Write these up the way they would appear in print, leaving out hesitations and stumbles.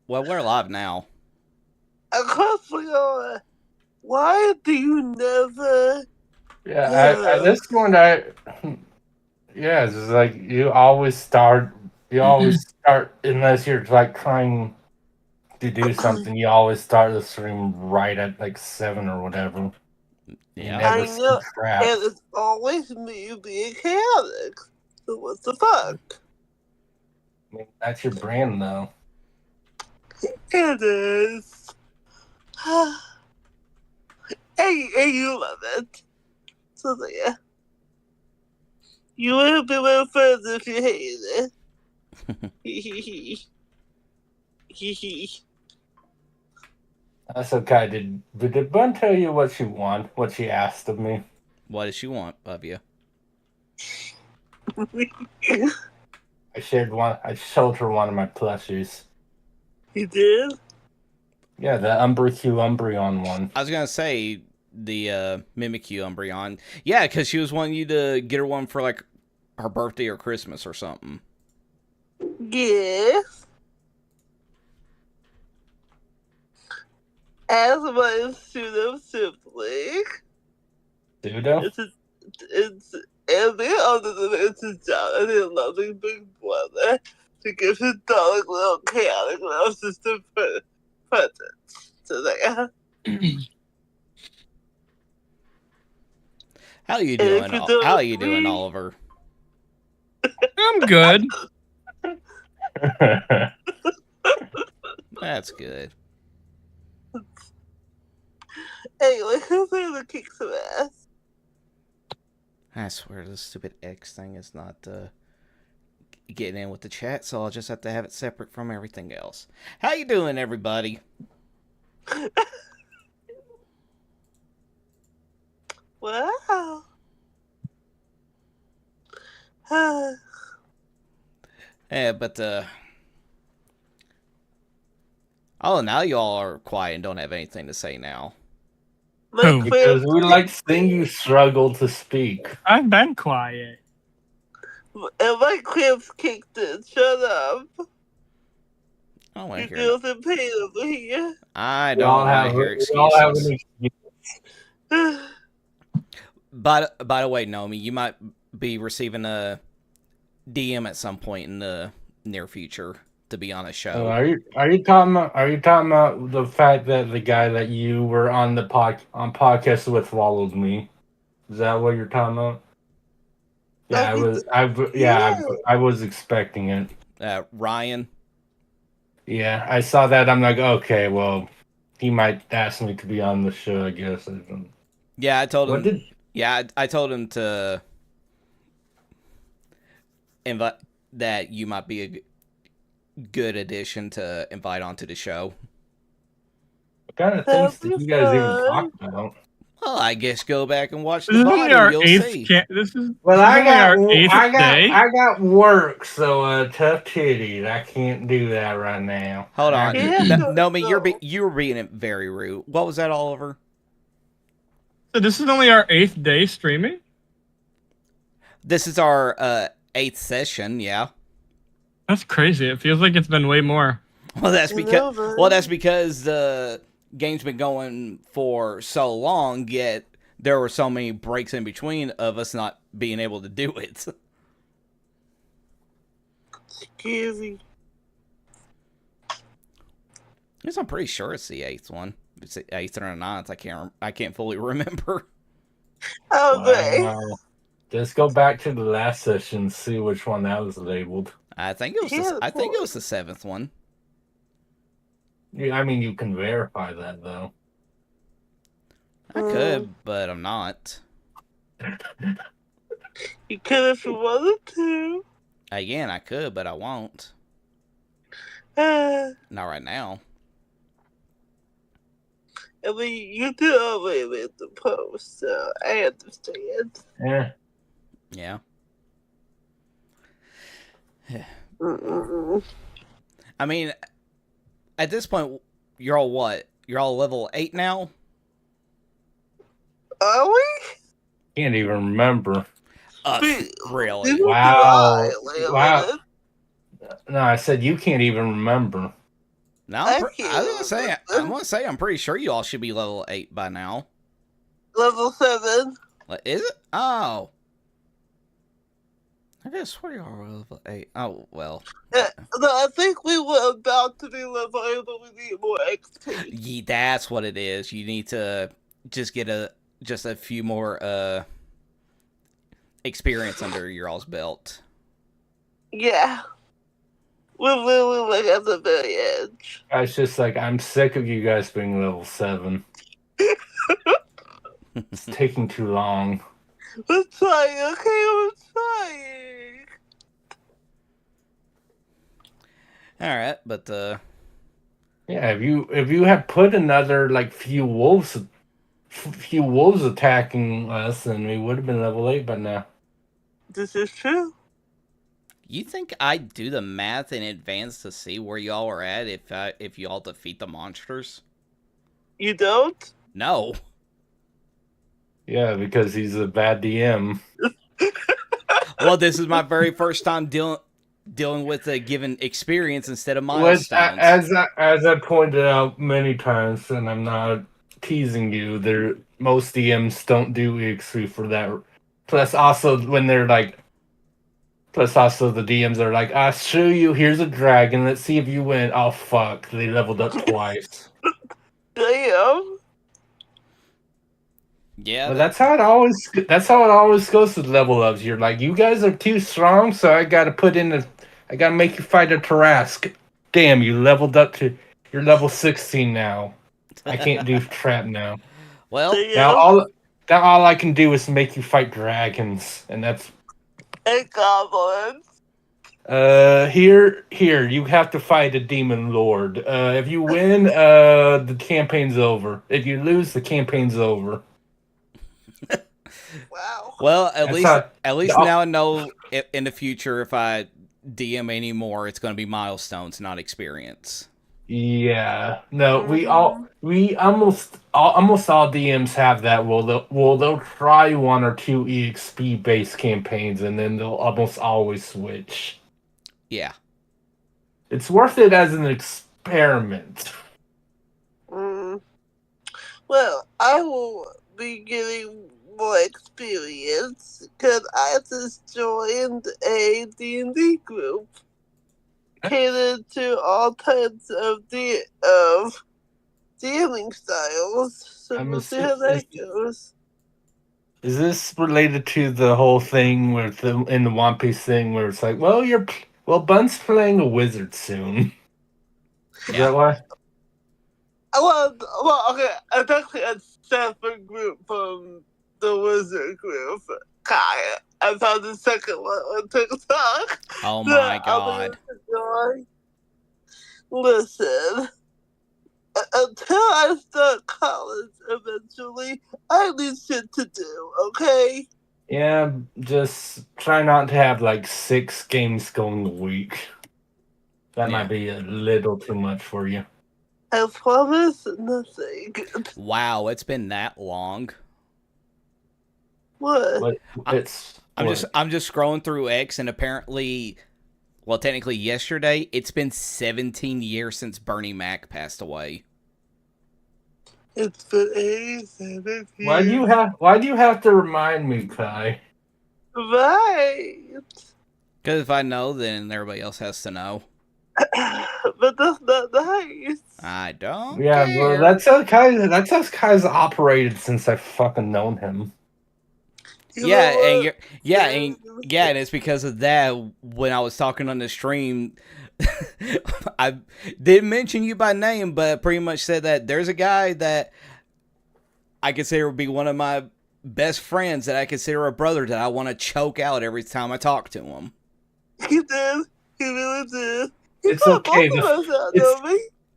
Well, we're live now. Why do you never? Yeah, at this point, yeah, it's just like you always start unless you're like trying to do something. You always start the stream right at like 7 or whatever. Yeah, I know, and it's always me being chaotic. So what the fuck? I mean, that's your brand, though. It is. And you love it. So yeah. You would be my friend if you hated it. That's okay. Did Bun tell you what she asked of me? What does she want of you? I showed her one of my plushies. You did? Yeah, the Umbreon one. I was gonna say the Mimikyu Umbreon. Yeah, because she was wanting you to get her one for like her birthday or Christmas or something. Yes. As my pseudo sibling. Pseudo? It's anything other than it's his job. I need a loving big brother to give his dog little chaotic little sister presents. So there. How you doing? How you doing, Oliver? I'm good. That's good. Anyway, who's going to kick some ass? I swear this stupid X thing is not getting in with the chat, so I'll just have to have it separate from everything else. How you doing, everybody? Wow. Yeah, but oh, now y'all are quiet and don't have anything to say now. Because we like seeing you struggle to speak. I've been quiet. And my cramps kicked in. Shut up. I don't want You to hear girls in pain over here. I We don't all want have to hear we all have excuses. an excuse. By the way, Nomi, you might be receiving a DM at some point in the near future to be on a show. Are you talking about the fact that the guy that you were on the podcast with followed me? Is that what you're talking about? Yeah, I was expecting it. Ryan. Yeah, I saw that. I'm like, okay, well, he might ask me to be on the show, I guess. Yeah, I told What him. did? Yeah, I told him to invite that you might be a good addition to invite onto the show. What kind of things did you guys even talk about? Well, I guess go back and watch This the is only VOD and our you'll eighth. see. Well, this is only our eighth day. I got work, so tough titties. I can't do that right now. Hold on, Yeah. Nomi, you were being very rude. What was that, Oliver? So this is only our 8th day streaming. This is our 8th session. Yeah. That's crazy. It feels like it's been way more. Well, that's because the game's been going for so long, yet there were so many breaks in between of us not being able to do it. Scary. Yes, I'm pretty sure it's the 8th one. It's the 8th or 9th. I can't fully remember. Okay. Wow. Let's go back to the last session and see which one that was labeled. I think it was the 7th one. Yeah, I mean, you can verify that though. I could, but I'm not. You could if you wanted to. Again, I could, but I won't. I Not right now. mean, you do already made the post, so I understand. Yeah. Yeah. Mm-mm. I mean, at this point, you're all what? You're all level 8 now? Are we? Can't even remember. Really? Wow. Wow. Wow. No, I said you can't even remember. Now I I'm gonna say I'm pretty sure you all should be level 8 by now. Level 7. Is it? Oh. I guess swear you are level 8. Oh, well. No, I think we were about to be level 8, but we need more XP. Yeah, that's what it is. You need to just get a few more experience under your all's belt. Yeah. We're really like at the very edge. It's just like, I'm sick of you guys being level 7. It's taking too long. We're trying, okay? We're trying. Alright, but Yeah, if you had put another like few wolves attacking us, then we would have been level 8 by now. This is true. you think I'd do the math in advance to see where y'all are at if y'all defeat the monsters? You don't? No. Yeah, because he's a bad DM. Well, this is my very first time dealing with a given experience instead of milestones. As I pointed out many times, and I'm not teasing you, most DMs don't do EXP for that. Plus, also the DMs are like, I'll show you. Here's a dragon. Let's see if you win. Oh fuck! They leveled up twice. Damn. Yeah, But that's how it always goes with level ups. You're like, you guys are too strong, so I gotta make you fight a Tarask. Damn, you leveled up to you're level 16 now. I can't do trap now. Well, Now all I can do is make you fight dragons, and that's And goblins. here you have to fight a demon lord. If you win, the campaign's over. If you lose, the campaign's over. Wow. well, at least how- now I know in the future if I DM anymore, it's going to be milestones, not experience. Yeah, no, we almost all DMs have that. They'll try one or two EXP based campaigns, and then they'll almost always switch. Yeah. It's worth it as an experiment. Well, I will be getting more experience because I just joined a D&D group catered to all types of DMing styles. So we'll see how that goes. Is this related to the whole thing where in the One Piece thing where it's like, well, Bun's playing a wizard soon? Is that why? Well, okay, it's actually a separate group from the wizard group. Kai, I found the second one on TikTok. Oh my god. Listen, until I start college eventually, I need shit to do, okay? Yeah, just try not to have like 6 games going a week. That might be a little too much for you. I promise nothing. Wow, it's been that long. What? I'm just scrolling through X, and apparently, well, technically yesterday, it's been 17 years since Bernie Mac passed away. It's been 87 years. Why do you have to remind me, Kai? Right. Because if I know, then everybody else has to know. But that's not nice. I don't. Yeah, care. well, that's how Kai's operated since I've fucking known him. You know and it's because of that. When I was talking on the stream, I didn't mention you by name, but pretty much said that there's a guy that I consider would be one of my best friends that I consider a brother that I want to choke out every time I talk to him. He did. He really did. It's okay.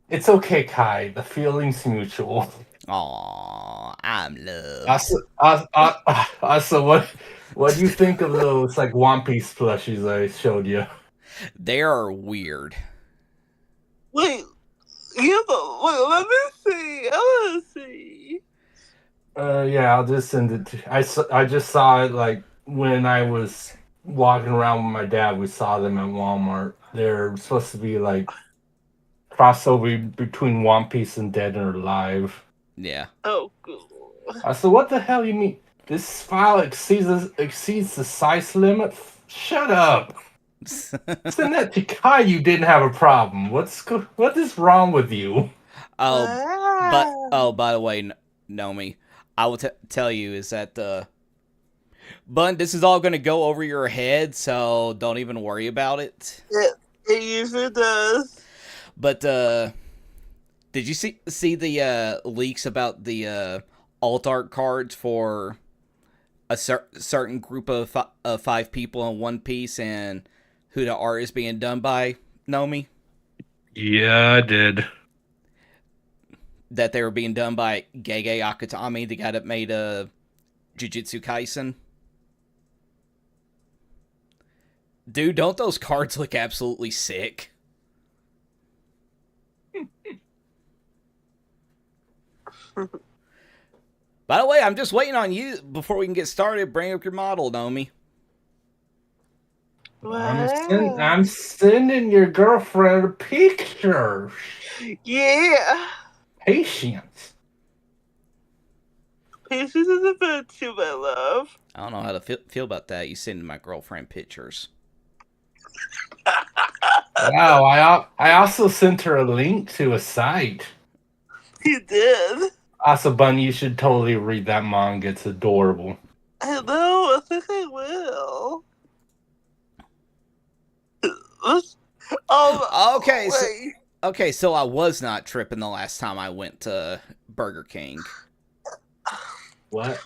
It's okay, Kai. The feeling's mutual. Aw, I'm loved. Also, what do you think of those like One Piece plushies I showed you? They are weird. Wait, let me see. I want to see. Yeah, I'll just send it to you. I just saw it like when I was walking around with my dad. We saw them at Walmart. They're supposed to be like crossover between One Piece and Dead or Alive. Yeah. Oh, cool. So what the hell you mean? This file exceeds the size limit? Shut up. Send that to Kai. You didn't have a problem. What is wrong with you? By the way, Nomi, I will tell you is that Bun, this is all going to go over your head, so don't even worry about it. Yeah, it usually does. But did you see the leaks about the alt art cards for a certain group of 5 people in One Piece and who the art is being done by, Nomi? Yeah, I did. That they were being done by Gege Akutami, the guy that made Jujutsu Kaisen. Dude, don't those cards look absolutely sick? By the way, I'm just waiting on you before we can get started. Bring up your model, Nomi. Wow. I'm sending your girlfriend a picture. Yeah. Patience. Patience is a virtue, my love. I don't know how to feel about that. You sending my girlfriend pictures. Wow, I also sent her a link to a site. You did? Also, Bunny, you should totally read that manga. It's adorable. I know. I think I will. Okay, so I was not tripping the last time I went to Burger King. What?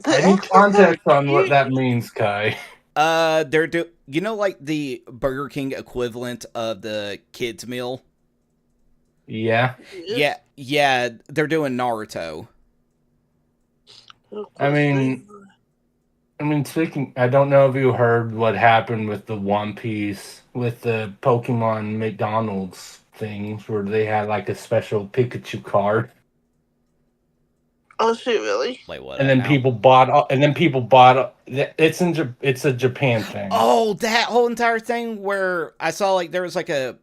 Any context on what that means, Kai? They're like the Burger King equivalent of the kids meal. Yeah. Yeah. They're doing Naruto. I mean, speaking, I don't know if you heard what happened with the One Piece, with the Pokemon McDonald's things, where they had like a special Pikachu card. Oh shit! Really? Wait, what? And then people bought. It's a Japan thing. Oh, that whole entire thing where I saw like there was like a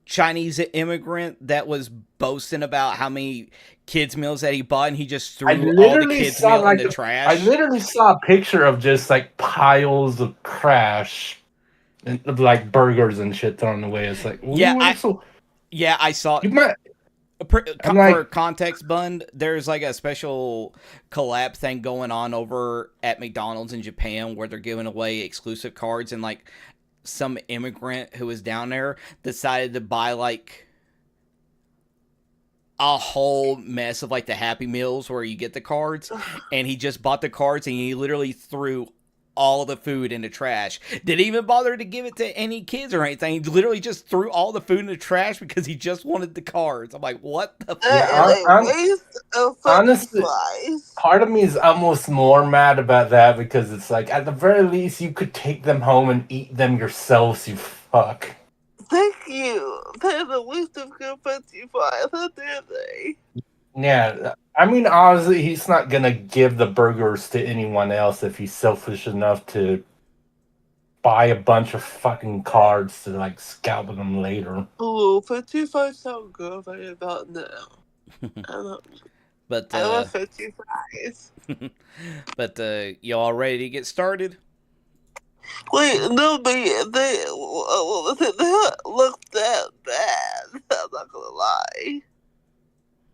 Chinese immigrant that was boasting about how many kids meals that he bought, and he just threw I all the literally kids saw meal in the I trash. literally saw a picture of just like piles of trash and like burgers and shit thrown away. It's like, Yeah, you I saw. might. I'm For like, context, Bund, there's like a special collab thing going on over at McDonald's in Japan where they're giving away exclusive cards, and like some immigrant who was down there decided to buy like a whole mess of like the Happy Meals where you get the cards, and he just bought the cards and he literally threw all the food in the trash. Didn't even bother to give it to any kids or anything. He literally just threw all the food in the trash because he just wanted the cards. I'm like, what the honestly, part of me is almost more mad about that because it's like, at the very least, you could take them home and eat them yourselves, you fuck. Thank you. They're the waste of good French fries. How dare they? Yeah, I mean, honestly, he's not gonna give the burgers to anyone else if he's selfish enough to buy a bunch of fucking cards to like scalp them later. Oh, French fries sound good right about now. But I love French fries. but you all ready to get started? Wait, no, but they don't look that bad. I'm not gonna lie.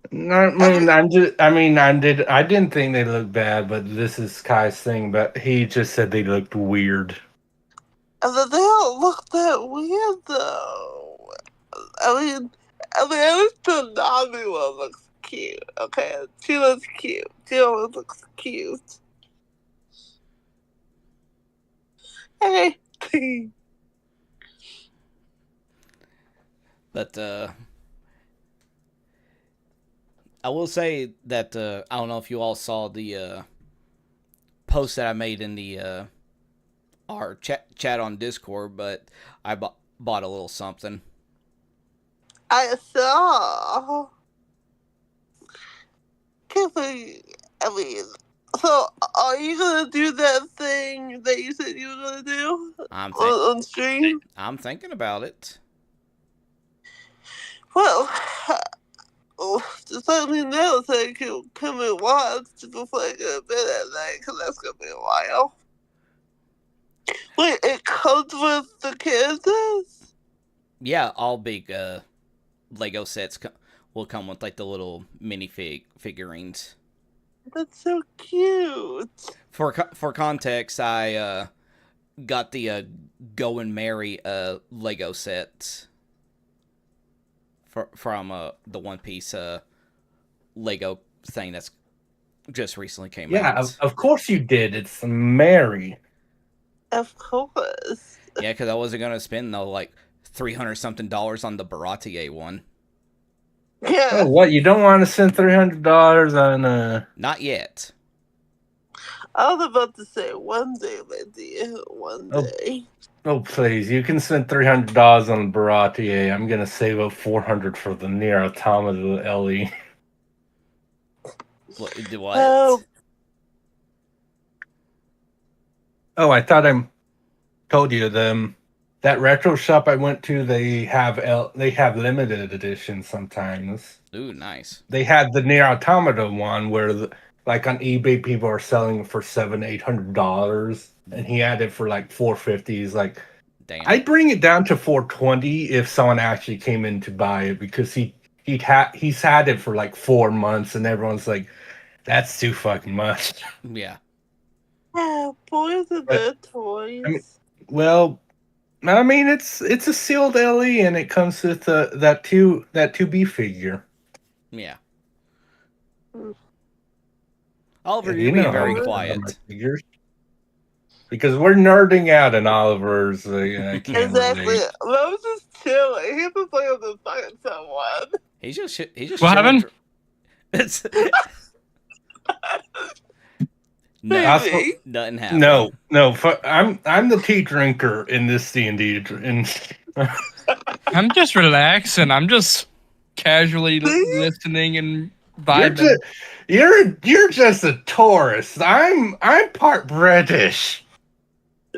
I didn't think they looked bad, but this is Kai's thing. But he just said they looked weird. They don't look that weird though. I mean, at least the Nami one looks cute. Okay, she looks cute. She always looks cute. Hey. But I will say that I don't know if you all saw the post that I made in the our chat on Discord, but I bought a little something. I saw. I mean, so are you gonna do that thing that you said you were gonna do on stream? I'm thinking about it. Well, just let me know so I can come and watch before I go to bed at night, because that's gonna be a while. Wait, it comes with the characters? Yeah, all big Lego sets will come with like the little figurines. That's so cute. For context, I got the Go and Marry Lego set from the One Piece Lego thing that's just recently came out. Yeah, of course you did. It's Mary. Of course. Yeah, because I wasn't gonna spend though like $300-something on the Baratier one. Yeah. Oh, what? You don't want to spend $300 on Not yet. I was about to say one day, my dear. One day. Oh, please. You can spend $300 on the Baratier. I'm going to save up $400 for the Nier Automata LE. What? Oh, I thought I told you that retro shop I went to, they have limited editions sometimes. Ooh, nice. They had the Nier Automata one where like on eBay people are selling it for $700-800, and he had it for like $450. He's like, damn. I'd bring it down to $420 if someone actually came in to buy it, because he's had it for like 4 months, and everyone's like, that's too fucking much. Yeah. Yeah, boys are good toys. I mean, it's a sealed LE, and it comes with that 2B figure. Yeah. Oliver, you're being very quiet. Because we're nerding out in Oliver's. Exactly. Rose is chilling. He's just like to find someone. He's just. What happened? It's. Nothing happened. No. I'm the tea drinker in this D&D. I'm just relaxing. I'm just casually listening and vibing. You're just a tourist. I'm part British.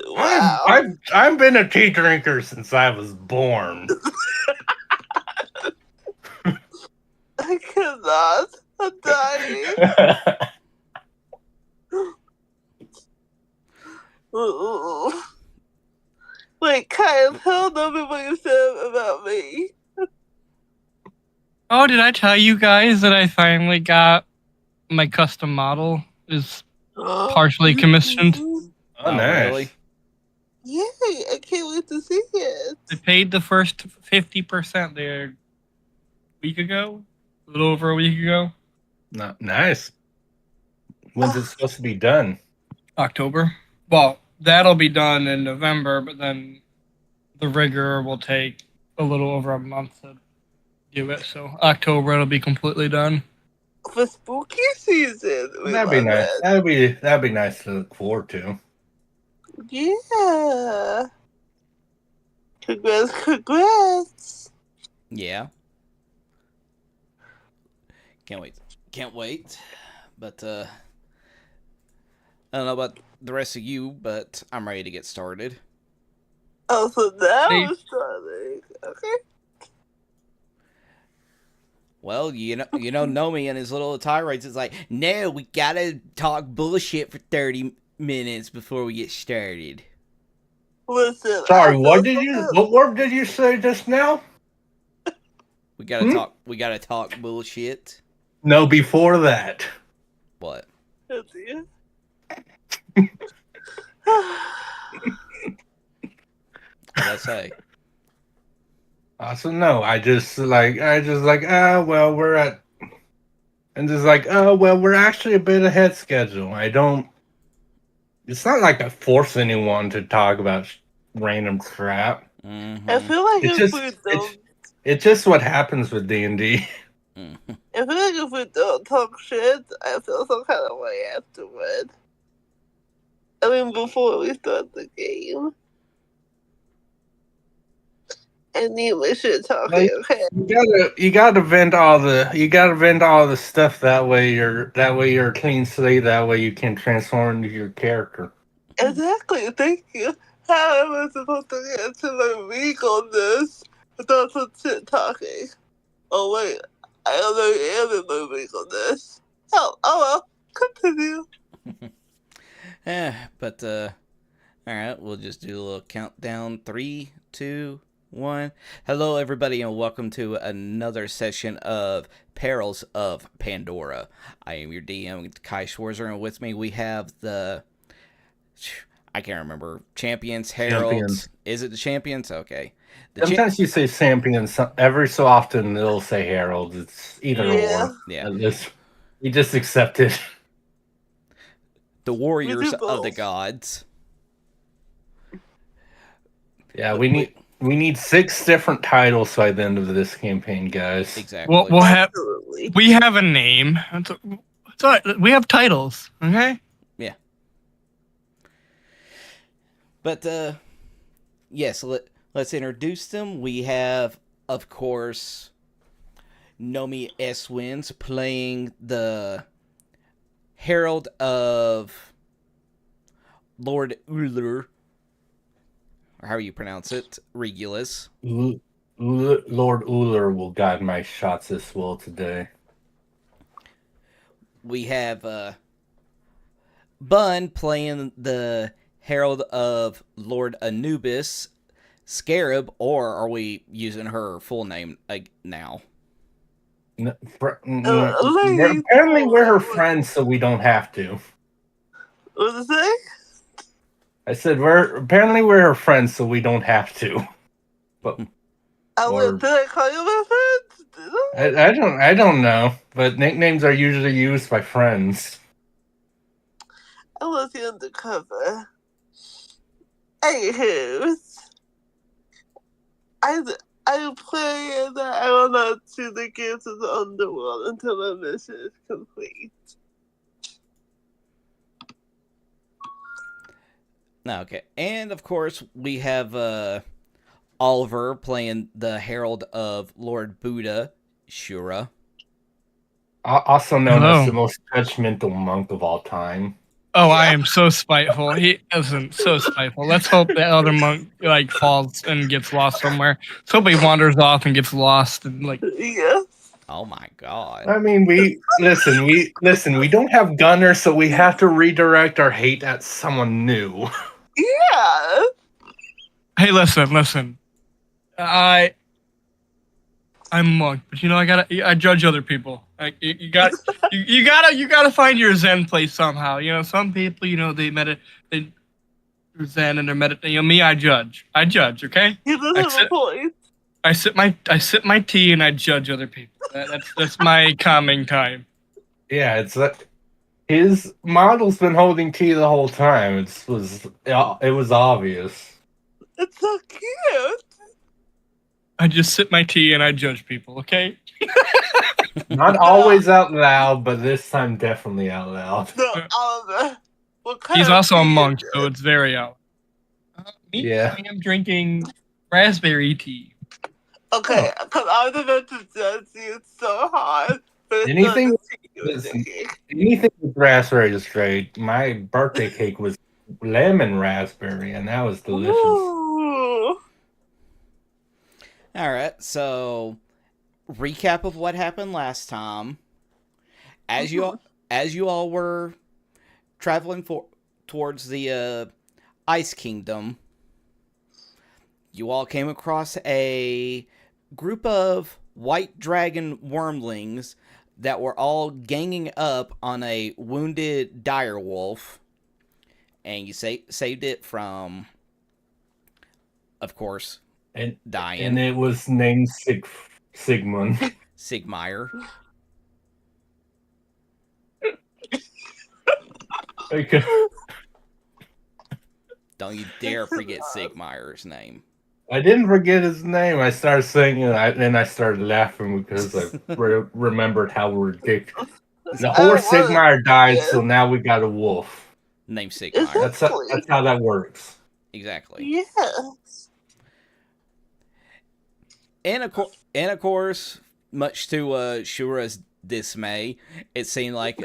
Wow. I've been a tea drinker since I was born. I cannot. I'm dying. Ooh. Wait, Kyle, tell me what you said about me. Oh, did I tell you guys that I finally got my custom model is partially commissioned? Oh, nice. Really? Yay, I can't wait to see it. I paid the first 50% there a week ago, a little over a week ago. Nice. When's it supposed to be done? October. Well, that'll be done in November, but then the rigger will take a little over a month to do it. So October it'll be completely done. For spooky season. That'd be nice. That'd be nice to look forward to. Yeah. Congrats. Yeah. Can't wait. But I don't know about the rest of you, but I'm ready to get started. Oh, so now Hey. we're starting. Okay. Well, you know, Nomi and his little tirades is like, no, we gotta talk bullshit for 30 minutes before we get started. Listen. Sorry, what word did you say just now? We gotta talk bullshit. No, before that. What? What'd I say? So no, I just like, well, we're at, and just like, oh, well, we're actually a bit ahead schedule. It's not like I force anyone to talk about random crap. Mm-hmm. I feel like It's just what happens with D&D. Mm-hmm. I feel like if we don't talk shit, I feel some kind of way afterward. I mean, before we start the game. I need my shit talking, okay? You gotta vent all the stuff that way you're a clean slate, that way you can transform into your character. Exactly, thank you. How am I supposed to get into my week on this without some shit talking? Oh wait, I already am in my week on this. Oh well, continue. But alright, we'll just do a little countdown. 3, 2, 1. Hello everybody and welcome to another session of Perils of Pandora. I am your DM, Kai Schwarzer, and with me we have the, I can't remember, champions, heralds. Is it the champions? Okay. Sometimes you say champions, every so often they'll say heralds. It's either or. Yeah. We just accept it. The warriors of the gods. Yeah, we need 6 different titles by the end of this campaign, guys. Exactly. We have a name. We have titles, okay? Yeah. But yes, let's introduce them. We have, of course, NomiSWins playing the Herald of Lord Uller, or how you pronounce it, Regulus. Lord Uller will guide my shots as well today. We have Bun playing the Herald of Lord Anubis, Scarab, or are we using her full name now? Apparently we're her friends, so we don't have to. What did I say? I said we're her friends, so we don't have to. But did I call you my friend? I don't know, but nicknames are usually used by friends. I was undercover. Anywho, I play that I will not see the gates of the underworld until my mission is complete. Okay, and of course we have Oliver playing the Herald of Lord Buddha, Surya. Also known as the most judgmental monk of all time. Oh, I am so spiteful. He isn't so spiteful. Let's hope that other monk falls and gets lost somewhere. Let's hope he wanders off and gets lost and Yes. Oh my god. I mean, we don't have gunners, so we have to redirect our hate at someone new. Yeah. Hey, listen. I'm monk, but I judge other people. Like, you gotta find your Zen place somehow. Some people, they Zen and they're meditating. Me, I judge. Okay. He does have a point. I sip my tea and I judge other people. That's my calming time. Yeah, it's like his model's been holding tea the whole time. It was obvious. It's so cute. I just sip my tea and I judge people. Okay. Not always out loud, but this time definitely out loud. No, what kind He's of also a tea monk, is it? so it's very out. Me, Yeah. I am drinking raspberry tea. Okay, because I was about to judge you. It's so hard. But it's Anything- not the tea you were drinking. Anything with raspberry is great. My birthday cake was lemon raspberry, and that was delicious. Ooh. All right, so recap of what happened last time. As you all were traveling towards the Ice Kingdom, you all came across a group of white dragon wormlings that were all ganging up on a wounded direwolf, and you saved it from, of course, dying. And it was named Sigmund. Sigmire. Okay. Don't you dare forget Sigmire's name. I didn't forget his name. I started singing, and I started laughing because I remembered how ridiculous. The horse Sigmire died, so now we got a wolf. Named Sigmire. That's how that works. Exactly. Yes. And of course, much to Shura's dismay, it seemed like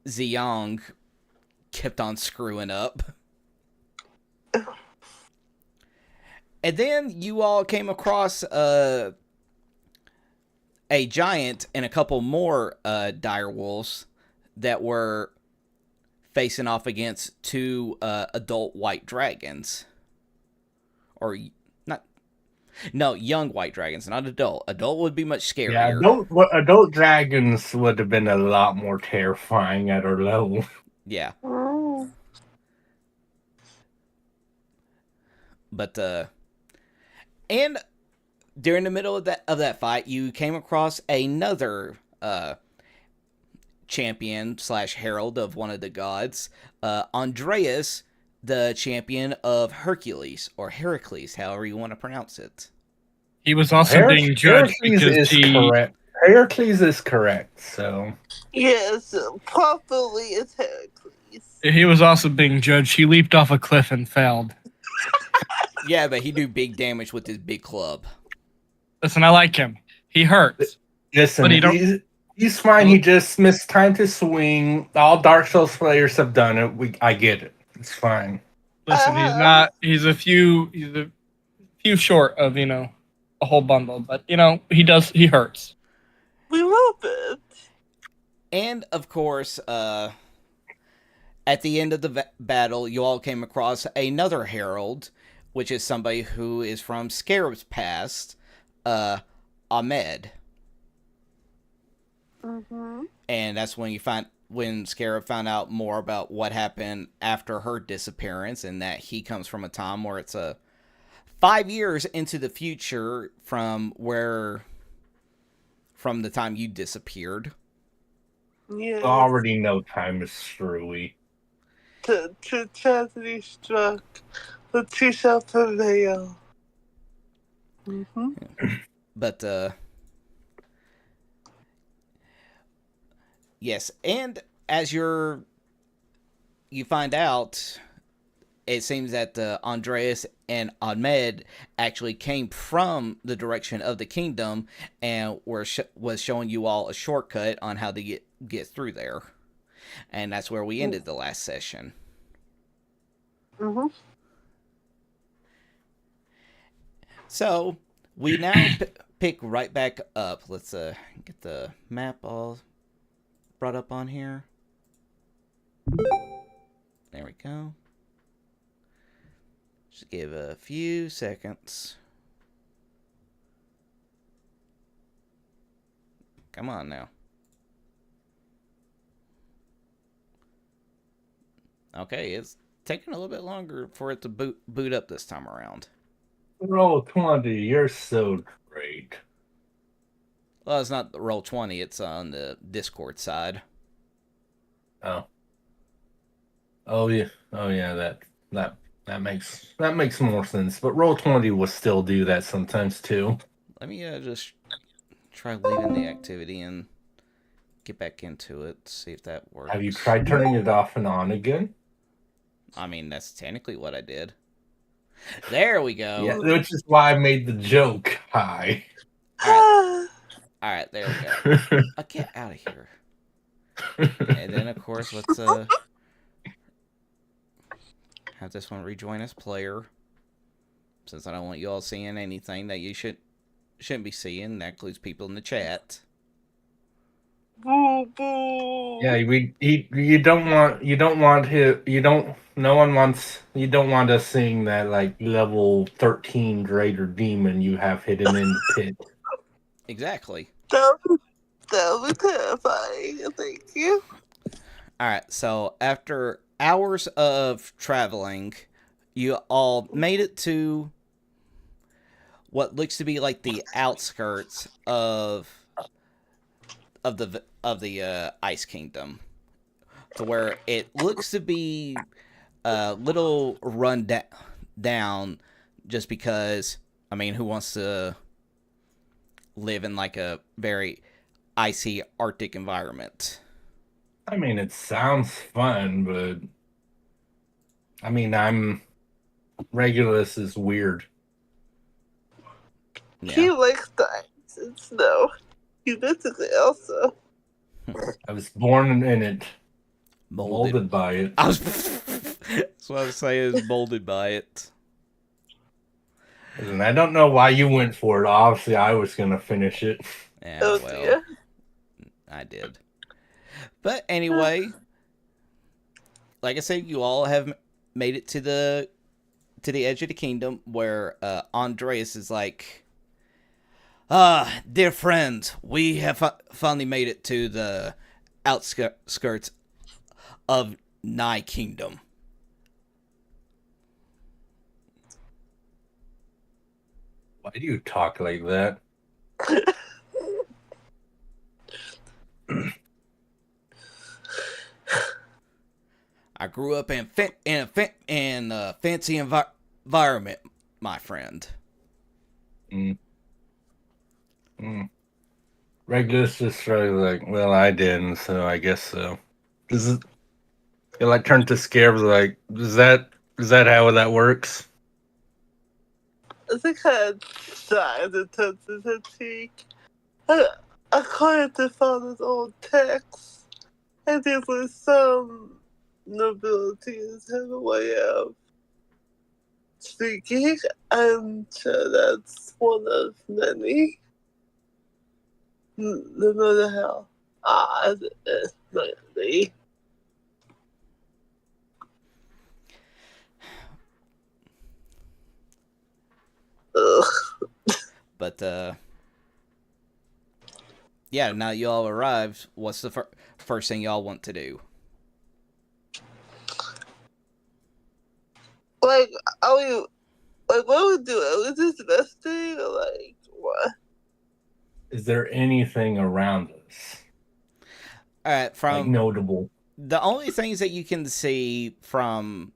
Ziyang kept on screwing up. And then you all came across a giant and a couple more direwolves that were facing off against two adult white dragons. Or not. No, young white dragons, not adult. Adult would be much scarier. Yeah, adult dragons would have been a lot more terrifying at our level. Yeah. Mm. But and during the middle of that fight, you came across another champion / herald of one of the gods, Andreas, the champion of Hercules, or Heracles, however you want to pronounce it. He was also being judged because correct. Heracles is correct, so... Yes, properly it's Heracles. He was also being judged. He leaped off a cliff and failed. Yeah, but he do big damage with his big club. Listen, I like him. He hurts. Listen, but he's fine. He just missed time to swing. All Dark Souls players have done it. I get it. It's fine. Listen, he's a few short of, a whole bundle, but he hurts. We love it. And of course, at the end of the battle, you all came across another herald, which is somebody who is from Scarab's past, Ahmed. Mm-hmm. And that's when Scarab found out more about what happened after her disappearance, and that he comes from a time where it's 5 years into the future from the time you disappeared. Yeah. I already know time is screwy. To tragedy struck, the two shall prevail. Mm-hmm. But yes, and as you find out, it seems that Andreas and Ahmed actually came from the direction of the kingdom and was showing you all a shortcut on how to get through there. And that's where we ended the last session. Mm-hmm. So we now pick right back up. Let's get the map all brought up on here. There we go. Just give a few seconds. Come on now. Okay, it's taking a little bit longer for it to boot up this time around. Roll 20, you're so great. Well, it's not roll 20, it's on the Discord side. Oh. Oh yeah. Oh yeah, that makes more sense. But roll 20 will still do that sometimes too. Let me just try leaving the activity and get back into it, see if that works. Have you tried turning it off and on again? I mean, that's technically what I did. There we go. Yeah, which is why I made the joke. Hi. Alright, there we go. Get out of here. And then, of course, let's have this one rejoin as player. Since I don't want you all seeing anything that you shouldn't be seeing. That includes people in the chat. Boo boo. Yeah, you don't want us seeing that like level 13 greater demon you have hidden in the pit. Exactly. That would be terrifying. Thank you. Alright, so after hours of traveling, you all made it to what looks to be like the outskirts of the Ice Kingdom, to where it looks to be a little run down, just because, I mean, who wants to live in like a very icy Arctic environment? I mean, it sounds fun, but I mean, Regulus is weird. Yeah. He likes the ice and snow. He basically also. I was born in it, Molded. molded by it. That's what I was saying, is molded by it. And I don't know why you went for it. Obviously, I was gonna finish it. Yeah, Oh well, dear. I did. But anyway, like I said, you all have made it to the edge of the kingdom, where Andreas is like, dear friends, we have finally made it to the outskirts of Nye Kingdom. Why do you talk like that? I grew up in a fancy environment, my friend. Regulus just started like, well, I didn't, so I guess so. It like turned to Scarab, like, is that how that works? I think I had signs and touches her cheek. According to father's old text, I think with some nobilities have a way of speaking. I'm sure that's one of many. No matter how odd it might be. Ugh. But yeah, now you all arrived. What's the first thing y'all want to do? Like, are we, like, what are we doing? Are we just investing, or like, what? Is there anything around us? All right, from Like notable. The only things that you can see from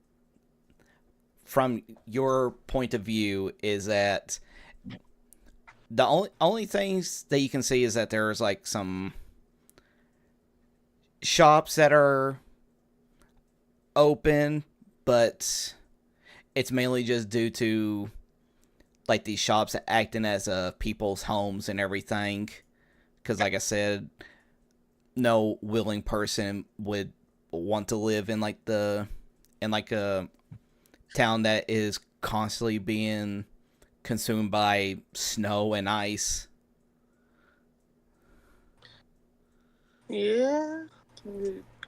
your point of view is that the only things that you can see is that there's like some shops that are open, but it's mainly just due to like these shops acting as people's homes and everything. Because like I said, no willing person would want to live in like a town that is constantly being consumed by snow and ice Yeah.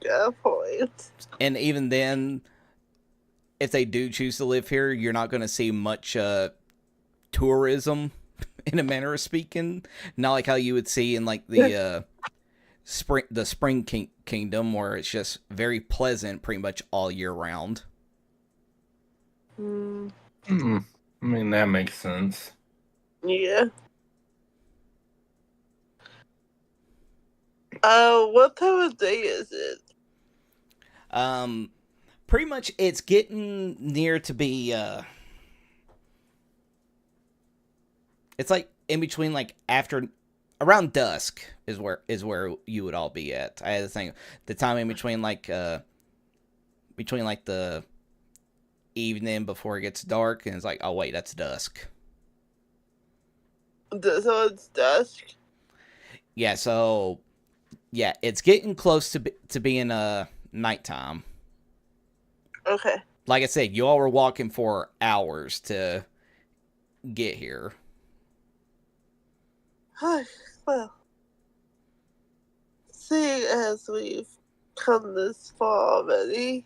Got a point. And even then, if they do choose to live here, you're not going to see much tourism, in a manner of speaking. Not like how you would see in like the Spring Kingdom, where it's just very pleasant pretty much all year round. Mm, I mean, that makes sense. yeah. What time of day is it? Pretty much it's getting near to be it's like in between, like after around dusk is where you would all be at. I had to think the time in between like the evening before it gets dark, and it's like, oh wait, that's dusk. So it's dusk? Yeah, so yeah, it's getting close to being nighttime. Okay. Like I said, you all were walking for hours to get here. Well, seeing as we've come this far already,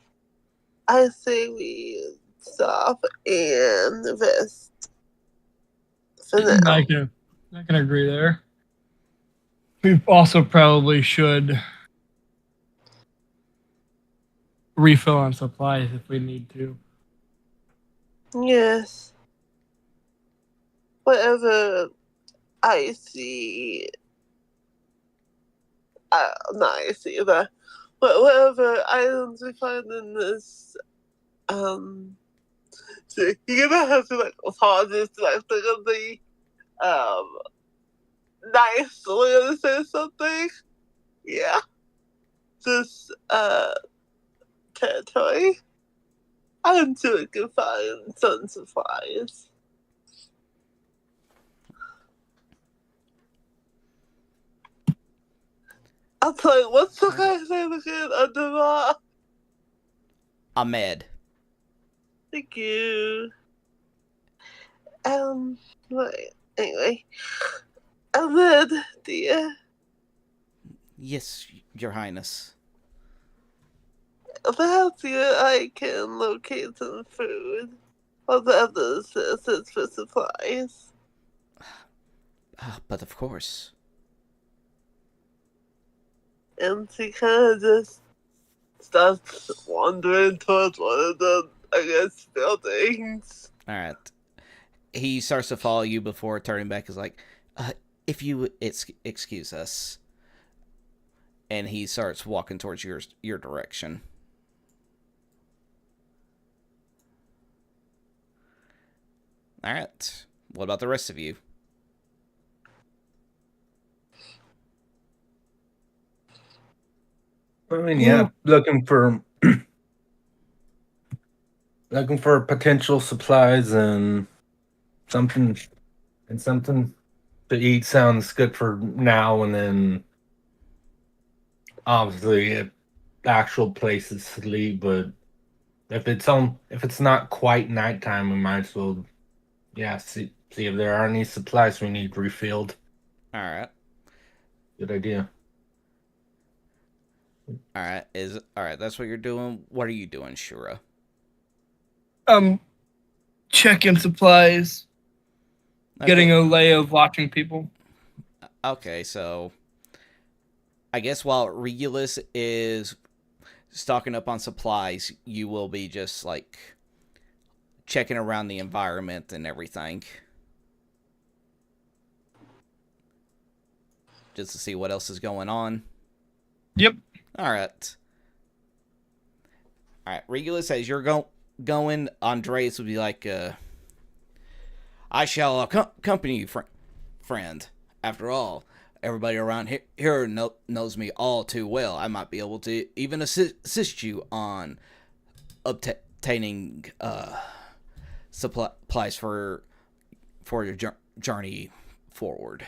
I say we stop and rest for now. I can agree there. We also probably should refill on supplies if we need to. Yes. Whatever I see, not I see, but whatever items we find in this, so you're gonna have to like pause this to like think of the, nice way to say something. Yeah. This, territory. I'm sure we can find some supplies. I'll tell you, what's the guy's name again? Underwater? Ahmed. Thank you. Right. Anyway. Ahmed, dear. Yes, Your Highness. Perhaps I can locate some food or the other assets for supplies. But of course. And she kind of just starts wandering towards one of the, I guess, buildings. Alright. He starts to follow you before turning back. Is like, if you excuse us. And he starts walking towards your direction. Alright. What about the rest of you? I mean, yeah, looking for potential supplies and something to eat sounds good for now, and then obviously an actual place to sleep. But if it's not quite nighttime, we might as well, yeah, see if there are any supplies we need refilled. All right. Good idea. All right. That's what you're doing. What are you doing, Shura? Checking supplies. Okay. Getting a lay of watching people. Okay, so I guess while Regulus is stocking up on supplies, you will be just like checking around the environment and everything. Just to see what else is going on. Yep. Alright, Regulus, as you're going, Andreas would be like, I shall accompany you, friend. After all, everybody around here knows me all too well. I might be able to even assist you on obtaining supplies for your journey forward.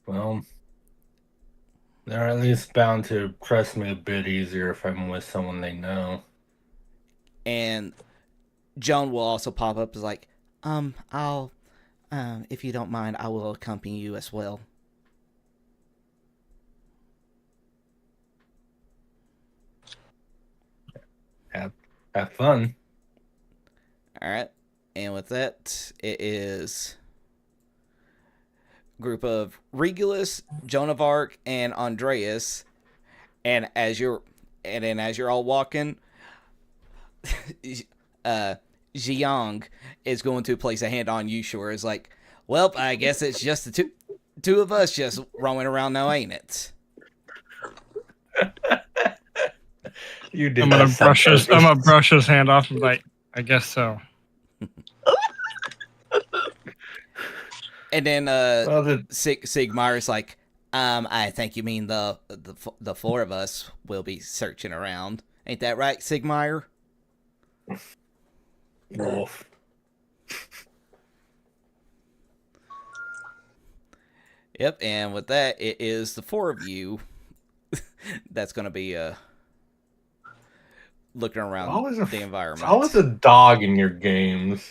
Well, they're at least bound to trust me a bit easier if I'm with someone they know. And Joan will also pop up as like, I'll, if you don't mind, I will accompany you as well. Have fun. All right. And with that, it is a group of Regulus, Joan of Arc, and Andreas. And as you're all walking, Jiang is going to place a hand on you, sure. It's like, well, I guess it's just the two of us just roaming around now, ain't it? You did. I'm gonna brush his hand off and be like, I guess so. And then Sigmar's like, I think you mean the four of us will be searching around. Ain't that right, Sigmar? Wolf. Yep, and with that, it is the four of you that's going to be looking around the environment. How is a dog in your games?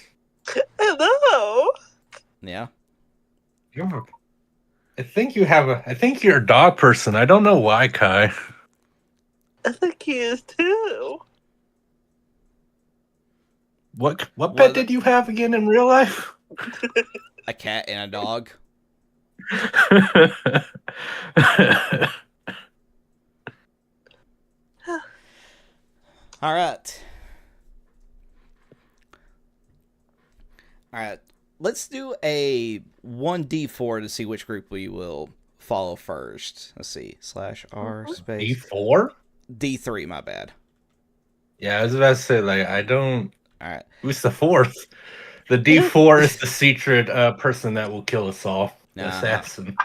Hello. Yeah. I think you're a dog person. I don't know why, Kai. I think he is too. What pet did you have again in real life? A cat and a dog. All right. Let's do a 1d4 to see which group we will follow first. Let's see. /r space. D4? D3, my bad. Yeah, I was about to say, like, I don't... All right. Who's the fourth? The D4 is the secret person that will kill us all. Assassin.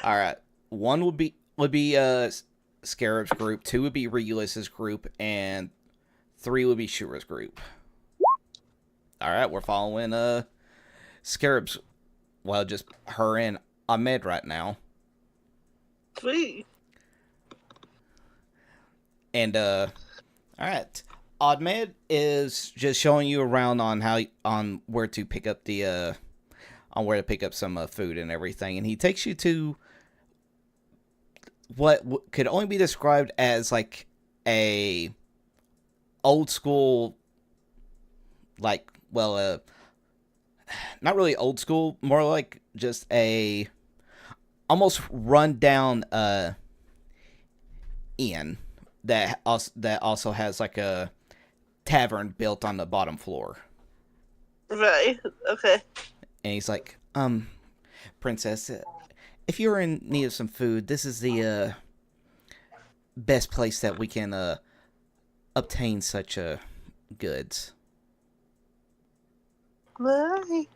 All right. One would be Scarab's group. 2 would be Regulus's group, and 3 would be Shura's group. All right, we're following Scarab's. Well, just her and Ahmed right now. Sweet. And all right, Ahmed is just showing you around on where to pick up some food and everything, and he takes you to what could only be described as like a old school, like, well, not really old school, more like just a almost run down inn that also has like a tavern built on the bottom floor. Right. Okay. And he's like, Princess, if you're in need of some food, this is the best place that we can obtain such goods. Right.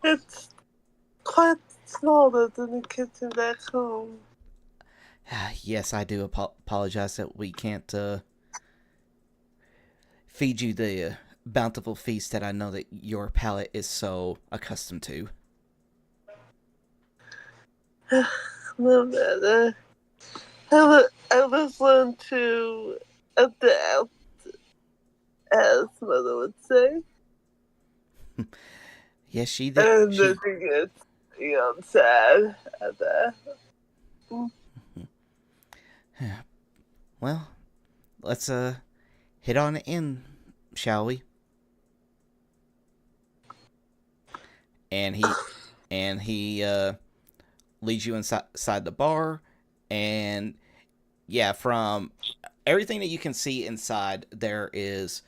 It's quite smaller than the kitchen back home. Yes, I do apologize that we can't feed you the bountiful feast that I know that your palate is so accustomed to. No matter. I was learned to adapt, as mother would say. Yes, she did. And then she gets, sad at that. Well, let's hit on in, shall we? And he leads you inside the bar, and yeah, from everything that you can see inside, there is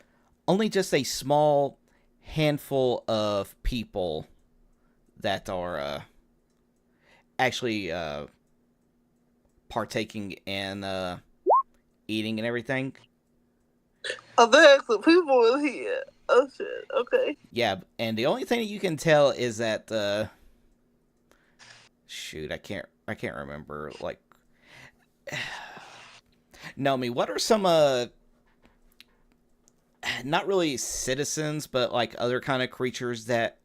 only just a small handful of people that are actually partaking in eating and everything. Oh, there are actually people in here. Oh shit. Okay. Yeah, and the only thing that you can tell is that shoot, I can't remember, like, Nomi, what are some not really citizens, but like other kind of creatures that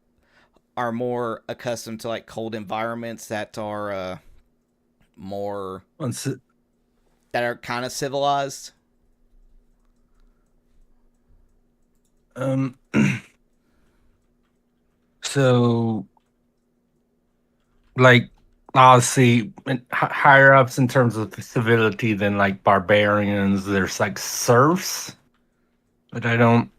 are more accustomed to like cold environments, that are more that are kind of civilized? So, like, obviously, higher ups in terms of civility than like barbarians, there's like serfs. But I don't.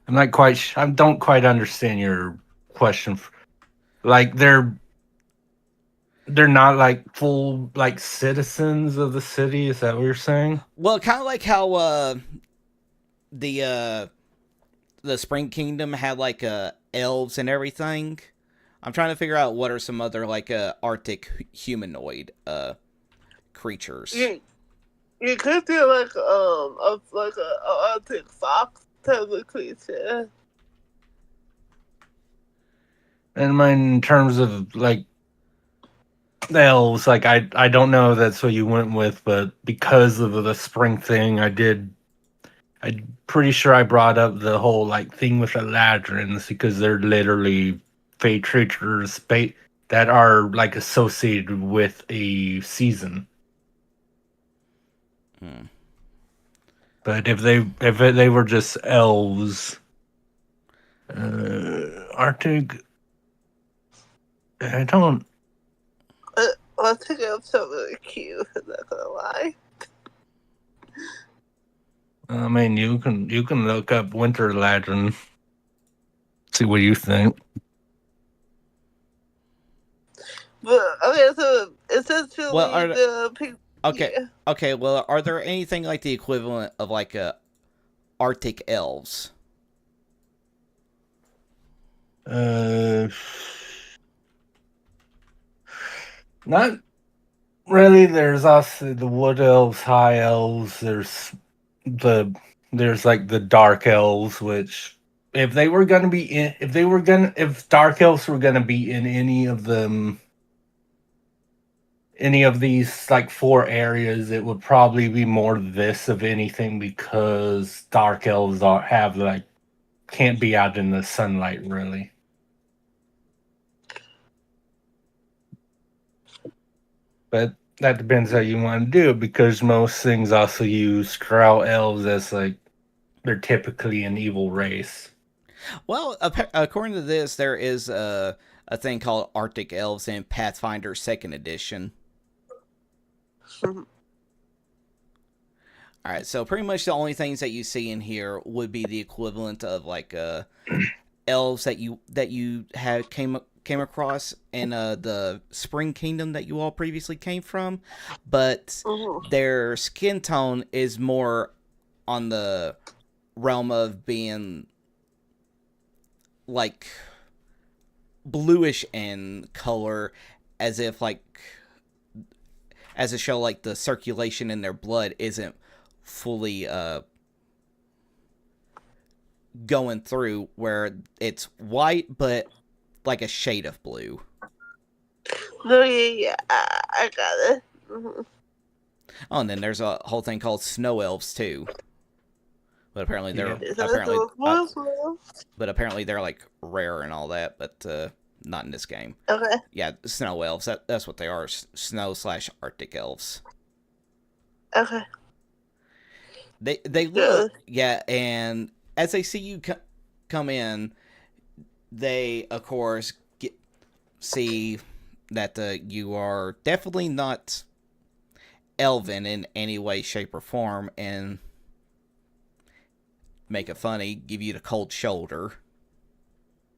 I'm not quite. I don't quite understand your question. Like they're not like full like citizens of the city. Is that what you're saying? Well, kind of like how the Spring Kingdom had like elves and everything. I'm trying to figure out what are some other like Arctic humanoid creatures. You could do like a Arctic fox type of creature. And in terms of like the elves, like I don't know if that's what you went with, but because of the spring thing, I'm pretty sure I brought up the whole like thing with the ladrons because they're literally fate creatures that are like associated with a season. Hmm. But if they were just elves, Arctic, I don't. I think I'm so really cute. I'm not gonna lie. I mean, you can look up Winter Ladron, see what you think. But okay, so essentially Well, the pink. okay, Yeah. okay. Well, are there anything like the equivalent of like Arctic elves? Not really. There's also the wood elves, high elves. There's like the dark elves, which if dark elves were gonna be in any of these like four areas, it would probably be more this of anything because dark elves have like can't be out in the sunlight really. But that depends how you want to do it because most things also use drow elves as like they're typically an evil race. Well, according to this, there is a thing called Arctic elves in Pathfinder Second Edition. All right, so pretty much the only things that you see in here would be the equivalent of like elves that you had came across in the Spring Kingdom that you all previously came from, but their skin tone is more on the realm of being like bluish in color, as if like as a show like the circulation in their blood isn't fully going through, where it's white but like a shade of blue. No, yeah, I got it. Oh, and then there's a whole thing called snow elves too, but apparently they're apparently they're like rare and all that, but not in this game. Okay. Yeah, snow elves. That's what they are. Snow/Arctic elves. Okay. They look, yeah, and as they see you come in, they of course see that you are definitely not elven in any way, shape, or form, and make it funny, give you the cold shoulder.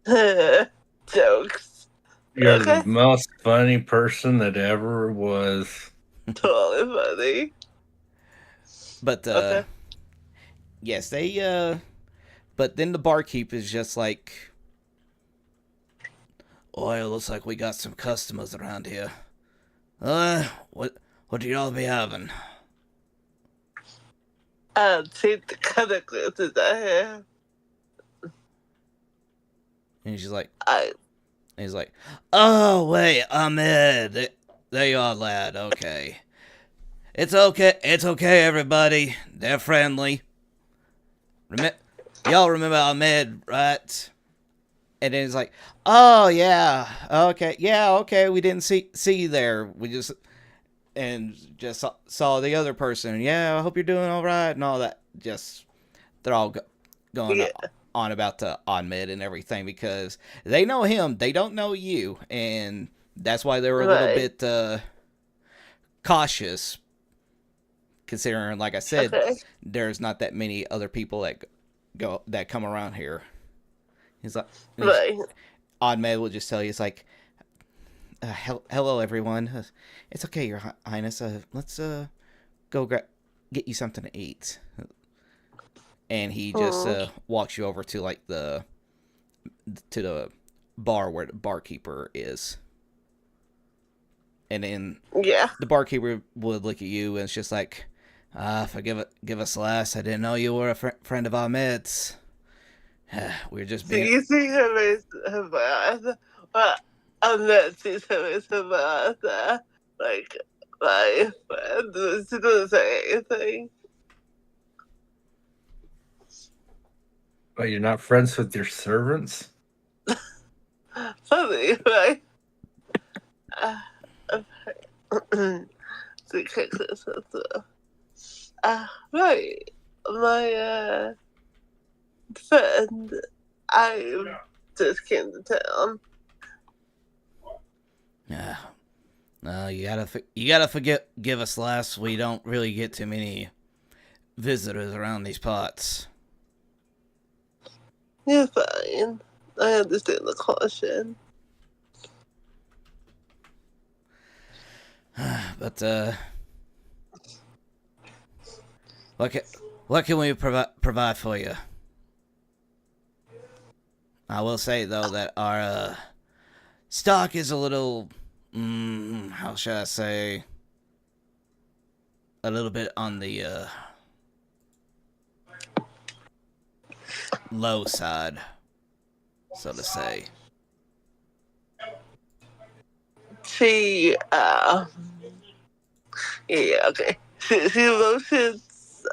Jokes. You're the most funny person that ever was. Totally funny. But yes, they but then the barkeep is just like, "Oh, it looks like we got some customers around here. What do y'all be having?" Take the kind of glasses I have. And she's like, he's like, "Oh wait, Ahmed, there you are, lad. Okay, it's okay, everybody. They're friendly. Y'all remember Ahmed, right?" And then he's like, "Oh yeah, okay. We didn't see you there. We just saw the other person. Yeah, I hope you're doing all right and all that." Just they're all going on about the Ahmed and everything because they know him, they don't know you, and that's why they were a little bit cautious considering, like I said, Okay. there's not that many other people that come around here. He's like, Right. Odd Man will just tell you, it's like, hello everyone. It's okay, Your Highness. Let's go get you something to eat. And he just walks you over to like the bar where the barkeeper is. And then the barkeeper would look at you and it's just like, give us less. I didn't know you were a friend of Ahmed's. We're just being. Do you see him as Havana? But I'm not seeing him as Havana. Like, my friend was gonna say anything. But you're not friends with your servants? Funny, right? Right. My friend, I just came to town. Yeah. You gotta forgive us, lass. We don't really get too many visitors around these parts. You're fine. I understand the caution. But what can we provide for you? I will say though that our stock is a little, how should I say, a little bit on the low side, so to say. She, yeah, okay. She motions,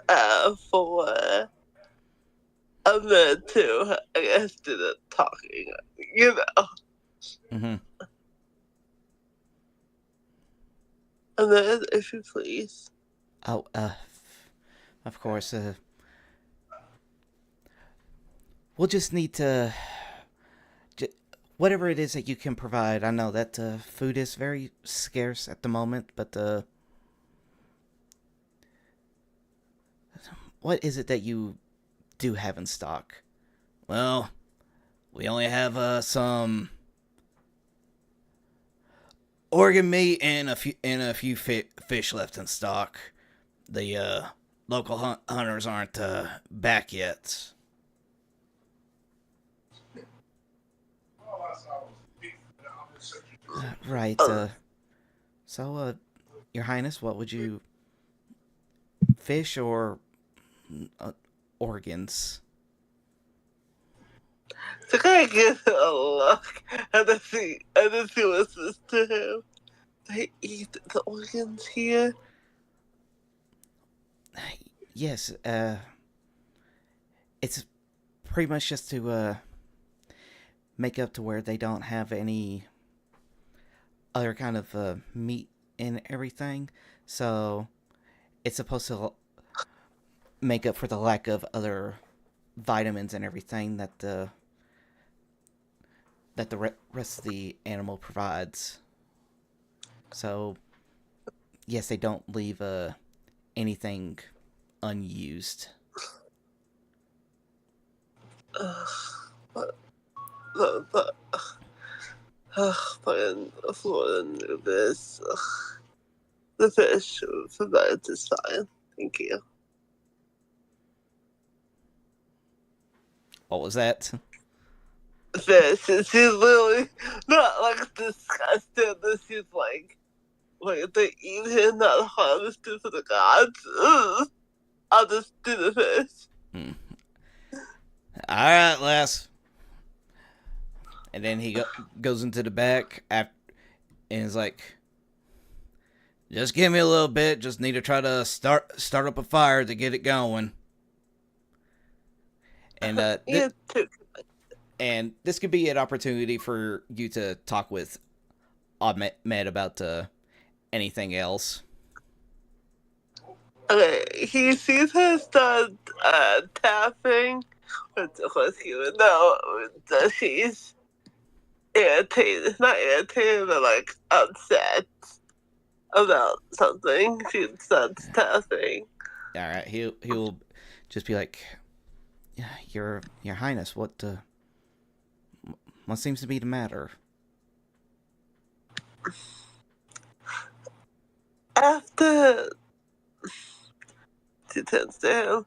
for a minute to, I guess, do the talking, you know. Mm-hmm. And then, if you please. Oh, of course, we'll just need to, whatever it is that you can provide. I know that food is very scarce at the moment, but what is it that you do have in stock? Well, we only have some organ meat and a few fish left in stock. The local hunters aren't back yet. Right. So, Your Highness, what would you, fish or organs? To kind of give him a look, and then she whispers to him, they eat the organs here? Yes, it's pretty much just to make up to where they don't have any other kind of meat and everything. So it's supposed to make up for the lack of other vitamins and everything that the rest of the animal provides. So yes, they don't leave anything unused. Fine, Florida knew this. The fish provided is fine. Thank you. What was that? Fish, and she's literally not like disgusted, but she's like they eat it, not harvested for the gods. Ugh. I'll just do the fish. Alright, lass. And then he goes into the back and is like, just give me a little bit. Just need to try to start up a fire to get it going. And and this could be an opportunity for you to talk with Ahmed about anything else. Okay, he sees her start tapping, which of course he would know that she's irritated. Not irritated, but like upset. about something. She starts tapping. All right, he'll just be like, Your Highness, what seems to be the matter? After she turns to him,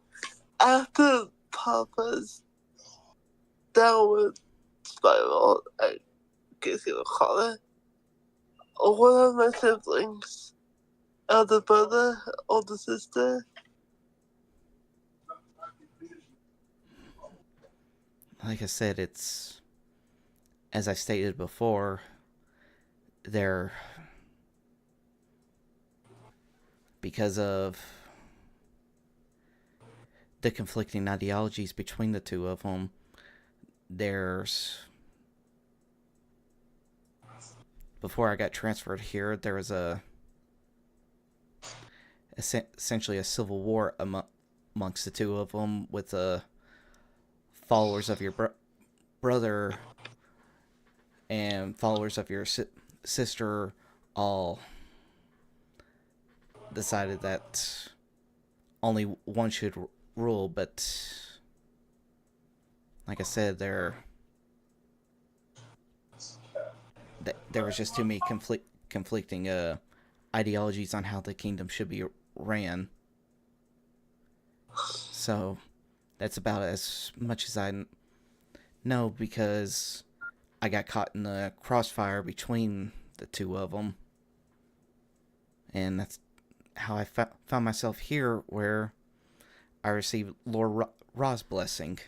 after Papa's downward spiral, I guess you would call it, one of my siblings, elder brother, older sister, Like I said, it's, as I stated before, they're, because of the conflicting ideologies between the two of them, there's, before I got transferred here, there was essentially a civil war amongst the two of them, with the followers of your brother and followers of your sister all decided that only one should rule, but like I said, there was just too many conflicting ideologies on how the kingdom should be ran. So that's about as much as I know, because I got caught in the crossfire between the two of them. And that's how I found myself here, where I received Lord Ra's blessing.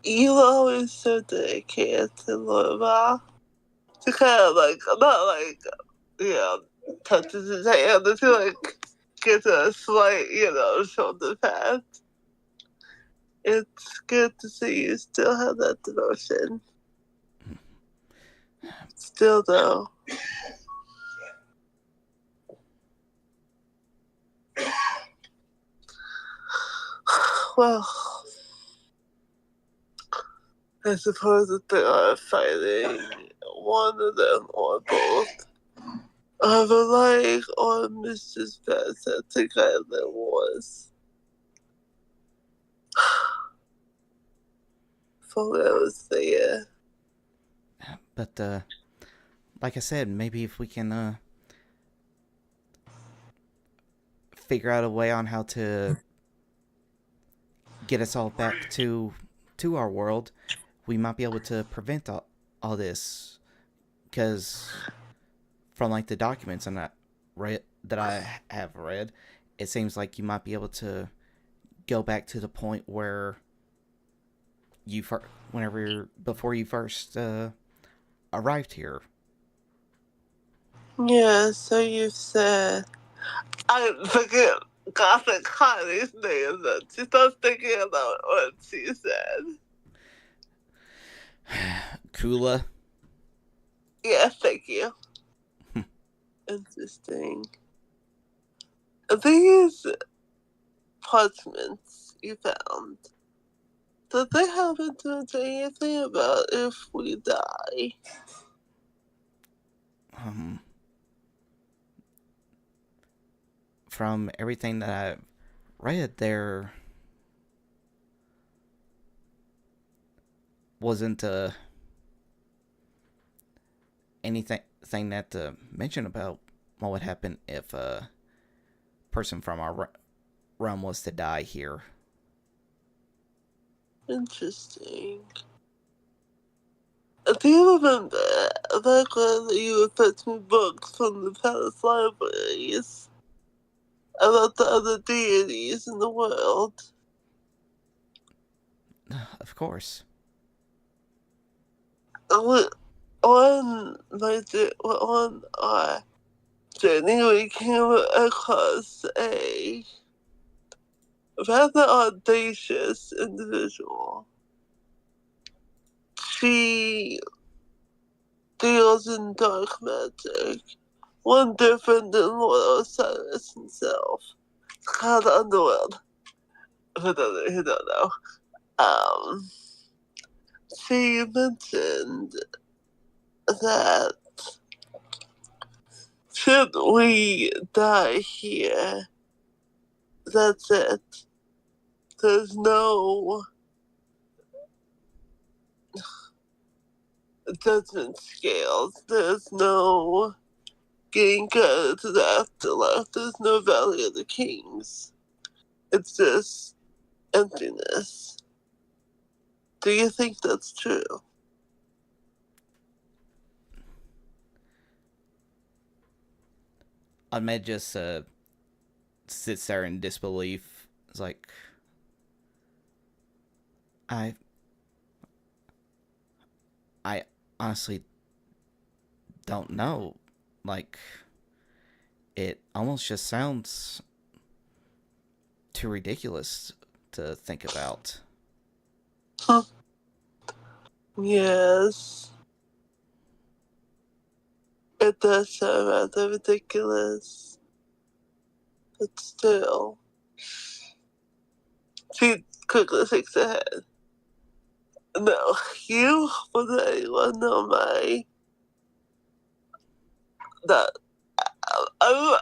You always so dedicated to Lord Ra. To kind of like, not like, touches his hand, to like, get a slight, shoulder pat. It's good to see you still have that devotion. Still, though. Well, I suppose if they are fighting, one of them or both are relying on Mrs. Bassett to guide their wars. For what I was there. But, like I said, maybe if we can, figure out a way on how to get us all back to our world, we might be able to prevent all this. Because from, like, the documents that I have read, it seems like you might be able to go back to the point where before you first arrived here. Yeah, so you've said. I forget Gothic Connie's name, and she starts thinking about what she said. Kula? Yeah, thank you. Interesting. These parchments you found, did they happen to mention anything about if we die? From everything that I've read, there wasn't anything that mention about what would happen if a person from our realm was to die here. Interesting. Do you remember back when you were fetching books from the palace libraries about the other deities in the world? Of course. On our journey, we came across a rather audacious individual. She deals in dark magic, one different than Lord Osiris himself. It's called the Underworld. Who don't know. She mentioned that should we die here, that's it. There's no judgment scales. There's no getting credit to the afterlife. There's no Valley of the Kings. It's just emptiness. Do you think that's true? Ahmed just sits there in disbelief. It's like, I honestly don't know. Like, it almost just sounds too ridiculous to think about. Huh. Yes. It does sound rather ridiculous. But still. She quickly shakes her head. No, you would anyone know that I'll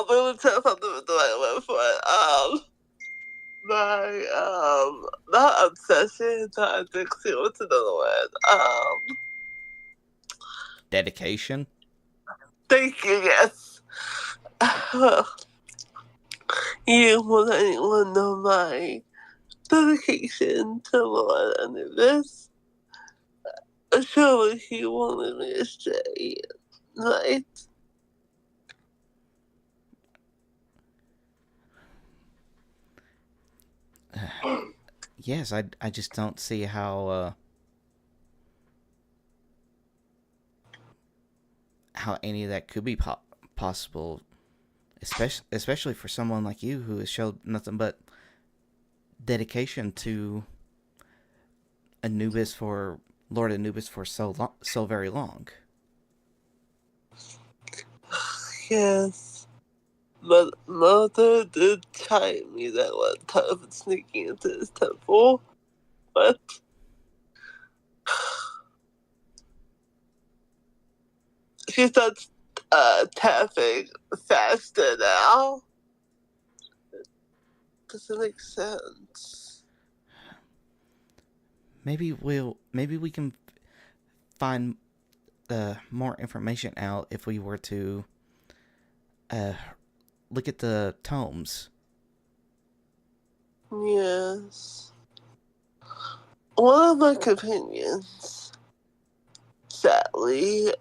be able to tell if I'm the right word for it. Not obsession, not addiction, what's another word? Dedication? Thank you, yes. You will anyone know my dedication to Lord Anubis? Surely he won't let me stray, right? Yes, I just don't see how any of that could be possible, especially for someone like you who has showed nothing but dedication to Anubis for Lord Anubis for so very long. Yes. But Mother did chide me that one time for sneaking into his temple. But she starts tapping faster now. Doesn't make sense. Maybe we can find more information out if we were to look at the tomes. Yes. One of my companions, sadly,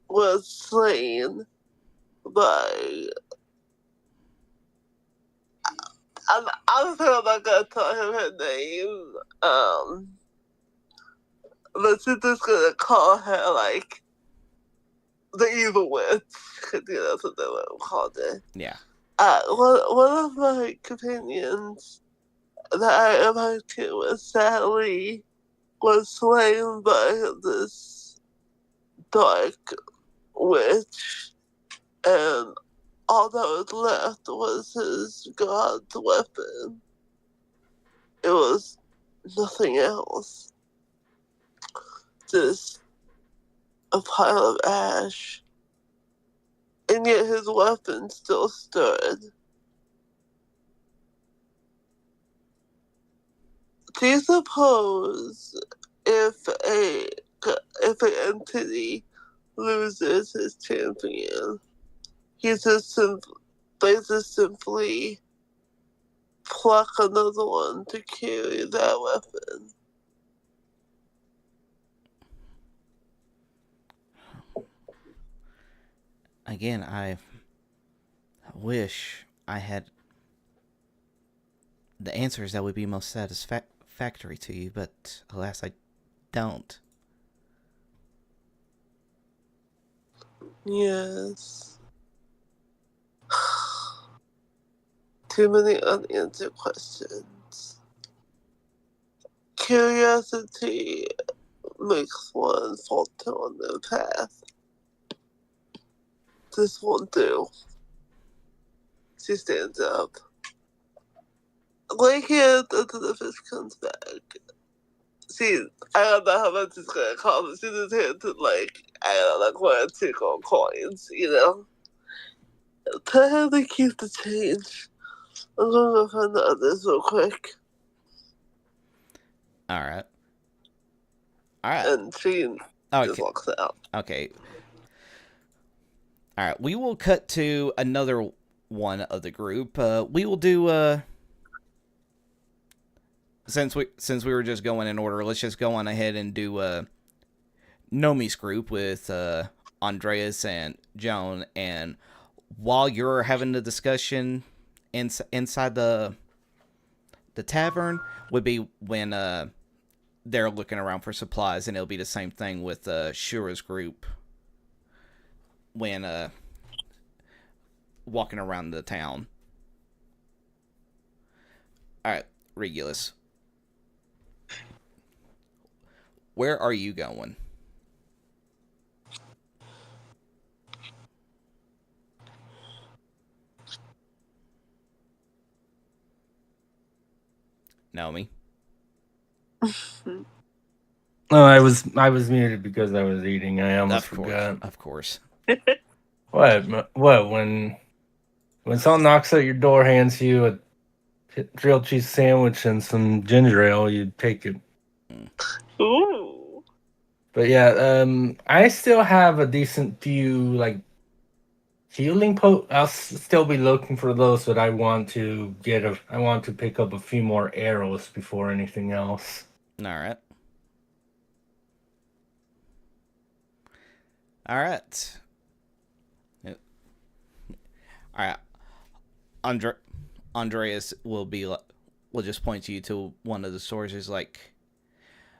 was slain by. I'm still not gonna tell him her name. But she's just gonna call her like the evil witch. That's what they would called it. Yeah. One of my companions that I invited was sadly was slain by this dark witch, and all that was left was his god's weapon. It was nothing else. Just a pile of ash. And yet his weapon still stood. Do you suppose if an entity loses his champion, they just simply pluck another one to carry that weapon? Again, I wish I had the answers that would be most satisfactory to you, but alas, I don't. Yes. Too many unanswered questions. Curiosity makes one falter on their path. This won't do. She stands up. Like it until the fish comes back. I don't know how much it's gonna cost. She just had to I don't know, like 1 or 2 gold coins, To have to keep the change. I'm gonna go find the others real quick. Alright. And she just walks out. Okay. Alright, we will cut to another one of the group. We will do since we were just going in order, let's just go on ahead and do Nomi's group with Andreas and Joan, and while you're having the discussion inside the tavern would be when they're looking around for supplies, and it'll be the same thing with Shura's group when walking around the town. Alright, Regulus. Where are you going? Nomi? No, I was muted because I was eating. I almost forgot. Of course. What? When someone knocks at your door, hands you a grilled cheese sandwich and some ginger ale, you take it. Ooh. But yeah, I still have a decent few healing I'll still be looking for those, but I want to pick up a few more arrows before anything else. Alright. Andreas will just point you to one of the stores. Is like,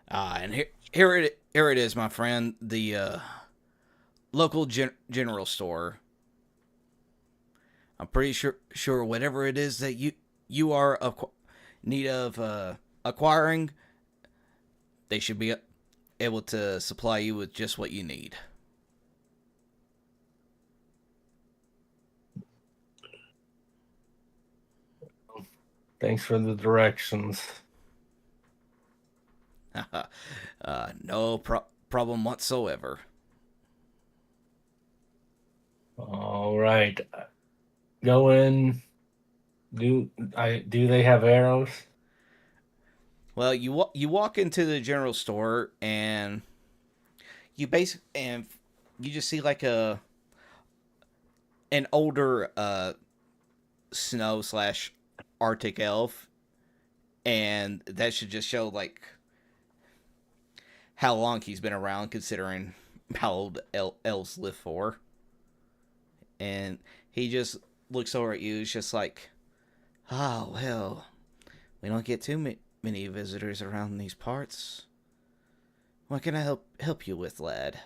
and here it is, my friend. The local general store. I'm pretty sure whatever it is that you are need of acquiring, they should be able to supply you with just what you need. Thanks for the directions. No problem whatsoever. All right. Go in. Do they have arrows? Well, you walk into the general store and you just see like an older snow / Arctic elf, and that should just show like how long he's been around, considering how old elves live for. And he just looks over at you. It's just like, oh well, we don't get too many visitors around these parts. What can I help you with, lad?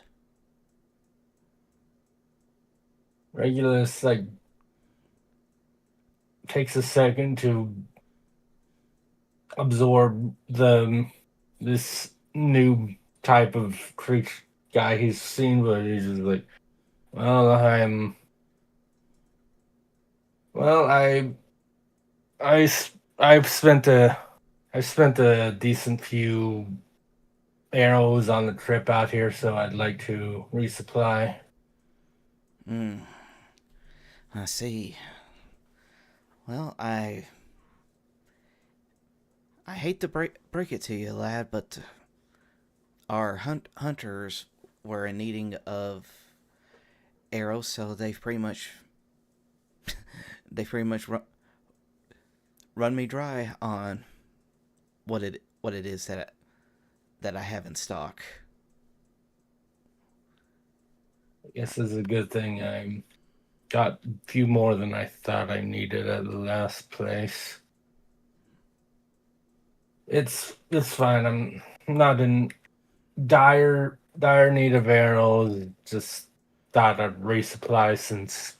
Regulus takes a second to absorb this new type of creature guy he's seen, but he's just like, well, I've spent a decent few arrows on the trip out here, so I'd like to resupply. I see. Well, I hate to break it to you, lad, but our hunters were in needing of arrows, so they've pretty much run me dry on what it is that I have in stock. I guess it's a good thing I got a few more than I thought I needed at the last place. It's fine. I'm not in dire need of arrows. Just thought I'd resupply since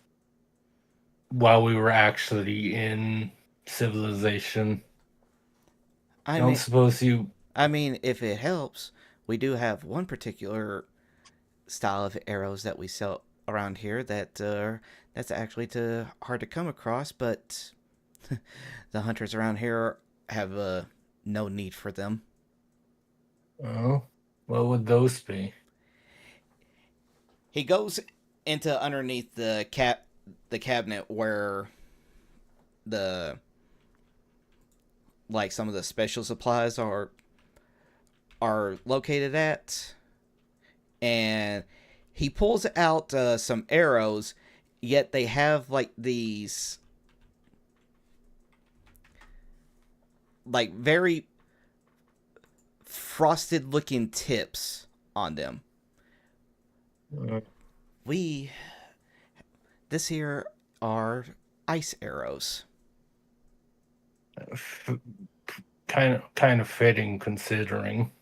while we were actually in civilization. I don't suppose you... I mean, if it helps, we do have one particular style of arrows that we sell around here that's actually hard to come across, but the hunters around here have no need for them. Oh, what would those be? He goes into underneath the cabinet where the like some of the special supplies are located at, and he pulls out some arrows, yet they have like these like very frosted looking tips on them. This here are ice arrows. Kind of fitting considering.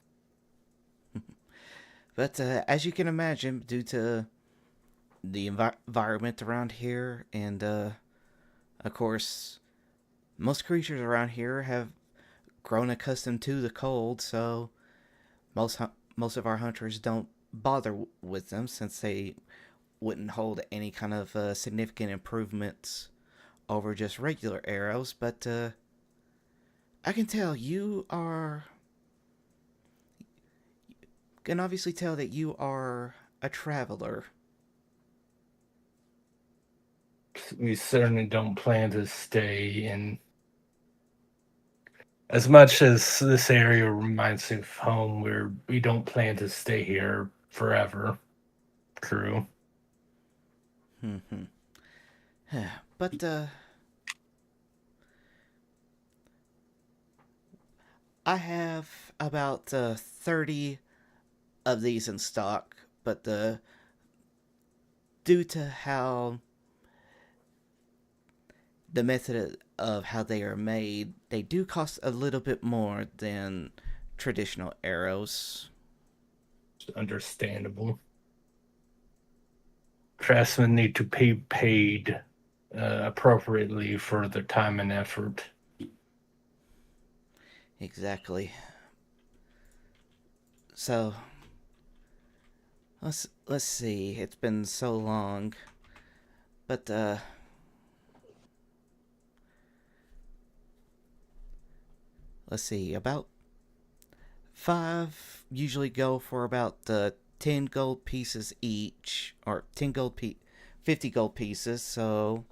But as you can imagine, due to the environment around here, and of course, most creatures around here have grown accustomed to the cold, so most of our hunters don't bother with them since they wouldn't hold any kind of significant improvements over just regular arrows. But I can tell can obviously tell that you are a traveler. We certainly don't plan to stay in. As much as this area reminds me of home, we don't plan to stay here forever, crew. But I have about 30 of these in stock, but due to how the method of how they are made, they do cost a little bit more than traditional arrows. Understandable. Craftsmen need to be paid appropriately for their time and effort. Exactly. So let's see. It's been so long, but let's see. About 5 usually go for about 10 gold pieces each, or 50 gold pieces. So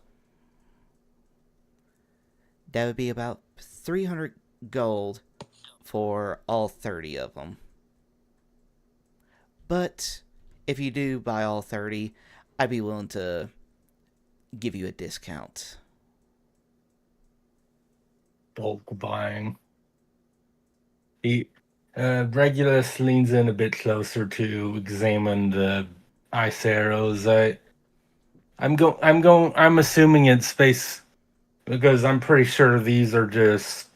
that would be about 300 gold for all 30 of them. But if you do buy all 30, I'd be willing to give you a discount. Bulk buying. Regulus leans in a bit closer to examine the ice arrows. I'm assuming it's space because I'm pretty sure these are just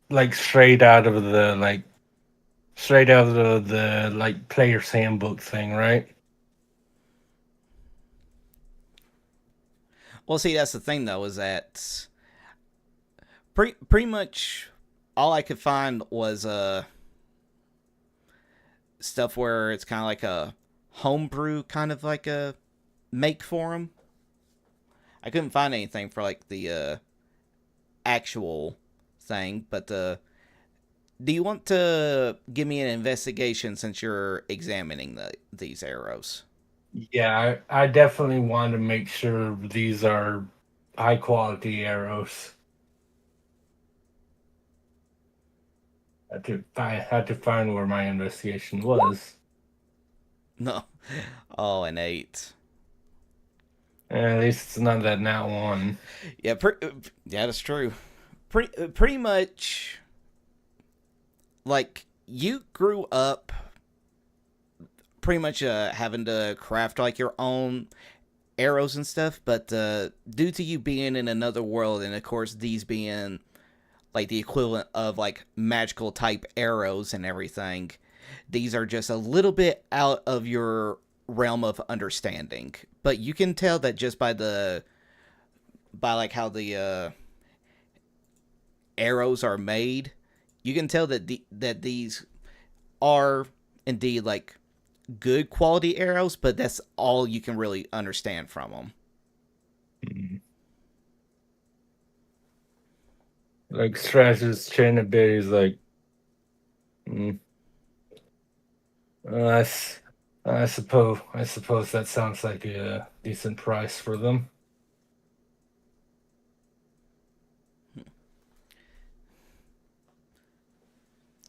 like straight out of the player's handbook thing, right? Well, see, that's the thing though, is that pretty much all I could find was stuff where it's kind of like a homebrew kind of like a make for them. I couldn't find anything for like the actual thing, but do you want to give me an investigation since you're examining these arrows? Yeah, I definitely want to make sure these are high quality arrows. I had to find where my investigation was. No. Oh, an 8. At least it's not that nat 1. Yeah, yeah, that's true. Pretty much, like, you grew up pretty much having to craft like your own arrows and stuff, but due to you being in another world, and of course these being like the equivalent of like magical type arrows and everything, these are just a little bit out of your realm of understanding. But you can tell that just by like how the arrows are made, you can tell that that these are indeed like good quality arrows, but that's all you can really understand from them. Like scratches his chin a bit. He's like, Mm. Uh, I, s- I suppose that sounds like a decent price for them.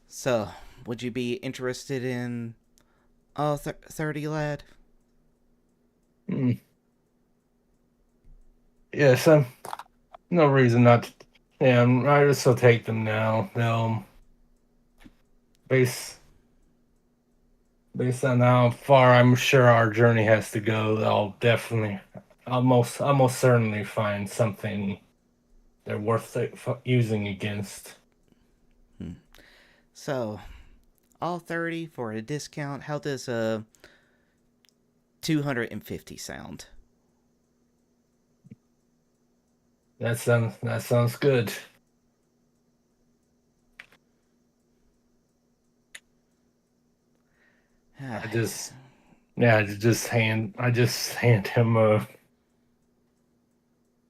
So, would you be interested in 30, lad? Mm. Yes, no reason not to. Yeah, I just will take them now. They'll base based on how far I'm sure our journey has to go. I'll most certainly find something they're worth using against. Hmm. So, all 30 for a discount. How does 250 sound? That sounds good. I just Yeah, I just hand him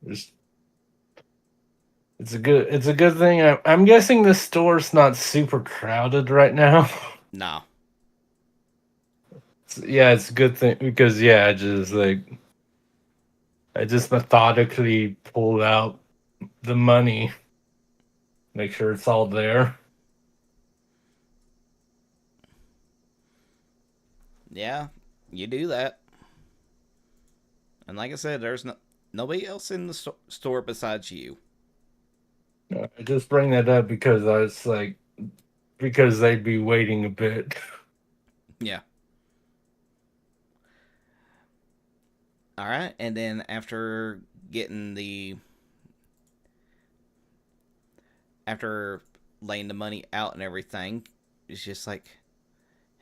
just it's a good thing. I'm guessing the store's not super crowded right now. No. Yeah, it's a good thing because yeah, I just methodically pull out the money, make sure it's all there. Yeah, you do that. And like I said, there's nobody else in the store besides you. I just bring that up because I was like because they'd be waiting a bit. Yeah. All right, and then after getting the after laying the money out and everything, it's just like,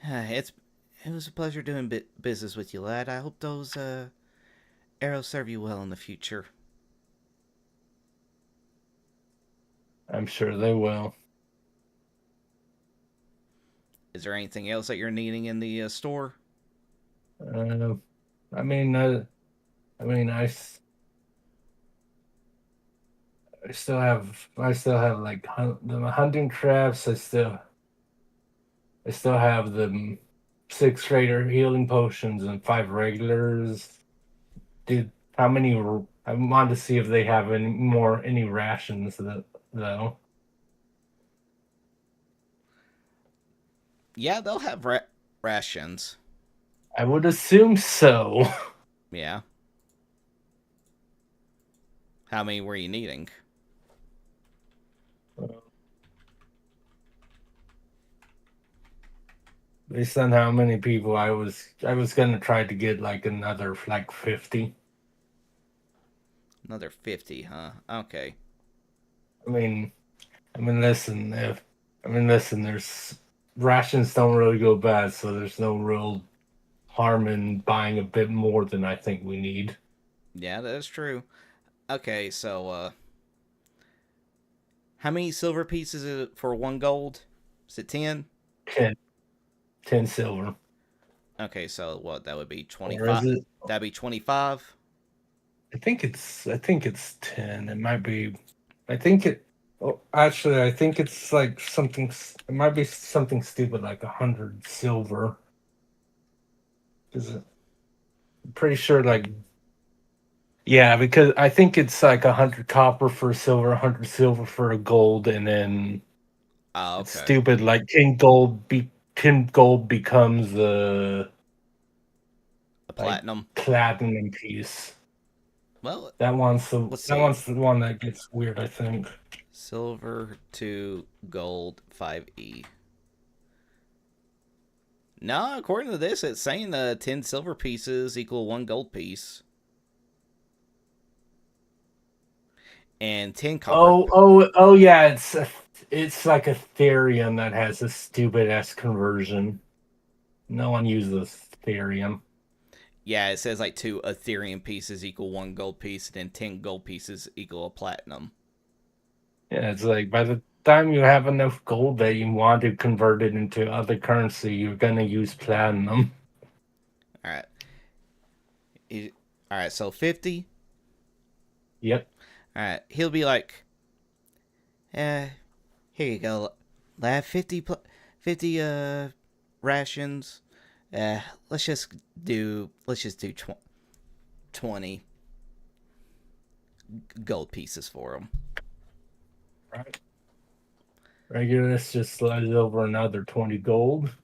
it was a pleasure doing business with you, lad. I hope those arrows serve you well in the future. I'm sure they will. Is there anything else that you're needing in the store? Uh, I mean, I still have like the hunting traps. I still have the 6 greater healing potions and 5 regulars. Dude, how many? I want to see if they have any rations though. Yeah, they'll have rations. I would assume so. Yeah. How many were you needing? Based on how many people I was gonna try to get like another like 50. Another 50, huh? Okay. I mean, listen. There's rations don't really go bad, so there's no real harm in buying a bit more than I think we need. Yeah, that's true. Okay, so how many silver pieces is it for 1 gold? Is it 10? 10, 10 silver, Okay, so what? That would be or 25. is it? That'd be 25. I think it's 10. It might be. I think it. Oh, actually, I think it's like something. It might be something stupid like 100 silver. Is it? I'm pretty sure like. Yeah, because I think it's like 100 copper for a silver, 100 silver for a gold, and then Oh, it's okay. stupid. Like 10 gold becomes the A like platinum. platinum piece. Well, That one's the let's that see. one's the one that gets weird. I think. Silver 2, gold 5e. No, according to this, it's saying 10 silver pieces equal 1 gold piece. And 10 copper. Oh yeah, it's like Ethereum that has a stupid ass conversion. No one uses Ethereum. Yeah, it says like 2 Ethereum pieces equal 1 gold piece, and then 10 gold pieces equal a platinum. Yeah, it's like by the time you have enough gold that you want to convert it into other currency, you're gonna use platinum. Alright. Alright, so 50. Yep. Alright, he'll be like, here you go, lad. 50 rations. Let's just do 20 gold pieces for them. Right. Regulus just slided over another 20 gold.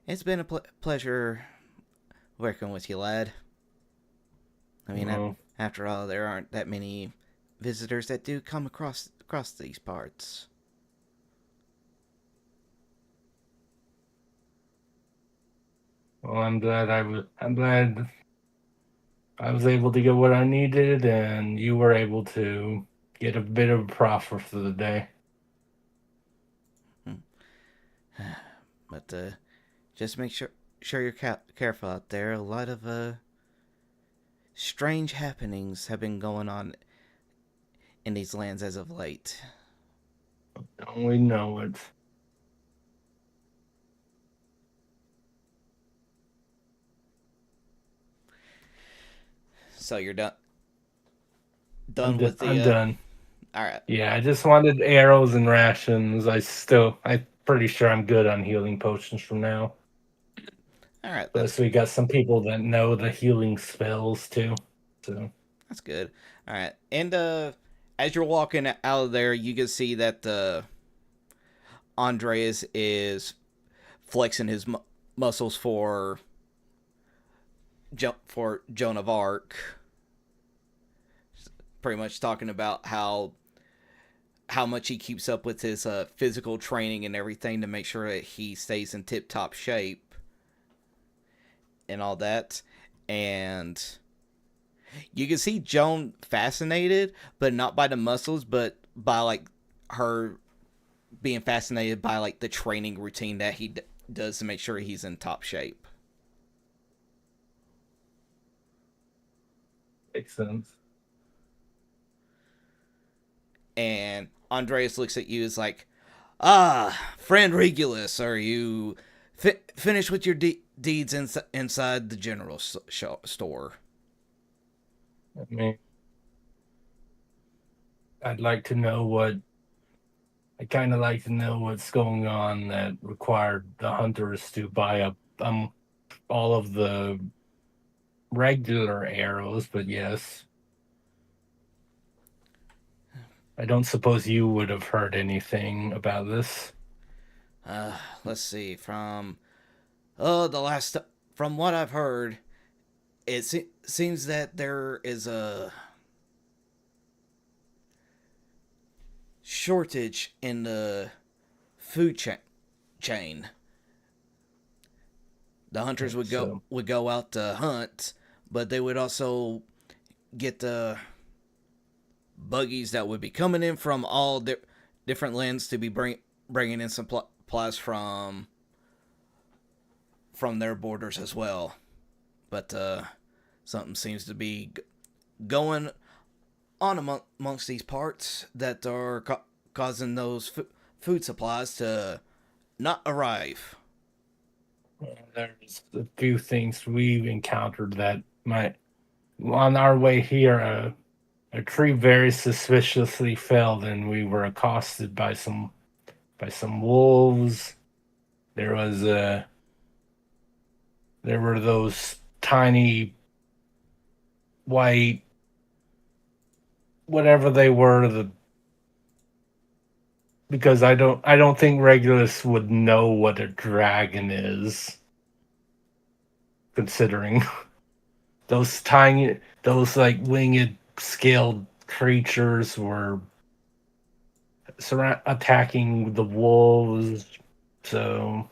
It's been a pleasure working with you, lad. I mean, after all, there aren't that many visitors that do come across these parts. Well, I'm glad I was able to get what I needed, and you were able to get a bit of profit for the day. But just make sure you're careful out there. A lot of strange happenings have been going on in these lands as of late. Don't we know it? So you're done. I'm With the. I'm done. All right. Yeah, I just wanted arrows and rations. I'm pretty sure I'm good on healing potions from now. All right. Plus, we got some people that know the healing spells too. So that's good. All right, and as you're walking out of there, you can see that Andreas is flexing his muscles for Joan of Arc. Pretty much talking about how much he keeps up with his physical training and everything to make sure that he stays in tip-top shape and all that. And you can see Joan fascinated, but not by the muscles, but by like her being fascinated by like the training routine that he does to make sure he's in top shape. makes sense. And Andreas looks at you as like, friend Regulus, are you finished with your deeds inside the general store? I mean, I kind of like to know what's going on that required the hunters to buy up all of the regular arrows, but yes. I don't suppose you would have heard anything about this. Let's see. From what I've heard, it seems that there is a shortage in the food chain. The hunters would go out to hunt, but they would also get the buggies that would be coming in from all different lands to be bringing in supplies from their borders as well. But something seems to be going on amongst these parts that are causing those food supplies to not arrive. There's a few things we've encountered that on our way here, a tree very suspiciously fell, and we were accosted by some wolves. There were those tiny white, whatever they were, because I don't think Regulus would know what a dragon is, considering those like winged scaled creatures were attacking the wolves. So,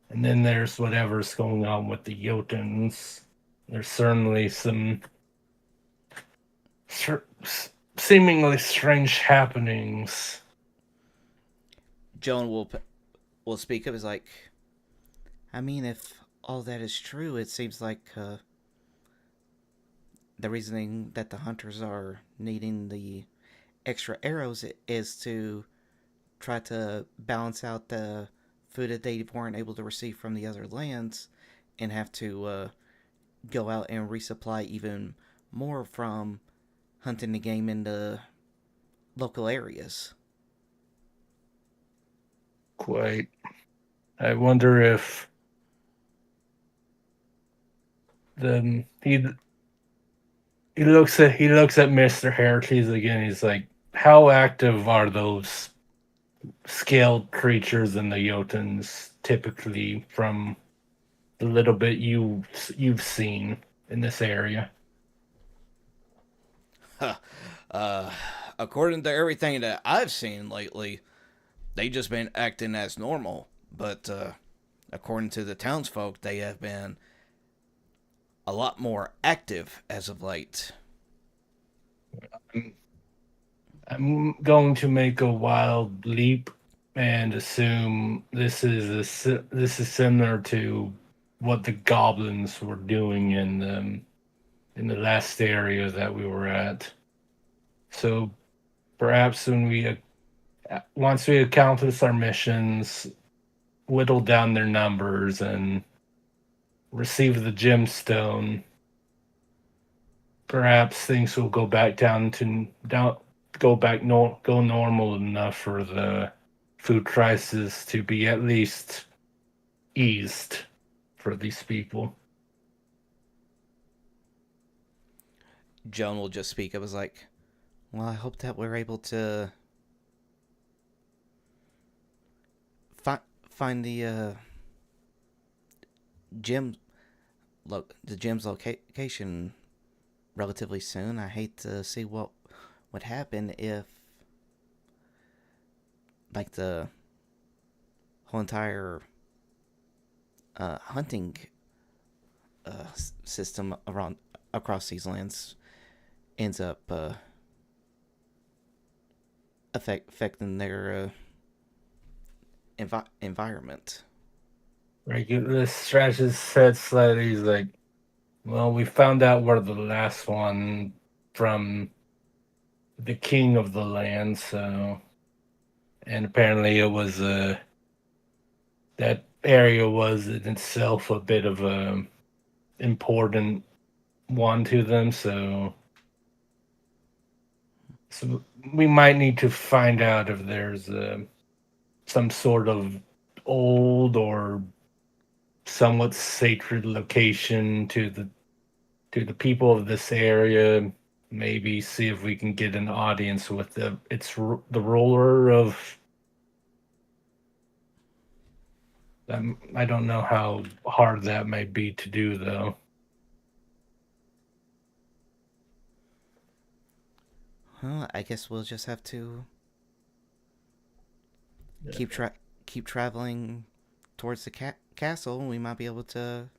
and then there's whatever's going on with the Jotuns. There's certainly some seemingly strange happenings. Joan will speak up as like, I mean, if all that is true, it seems like the reasoning that the hunters are needing the extra arrows is to try to balance out the food that they weren't able to receive from the other lands and have to go out and resupply even more from hunting the game in the local areas. quite. I wonder if he looks at Mr. Heracles again. He's like, how active are those scaled creatures in the Jotuns typically from the little bit you've seen in this area? According to everything that I've seen lately, they just been acting as normal. But according to the townsfolk, they have been a lot more active as of late. I'm going to make a wild leap and assume this is similar to what the goblins were doing in the last area that we were at. So perhaps once we accomplish our missions, whittle down their numbers, and receive the gemstone, perhaps things will go back go normal enough for the food crisis to be at least eased for these people. Joan will just speak. I was like, well, I hope that we're able to find the gem's location relatively soon. I hate to see what would happen if, like, the whole entire hunting system across these lands ends up affecting their environment. Regulus scratches his head slightly. He's like, well, we found out where the last one from the king of the land, so, and apparently it was that area was in itself a bit of a important one to them, so we might need to find out if there's some sort of old or somewhat sacred location to the people of this area. Maybe see if we can get an audience with the ruler of. I don't know how hard that might be to do, though. Well, I guess we'll just have to keep traveling towards the castle. We might be able to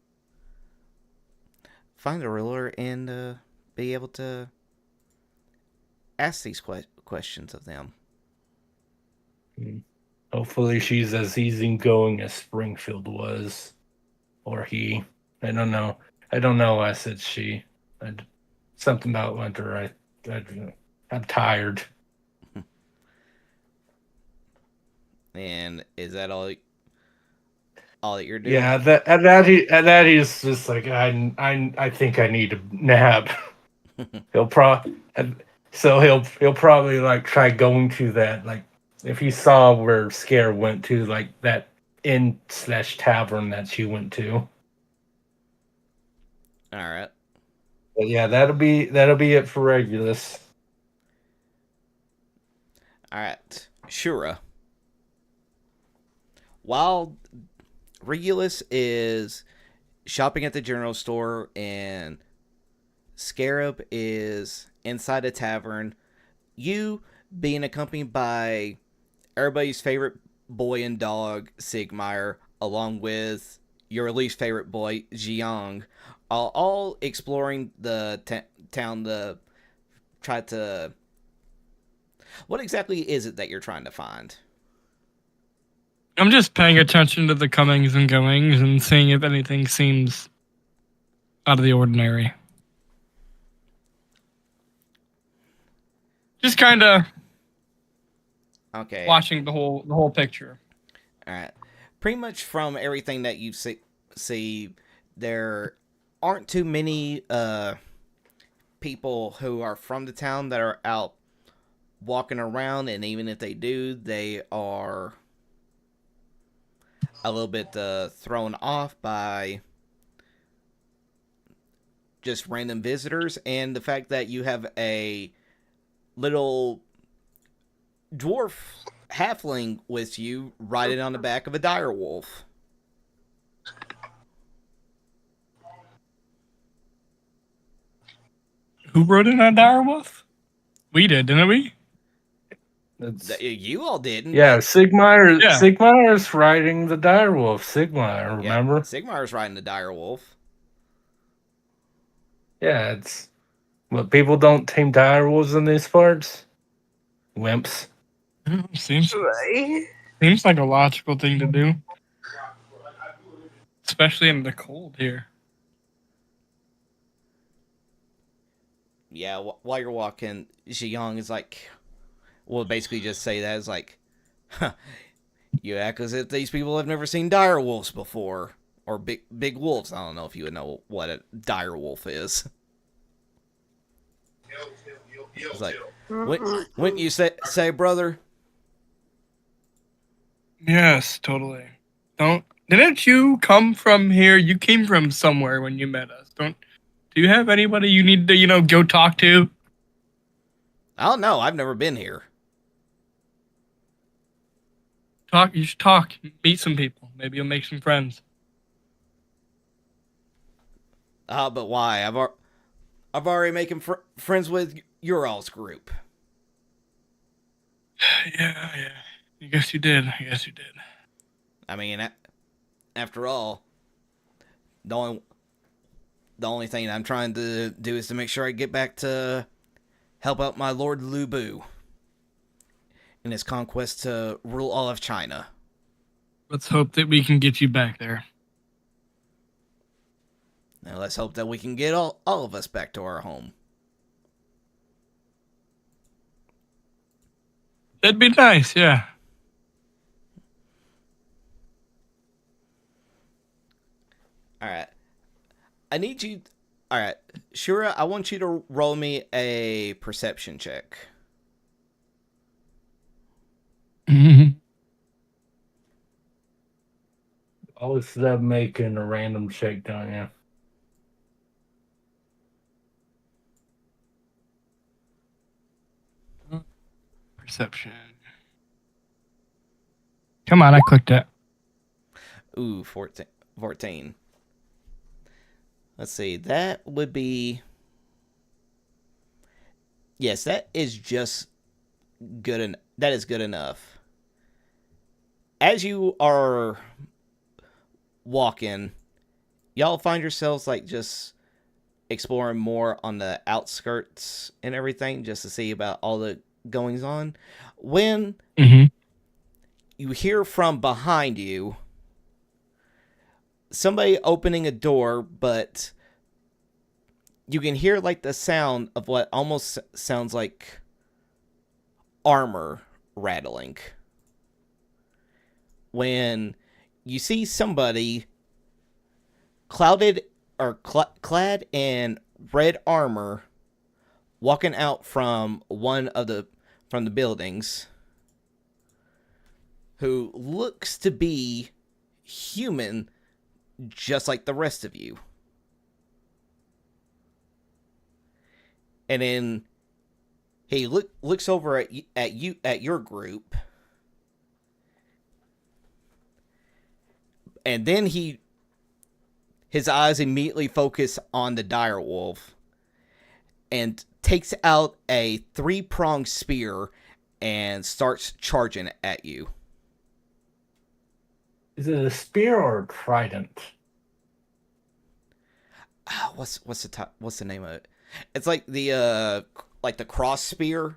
find the ruler and be able to ask these questions of them. Hopefully she's as easygoing as Springfield was. Or he. I don't know. I said she. Something about winter. I'm tired. And is that all that you're doing? Yeah, that he's just like, I think I need a nap. he'll probably like try going to that, like, if he saw where Scare went to, like that inn/tavern that she went to. All right. But yeah, that'll be it for Regulus. All right, Shura. While Regulus is shopping at the general store and Scarab is inside a tavern, you, being accompanied by everybody's favorite boy and dog, Sigmire, along with your least favorite boy, Jiang, are all exploring the town to try to... What exactly is it that you're trying to find? I'm just paying attention to the comings and goings and seeing if anything seems out of the ordinary. Just kind of watching the whole picture. All right. Pretty much from everything that you see, there aren't too many people who are from the town that are out walking around, and even if they do, they are a little bit thrown off by just random visitors and the fact that you have a little dwarf halfling with you riding on the back of a dire wolf. Who rode in a dire wolf? We did, didn't we? You all didn't. Yeah, but Sigmar's riding the direwolf. Sigmar, remember? Yeah, Sigmar's riding the dire wolf. Yeah, it's what people don't tame direwolves in these parts. Wimps. Seems Right? like a logical thing to do, especially in the cold here. Yeah, while you're walking, Ziyang is like, we'll basically just say that is like, huh, you act as if these people have never seen dire wolves before, or big wolves. I don't know if you would know what a dire wolf is. It's like, wouldn't you say, brother? Yes, totally. Didn't you come from here? You came from somewhere when you met us. Do you have anybody you need to, go talk to? I don't know. I've never been here. You should talk. Meet some people. Maybe you'll make some friends. But why? I've already making friends with your all's group. Yeah. I guess you did. I mean, after all, the only thing I'm trying to do is to make sure I get back to help out my Lord Lubu in his conquest to rule all of China. Let's hope that we can get you back there. Now let's hope that we can get all of us back to our home. That'd be nice, yeah. Alright. I need you... Alright. Shura, I want you to roll me a perception check. Mm-hmm. Always love making a random check, don't you? Perception. Come on, I clicked it. Ooh, 14. Let's see. That would be... Yes, that is just good. That is good enough. As you are walking, y'all find yourselves like just exploring more on the outskirts and everything, just to see about all the goings on. When you hear from behind you somebody opening a door, but you can hear like the sound of what almost sounds like armor rattling. When you see somebody clad in red armor walking out from one of the buildings, who looks to be human just like the rest of you. And then he looks over at your group, and then his eyes immediately focus on the dire wolf and takes out a 3-pronged spear and starts charging at you. Is it a spear or a trident? What's the name of it? It's like the cross spear,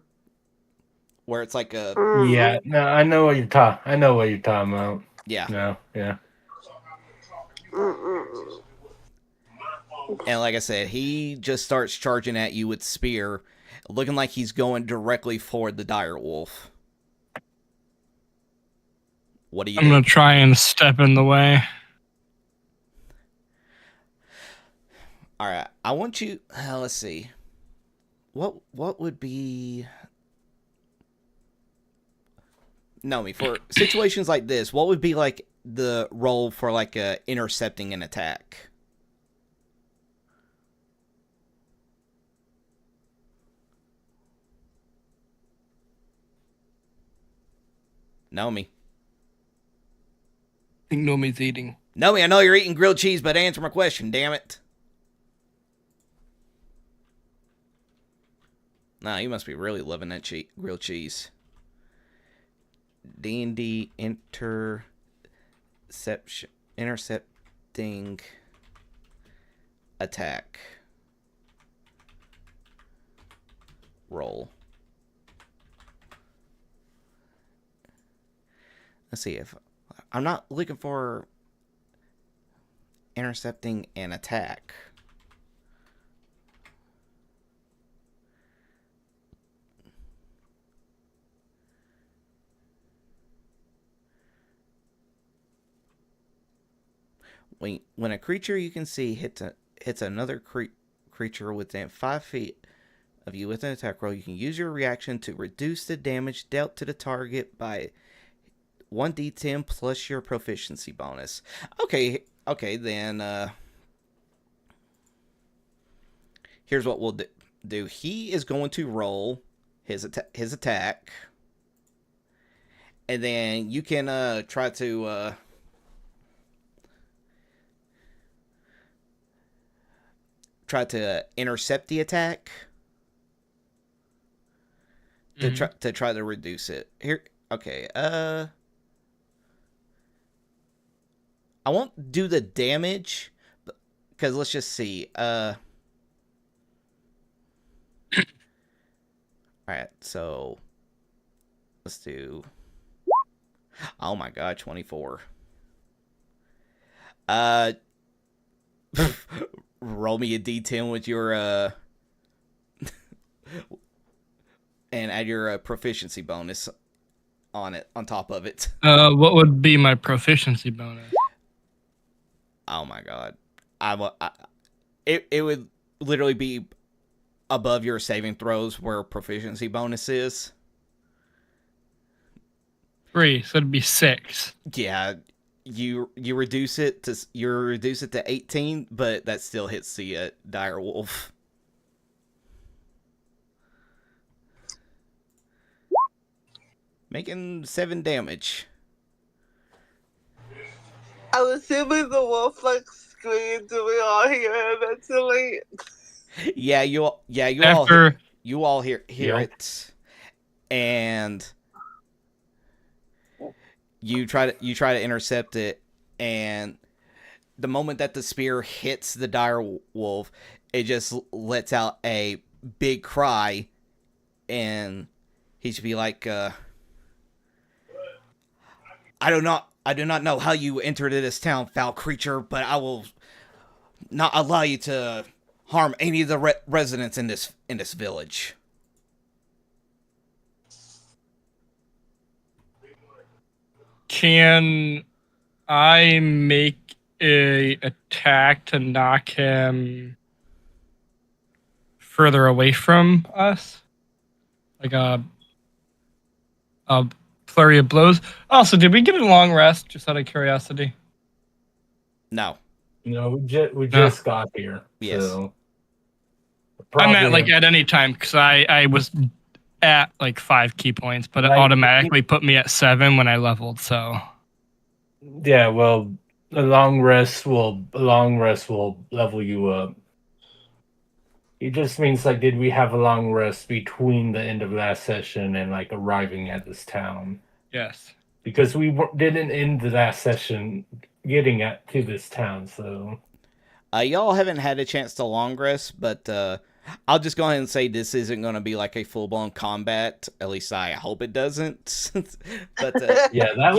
where it's like a... Yeah, no, I know what you're talking about. Yeah. No, yeah. And like I said, he just starts charging at you with spear, looking like he's going directly for the dire wolf. What do you do? I'm going to try and step in the way. Alright, I want you... let's see. What would be... Nomi, for situations like this, what would be like the roll for like intercepting an attack. Nomi. I think Nomi's eating. Nomi, I know you're eating grilled cheese, but answer my question, damn it. Nah, you must be really loving that grilled cheese. D&D intercepting attack. Roll. Let's see if I'm not looking for intercepting an attack. When a creature you can see hits another creature within 5 feet of you with an attack roll, you can use your reaction to reduce the damage dealt to the target by 1d10 plus your proficiency bonus. Okay, then here's what we'll do. He is going to roll his attack, and then you can try to intercept the attack to try to reduce it. Here, okay. I won't do the damage, because let's just see. Alright, so let's do. Oh my god, 24. Roll me a d10 with your and add your proficiency bonus on top of it. What would be my proficiency bonus? Oh my god. It would literally be above your saving throws where proficiency bonus is. 3, so it'd be 6. Yeah, you reduce it to 18, but that still hits the dire wolf. Making 7 damage. I'm assuming the wolf like screamed and we all hear it eventually. Yeah, you all hear it, and you try to intercept it, and the moment that the spear hits the dire wolf, it just lets out a big cry, and he should be like, I do not know how you entered this town, foul creature, but I will not allow you to harm any of the residents in this village. Can I make a attack to knock him further away from us? Like a flurry of blows. Also, did we get a long rest, just out of curiosity? No. No, we just got here. Yes. So I meant like at any time, because I was at like 5 key points, but it automatically put me at 7 when I leveled. So yeah, well, a long rest will level you up. It just means like, did we have a long rest between the end of last session and like arriving at this town? yes, Because we didn't end the last session getting to this town, so y'all haven't had a chance to long rest, but I'll just go ahead and say this isn't going to be like a full-blown combat. At least I hope it doesn't. But yeah,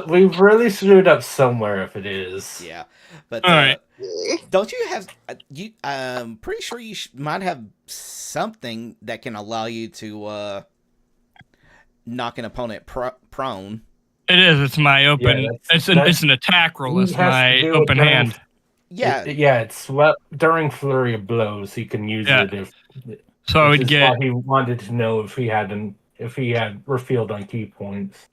we've really screwed up somewhere if it is. Yeah, but all right. Don't you have I'm pretty sure you might have something that can allow you to knock an opponent prone. It is. It's my open. Yeah, it's an attack roll. It's my open hand. Yeah, it's during flurry of blows. He can use it if. So I would get. He wanted to know if he had refilled on key points.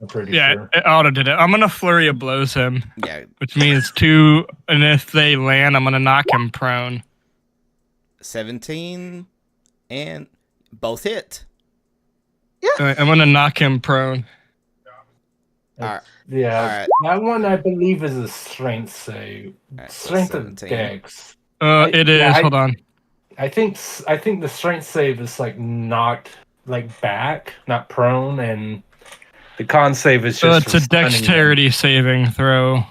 I'm pretty Yeah, sure. it auto did it. I'm gonna flurry of blows him, Yeah, which means 2, and if they land, I'm gonna knock him prone. 17 and both hit. Alright, I'm gonna knock him prone. All right, Yeah, all right. that one I believe is a strength save. All right, so Strength of 17. Dex. It is. yeah, Hold on. I think the strength save is like knocked like back, not prone, and the con save is just. It's a dexterity saving throw.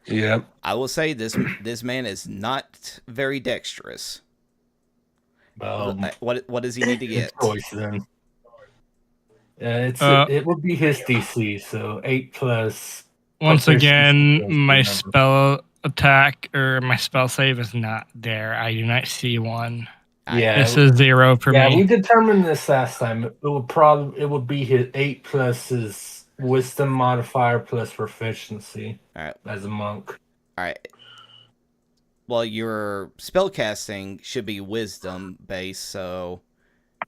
Yep. I will say this man is not very dexterous. What does he need to get? Choice then. It would be his DC, so 8 plus. Once plus again, DC, my remember. spell attack or my spell save is not there. I do not see one. Yeah, This is 0 for yeah, me. we determined this last time. It would be his 8 plus his wisdom modifier plus proficiency. All right. As a monk. All right. Well, your spellcasting should be wisdom based, so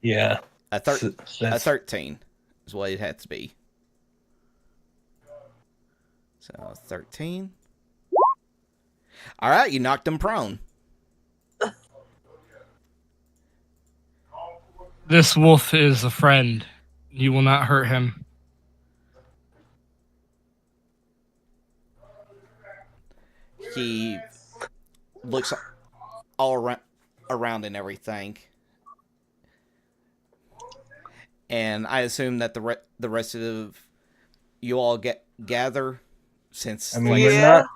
Yeah. a 13 is what it had to be. So 13. All right, you knocked him prone. This wolf is a friend. You will not hurt him. He looks all around and everything. And I assume that the rest of you all gather since neither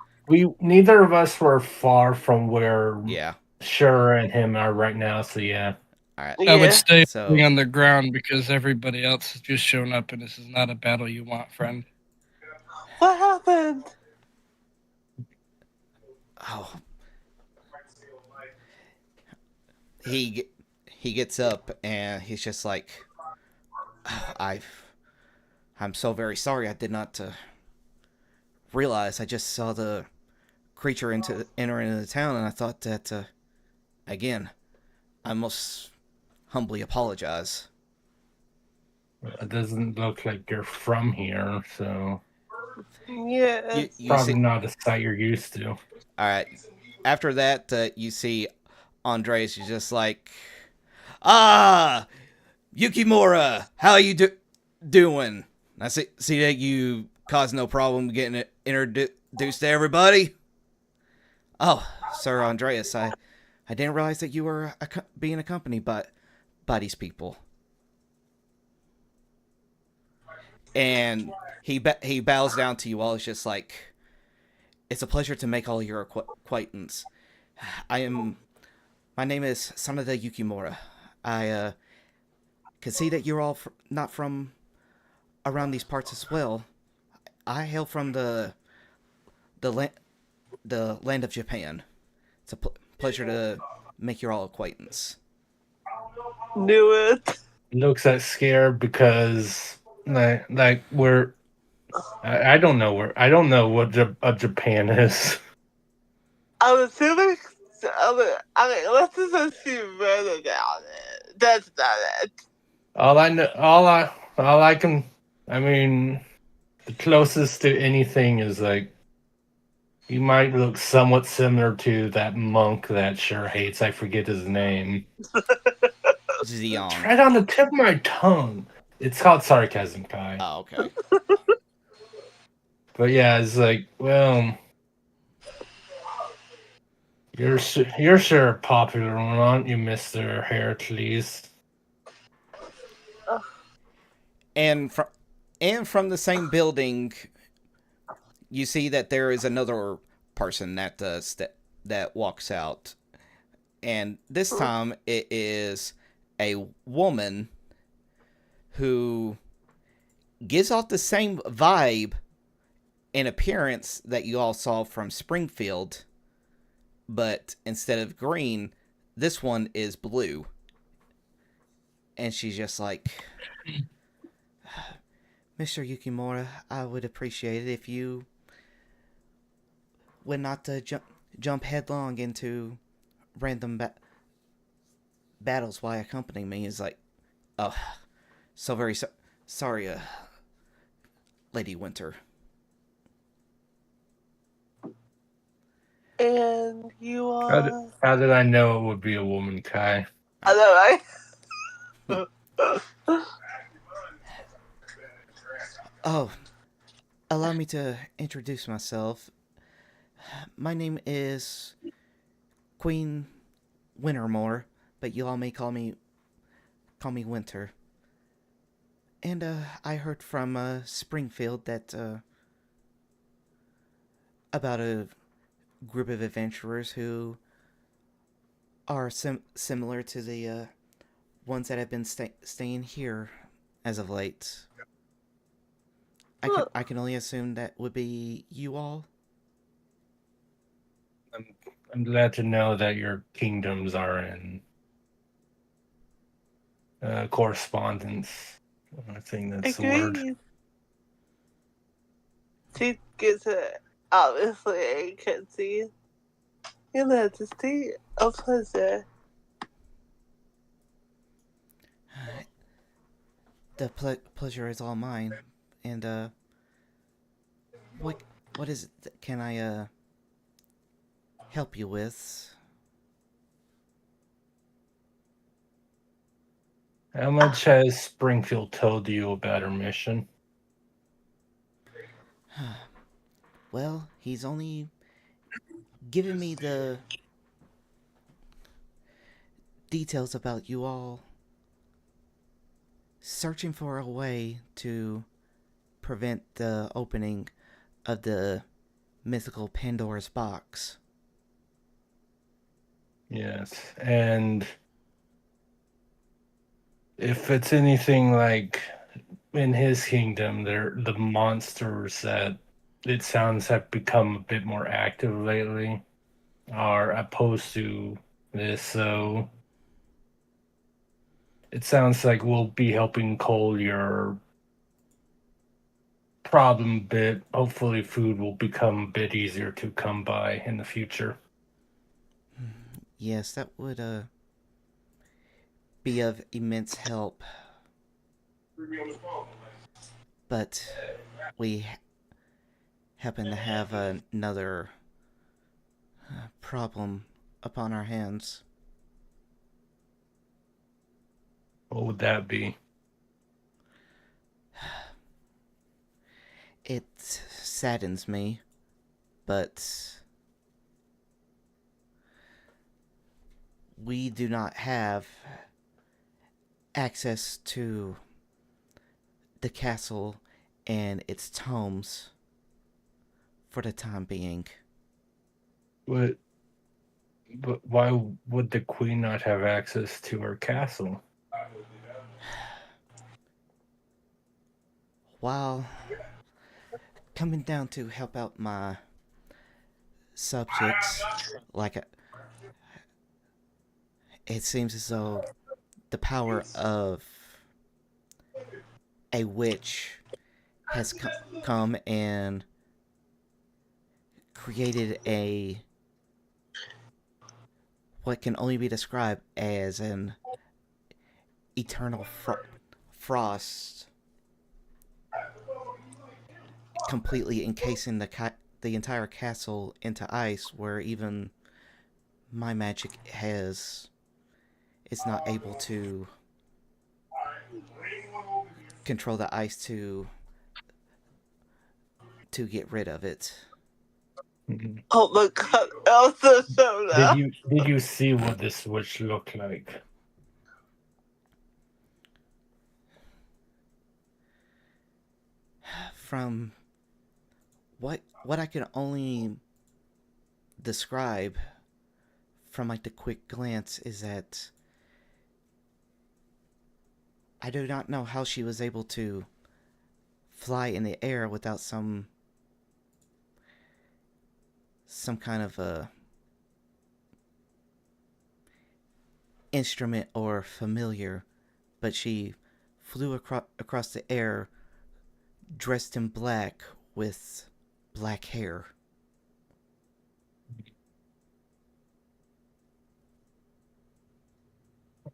of us were far from where Shura and him are right now, so yeah. All right. I would stay on the ground because everybody else has just shown up and this is not a battle you want, friend. What happened? Oh. He gets up and he's just like, I'm so very sorry. I did not realize. I just saw the creature enter into the town, and I thought that again, I must humbly apologize. It doesn't look like you're from here, so Yeah, you probably not a sight you're used to. All right. After that, you see Andres is just like, Yukimura, how are you doing? I see that you caused no problem getting introduced to everybody. Oh, Sir Andreas, I didn't realize that you were being accompanied by these people. And he bows down to you all. It's just like, it's a pleasure to make all your acquaintance. My name is Sanada Yukimura. I can see that you're all not from around these parts as well. I hail from the land of Japan. It's a pleasure to make your all acquaintance. Knew it. Looks at Scarab because like we're. I don't know what Japan is. I'm assuming. Let's just assume further down it. That's not it. I mean, the closest to anything is like, he might look somewhat similar to that monk that sure hates. I forget his name. Zion. It's right on the tip of my tongue. It's called Sarcasm Kai. Oh, okay. But yeah, it's like, well, you're sure a popular one, aren't you, Mr. Heracles? And from the same building, you see that there is another person that that walks out, and this time it is a woman who gives off the same vibe and appearance that you all saw from Springfield, but instead of green, this one is blue. And she's just like, Mr. Yukimura, I would appreciate it if you would not jump headlong into random battles while accompanying me. Is like, oh, so very sorry. Lady Winter. And you are... How did I know it would be a woman, Kai? I know, right? Oh, allow me to introduce myself. My name is Queen Wintermore, but you all may call me Winter. And I heard from Springfield that about a group of adventurers who are similar to the ones that have been staying here as of late. I can only assume that would be you all. I'm glad to know that your kingdoms are in correspondence. I think that's the word. Agreed. She gets it. Obviously, I can see. Your Majesty, a pleasure. The pleasure is all mine. And what is it that can I help you with? How much has Springfield told you about her mission? Well, he's only given me the details about you all searching for a way to prevent the opening of the mythical Pandora's box. Yes, and if it's anything like in his kingdom, the monsters that it sounds have become a bit more active lately are opposed to this, so it sounds like we'll be helping cull your problem a bit. Hopefully food will become a bit easier to come by in the future. Yes, that would be of immense help. But we happen to have another problem upon our hands. What would that be? It saddens me, but we do not have access to the castle and its tomes for the time being. But why would the queen not have access to her castle? While coming down to help out my subjects, it seems as though the power of a witch has come and created what can only be described as an eternal frost, completely encasing the entire castle into ice, where even my magic is not able to control the ice to get rid of it. Mm-hmm. Oh my god, Elsa showed up. Did you see what this witch looked like? From what I can only describe from the quick glance is that I do not know how she was able to fly in the air without some kind of a instrument or familiar, but she flew across the air dressed in black with black hair.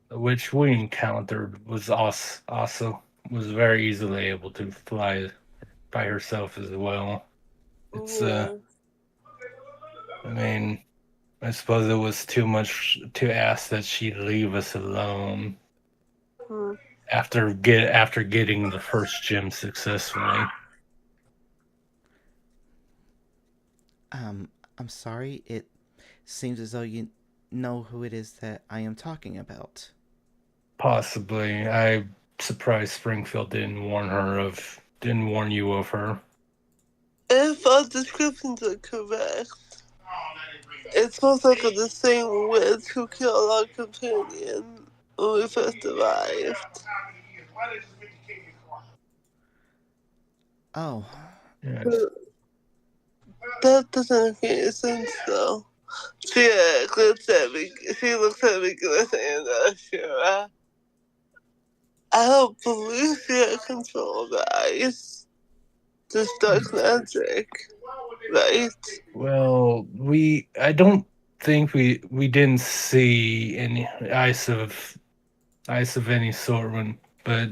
The witch we encountered was also was very easily able to fly by herself as well. It's Yeah. I mean, I suppose it was too much to ask that she leave us alone Hmm. after getting the first gem successfully. I'm sorry. It seems as though you know who it is that I am talking about. Possibly. I'm surprised Springfield didn't warn you of her. If our descriptions are correct, it's most likely the same witch who killed our companion when we first arrived. Oh, Yeah, That doesn't make any sense, though. She looks at Regulus and Shura. I don't believe she had control of the ice. Just dark magic, right? well, I don't think we didn't see any ice of any sort but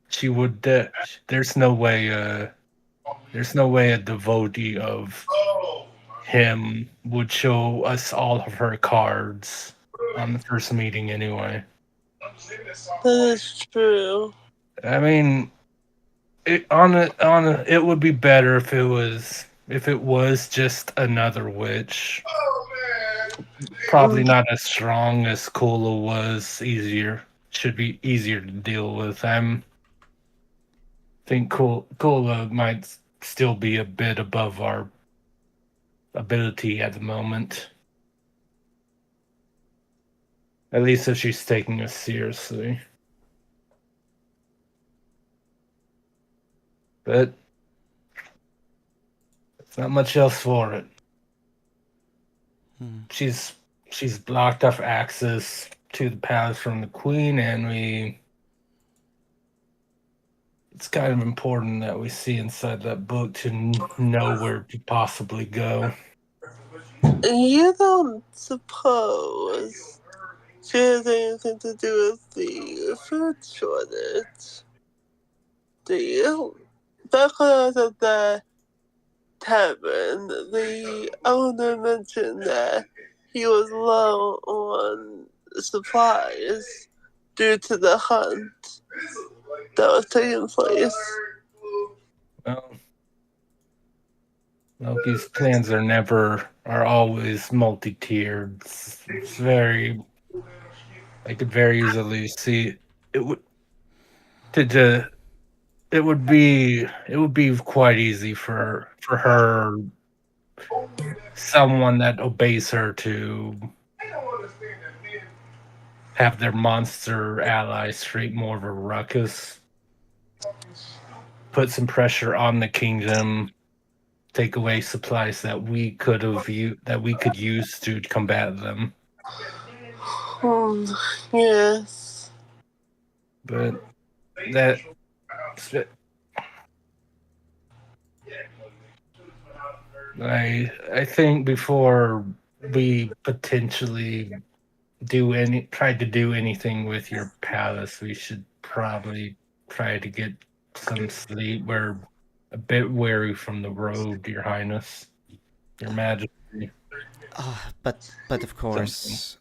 she would there's no way a devotee of him would show us all of her cards on the first meeting anyway. That is true. I mean, it would be better if it was just another witch. Probably not as strong as Kula was. Should be easier to deal with. Think Kula might still be a bit above our ability at the moment. At least if she's taking us seriously. But there's not much else for it. She's blocked off access to the palace from the queen, and it's kind of important that we see inside that book to know where to possibly go. You don't suppose she has anything to do with the food shortage, do you? Back when I was at the tavern, the owner mentioned that he was low on supplies due to the hunt that was taking place. Well, Loki's plans are always multi-tiered. It's very, I could very easily see it would to it would be quite easy for her, someone that obeys her, to have their monster allies create more of a ruckus, put some pressure on the kingdom, take away supplies that we could use to combat them. Yes. But that I think before we potentially try to do anything with your palace, we should probably try to get some sleep. We're a bit wary from the road, Your Highness, Your Majesty. But of course,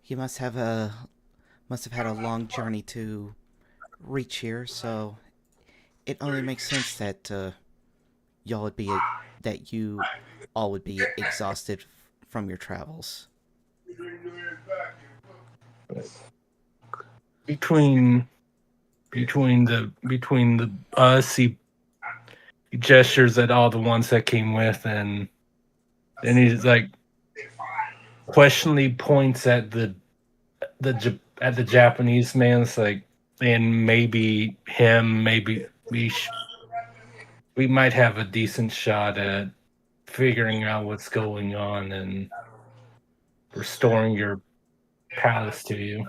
you must have had a long journey to reach here, so it only makes sense that you all would be exhausted from your travels. Between the us, he gestures at all the ones that came with, and then he's like questioningly points at the Japanese man. It's like, and maybe him, maybe we might have a decent shot at figuring out what's going on and restoring your palace to you.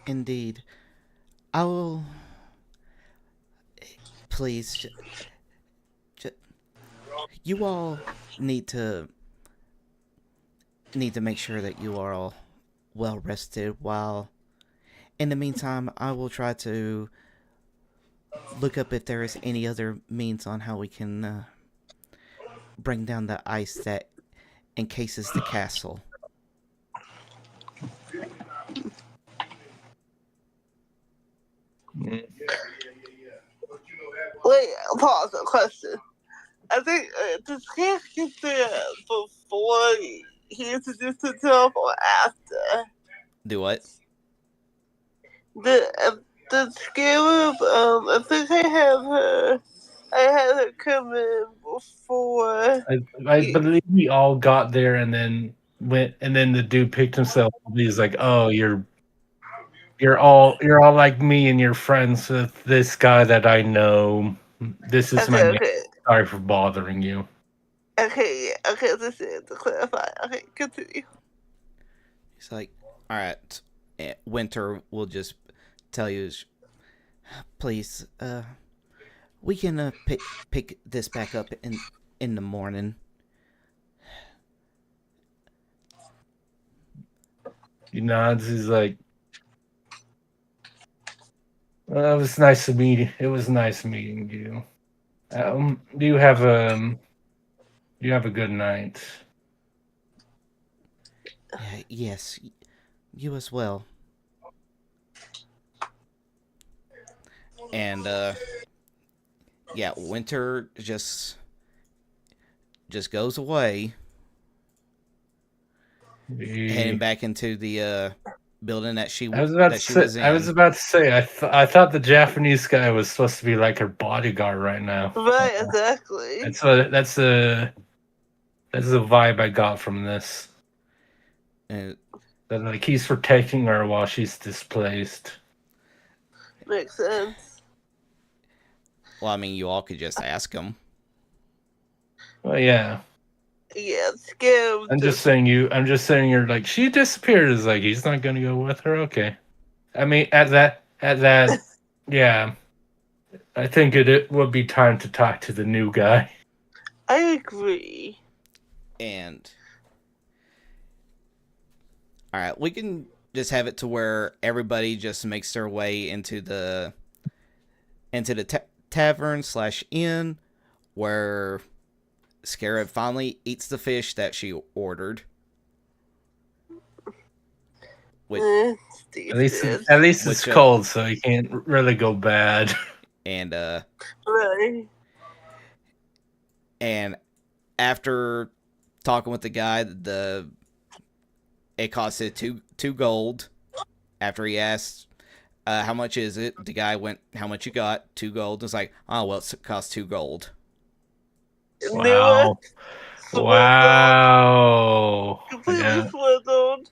Indeed. I will. Please. You all need to make sure that you are all well rested while In the meantime, I will try to look up if there is any other means on how we can bring down the ice that encases the castle. Wait, pause. A question. I think does he get there before he introduced himself or after? Do what? The Scarab. I think I had her come in before. I believe we all got there and then went, and then the dude picked himself up. He's like, "Oh, you're all like me, and you're friends with this guy that I know. This is my name. Okay. Sorry for bothering you." Okay, yeah. Okay, this is to clarify. Okay, continue. He's like, all right, Winter will just tell you, please, we can pick this back up in the morning. He nods. He's like, "Well, it was nice to meet you. It was nice meeting you. Do you have a good night?" Yes, you as well. And yeah, Winter just goes away, heading back into the building that she was in. I was about to say. I thought the Japanese guy was supposed to be like her bodyguard right now. Right, exactly. That's the vibe I got from this. And That like he's protecting her while she's displaced. Makes sense. well, I mean, you all could just ask him. Well, yeah. Yeah, Scarab. I'm just saying you're like, she disappeared. Is like, he's not gonna go with her. Okay. I mean, at that, yeah. I think it would be time to talk to the new guy. I agree. And all right, we can just have it to where everybody just makes their way into the tavern/inn, where Scarab finally eats the fish that she ordered. Which, At least it's cold, so you can't really go bad. And Right. and after talking with the guy, it costed two gold. After he asked, how much is it? The guy went, how much you got? 2 gold. It's like, oh, well, it costs 2 gold. Wow. Wow. Completely swindled.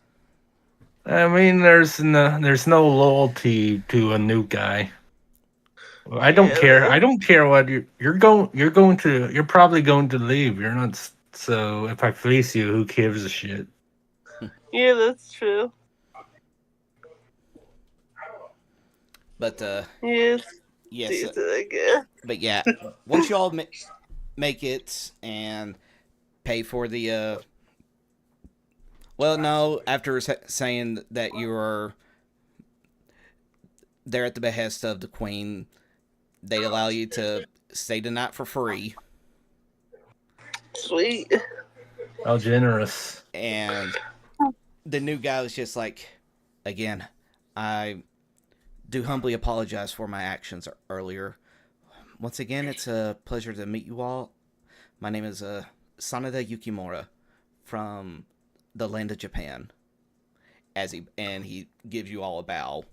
I mean, there's no loyalty to a new guy. I don't care. I don't care what you're probably going to leave. You're not. So if I fleece you, who gives a shit? Yeah, that's true. But yes. But yeah, once you all make it and pay for the well, no, after saying that you are there at the behest of the queen, they allow you to stay the night for free. Sweet. How generous. And the new guy was just like, again, I do humbly apologize for my actions earlier. Once again, it's a pleasure to meet you all. My name is Sanada Yukimura from the land of Japan. He gives you all a bow.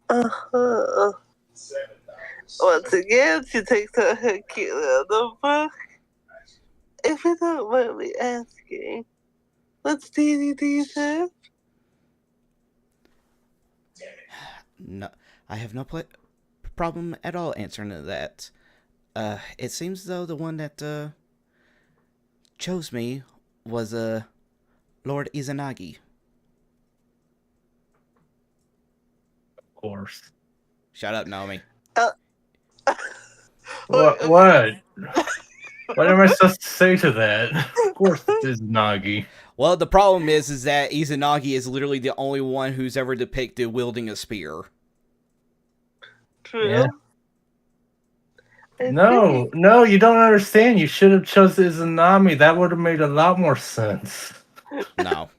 Uh-huh. Once again, she takes out her cute little book. If you don't mind me asking, what's DDD have? No, I have no problem at all answering that. It seems though the one that chose me was Lord Izanagi. Of course. Shut up, Naomi. What? What am I supposed to say to that? course it's Izanagi. Well, the problem is that Izanagi is literally the only one who's ever depicted wielding a spear. True. Yeah. I No, think- no, you don't understand. You should have chosen Izanami. That would have made a lot more sense. No.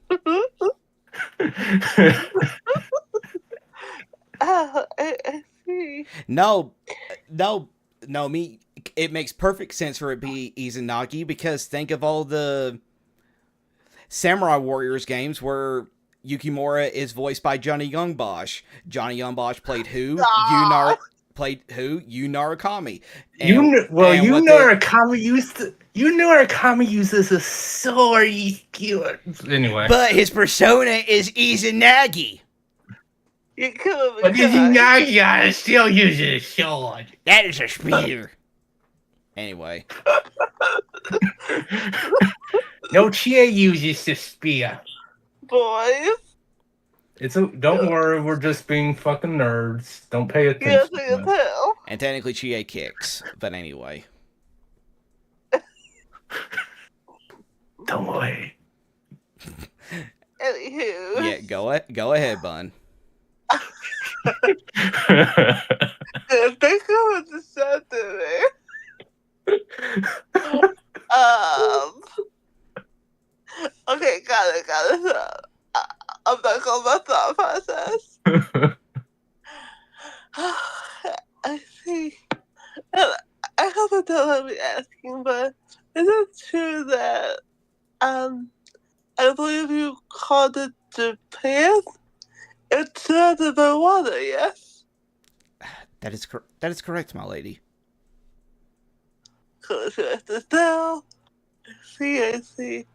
I see. No, it makes perfect sense for it to be Izanagi because think of all the Samurai Warriors games where Yukimura is voiced by Johnny Youngbosch. Johnny Youngbosch played who? Stop. Played who? Yu Narukami. Narukami uses a sword. Anyway, But his persona is Izanagi. You killed me. but Izanagi still uses a sword. That is a spear. Anyway. No, Chie uses the spear. Boys. Don't worry, we're just being fucking nerds. Don't pay Yes, attention. I can tell. And technically Chie kicks. But anyway. Don't worry. Anywho. Yeah, go ahead, Bun. Think of what you said to me. Okay, got it. I'm back on my thought process. I see. And I hope I don't let me asking, but is it true that I believe you called it Japan? It's surrounded by water, yes? That is correct, my lady. Correct as now. I see.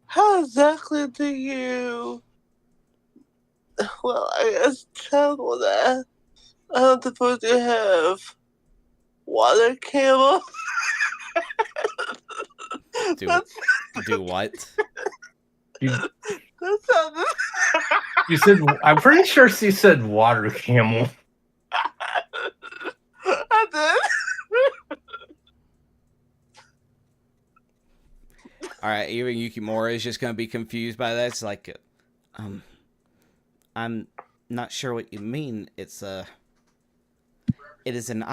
How exactly do you... Well, I guess travel there. I don't suppose you have water camel? Do what? That sounded... You said, I'm pretty sure she said water camel. I did. Alright, even Yukimura is just gonna be confused by that. It's like, I'm not sure what you mean. It is an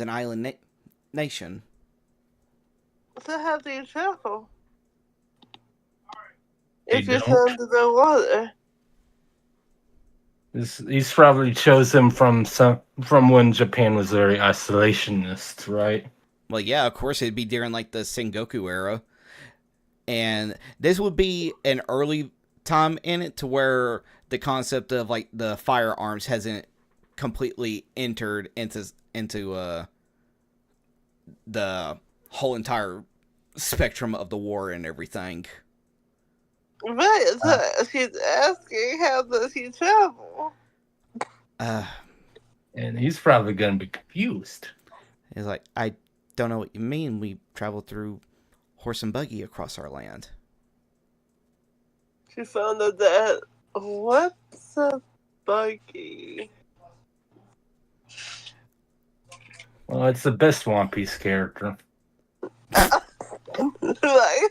island nation. So how do you travel? They If you're don't. under the water. He's probably chosen from when Japan was very isolationist, right? Well, yeah, of course it'd be during like the Sengoku era. And this would be an early time in it to where the concept of like the firearms hasn't completely entered into the whole entire spectrum of the war and everything. Right, so she's asking how does he travel? And he's probably going to be confused. It's like, I don't know what you mean. We travel through horse and buggy across our land. She found out that what's a buggy? Well, it's the best One Piece character. Right?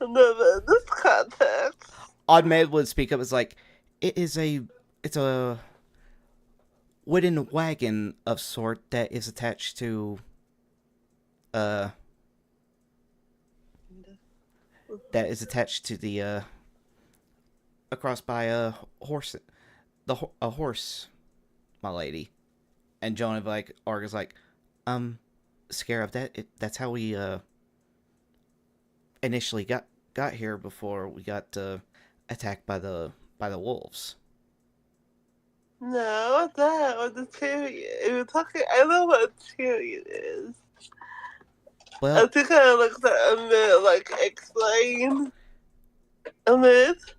No, in this context. Odd Maid would speak up as like, it's a wooden wagon of sort that is attached to the across by a horse, a horse, my lady. And Jonah like Arga's like, Scarab, that's how we initially got here before we got attacked by the wolves. No, that was a chariot. We were talking. I know what a chariot is. Well, I think I looked at a minute, like explain a minute.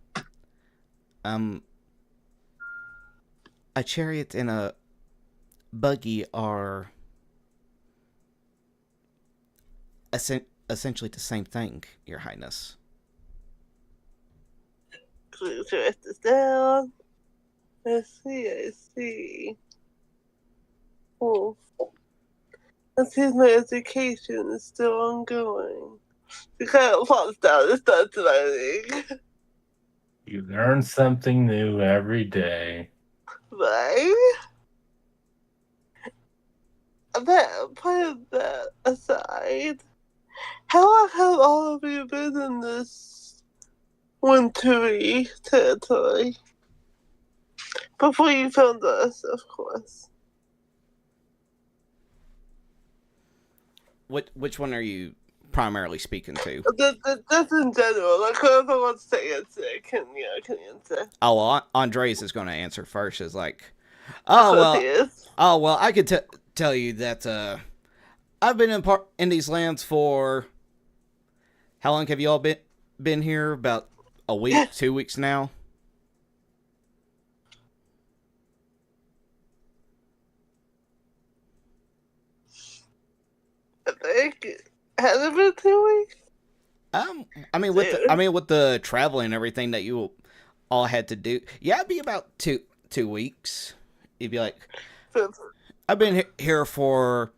A chariot and a buggy are essentially the same thing, Your Highness. Please write this down. I see. Oh. That seems my education is still ongoing. She kind of pops down and starts writing. You learn something new every day. Right? But putting that aside, how long have all of you been in this wintry territory? Before you found us, of course. Which one are you primarily speaking to? Just in general, like whoever wants to answer can answer. Oh, well, Andres is going to answer first. Is like, Of course he is. I could tell you that I've been in these lands for how long have you all been here? About a week, 2 weeks now. I think has it been 2 weeks? With the traveling and everything that you all had to do, yeah, it'd be about two weeks. It'd be like I've been here for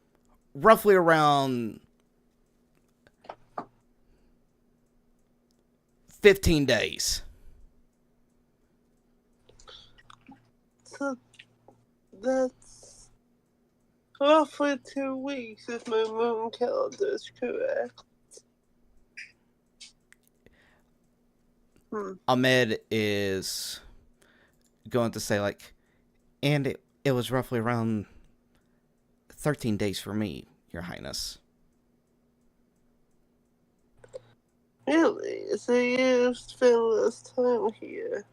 roughly around 15 days. So that's roughly 2 weeks if my moon calendar is correct. Ahmed is going to say like, and it was roughly around 13 days for me, Your Highness. Really? So you spend less time here?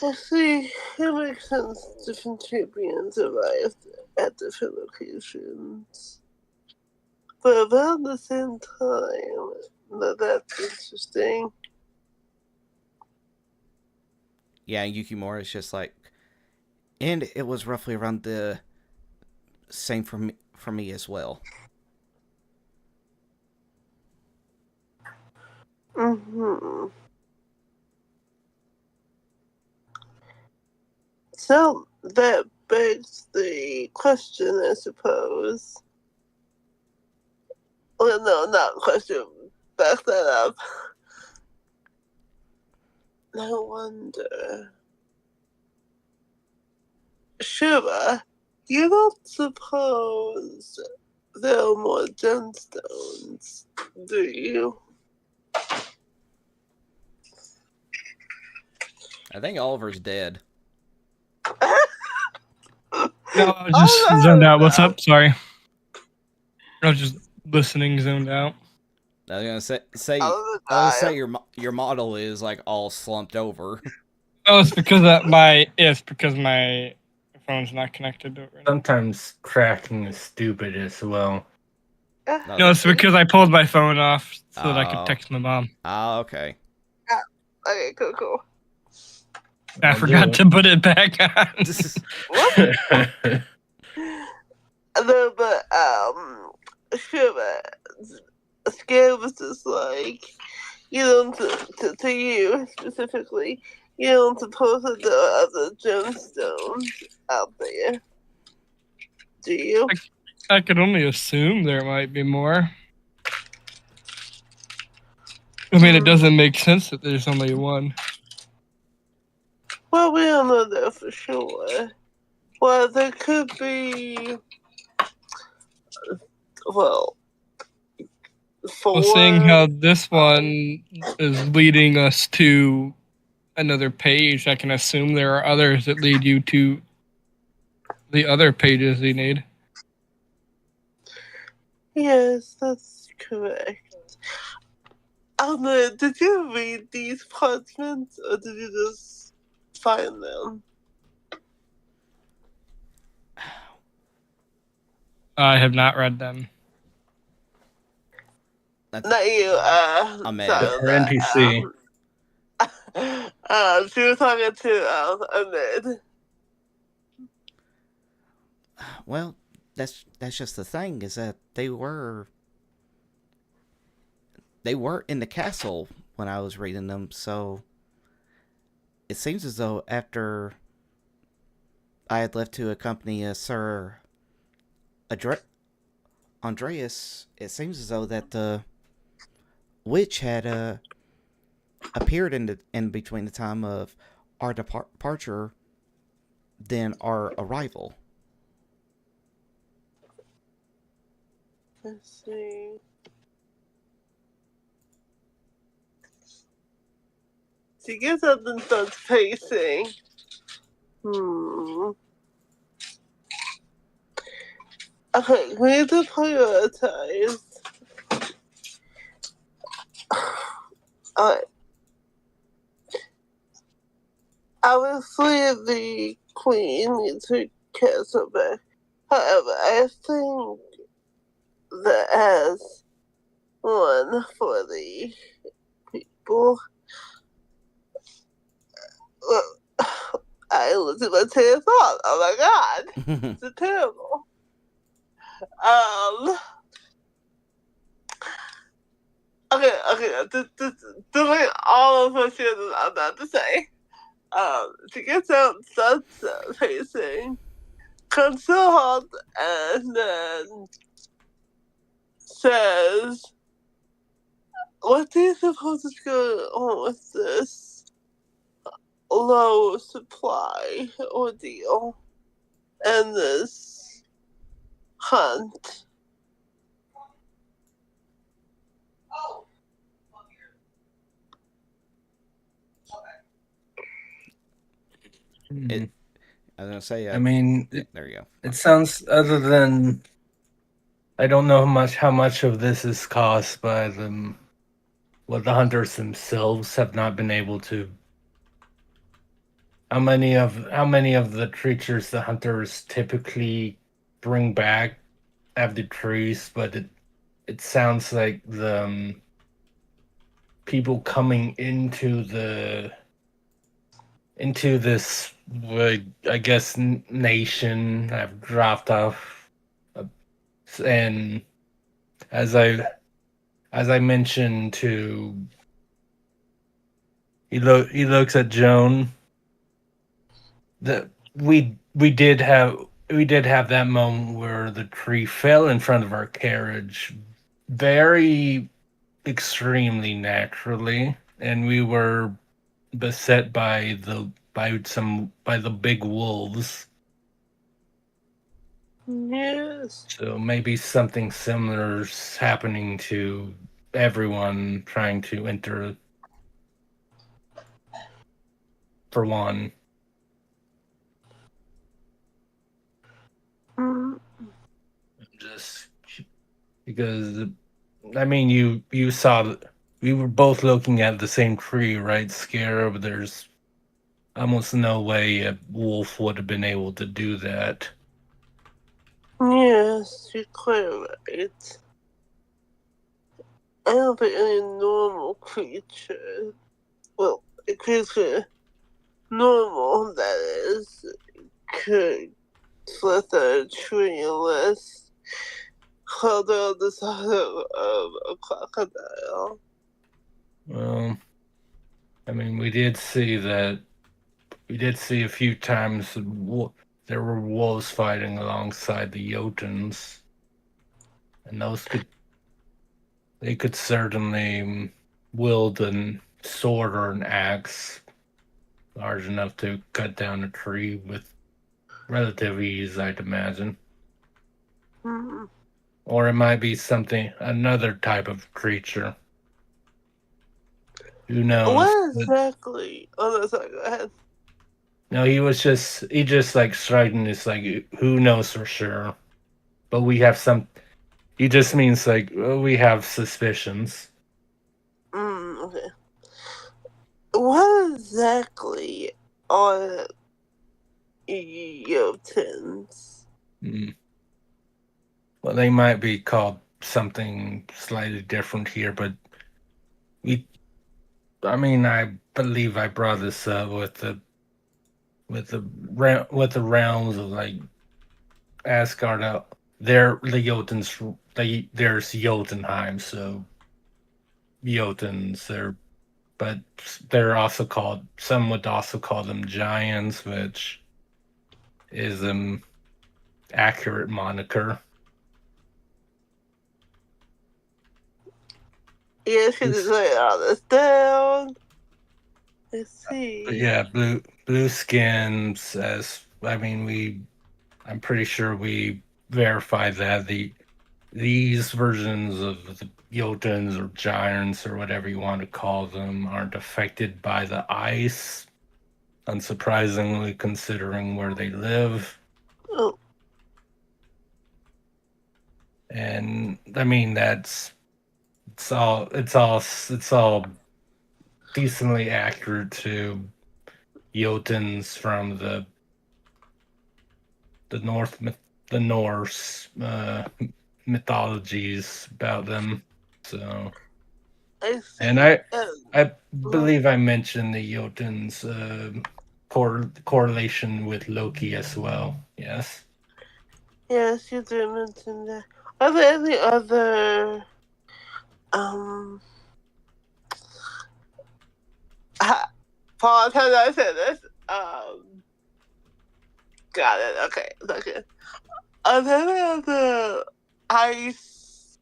I see. It makes sense. Different champions arrived at different locations. But about the same time, that's interesting. Yeah, Yukimura is just like, and it was roughly around the same for me as well. So that begs the question, I suppose. Well, no, not question. Back that up. No wonder. Shura, you don't suppose there are more gemstones, do you? I think Oliver's dead. No, I was just zoned out. What's up? Sorry. I was just listening, zoned out. I was gonna say your model is like all slumped over. Oh, it's because my phone's not connected to it right now. Sometimes cracking is stupid as well. No, it's because I pulled my phone off so that I could text my mom. Oh, okay. Okay, cool. I forgot to put it back on. What? No, but Shura, Scarab was just like, you don't, to you specifically, you don't suppose that there are other gemstones out there, do you? I could only assume there might be more. I mean, it doesn't make sense that there's only one. Well, we don't know that for sure. Well, there could be, well, Well, seeing how this one is leading us to another page, I can assume there are others that lead you to the other pages you need. Yes, that's correct. Did you read these parchments, or did you just find them? I have not read them. Not you, Ahmed. Or NPC. She was talking to, Ahmed. Well, that's just the thing, is that they were in the castle when I was reading them, so it seems as though after I had left to accompany Sir Andreas, it seems as though that the witch had appeared in between the time of our departure than our arrival. Let's see. She gets up and starts pacing. Okay, we need to prioritize. Alright. Obviously, the queen needs her castle back. However, I think that as one for the people. I losing my train of thought. Oh my god. It's terrible. Okay, just delete all of what she was about to say. She gets out, starts pacing, comes to a halt, and then says, what do you suppose is going on with this low supply ordeal and this hunt? I was gonna say. I mean, there you go. It sounds, other than I don't know how much of this is caused by them, what the hunters themselves have not been able to. How many of the creatures the hunters typically bring back have the trees, but it sounds like the people coming into this, I guess, nation have dropped off, and as I mentioned to, he looks at Joan. That we did have that moment where the tree fell in front of our carriage, very extremely naturally, and we were beset by the big wolves. Yes. So maybe something similar is happening to everyone trying to enter for one. Just because, I mean, you saw, we were both looking at the same tree, right, Scarab? There's almost no way a wolf would have been able to do that. Yes, you're quite right. I don't think any normal creature, well, a creature normal, that is, could slither a tree unless crawled out the side of a crocodile. Well, I mean, we did see a few times there were wolves fighting alongside the Jotuns, and they could certainly wield a sword or an axe large enough to cut down a tree with relative ease, I'd imagine. Mm-hmm. Or it might be another type of creature. Who knows? What exactly? Oh, no, sorry, go ahead. No, he just like striking this, like, who knows for sure. But we have he just means like, we have suspicions. Okay. What exactly are Jotuns? Well, they might be called something slightly different here, but I believe I brought this up with the realms of, like, Asgard out. They're the Jotuns. There's Jotunheim, so Jotuns. But they're also called. Some would also call them giants, which is an accurate moniker. Yeah, she just write all this down. Let's see. But yeah, blue skins. I'm pretty sure we verified that these versions of the Jotuns or Giants or whatever you want to call them aren't affected by the ice. Unsurprisingly, considering where they live. Oh, And I mean it's all decently accurate to Jotuns from the Norse mythologies about them. So, I see. and I believe I mentioned the Jotuns correlation with Loki as well. Yes. Yes, you did mention that. Are there any other Paul, how did I say this? Got it. Okay, okay. Are there any other ice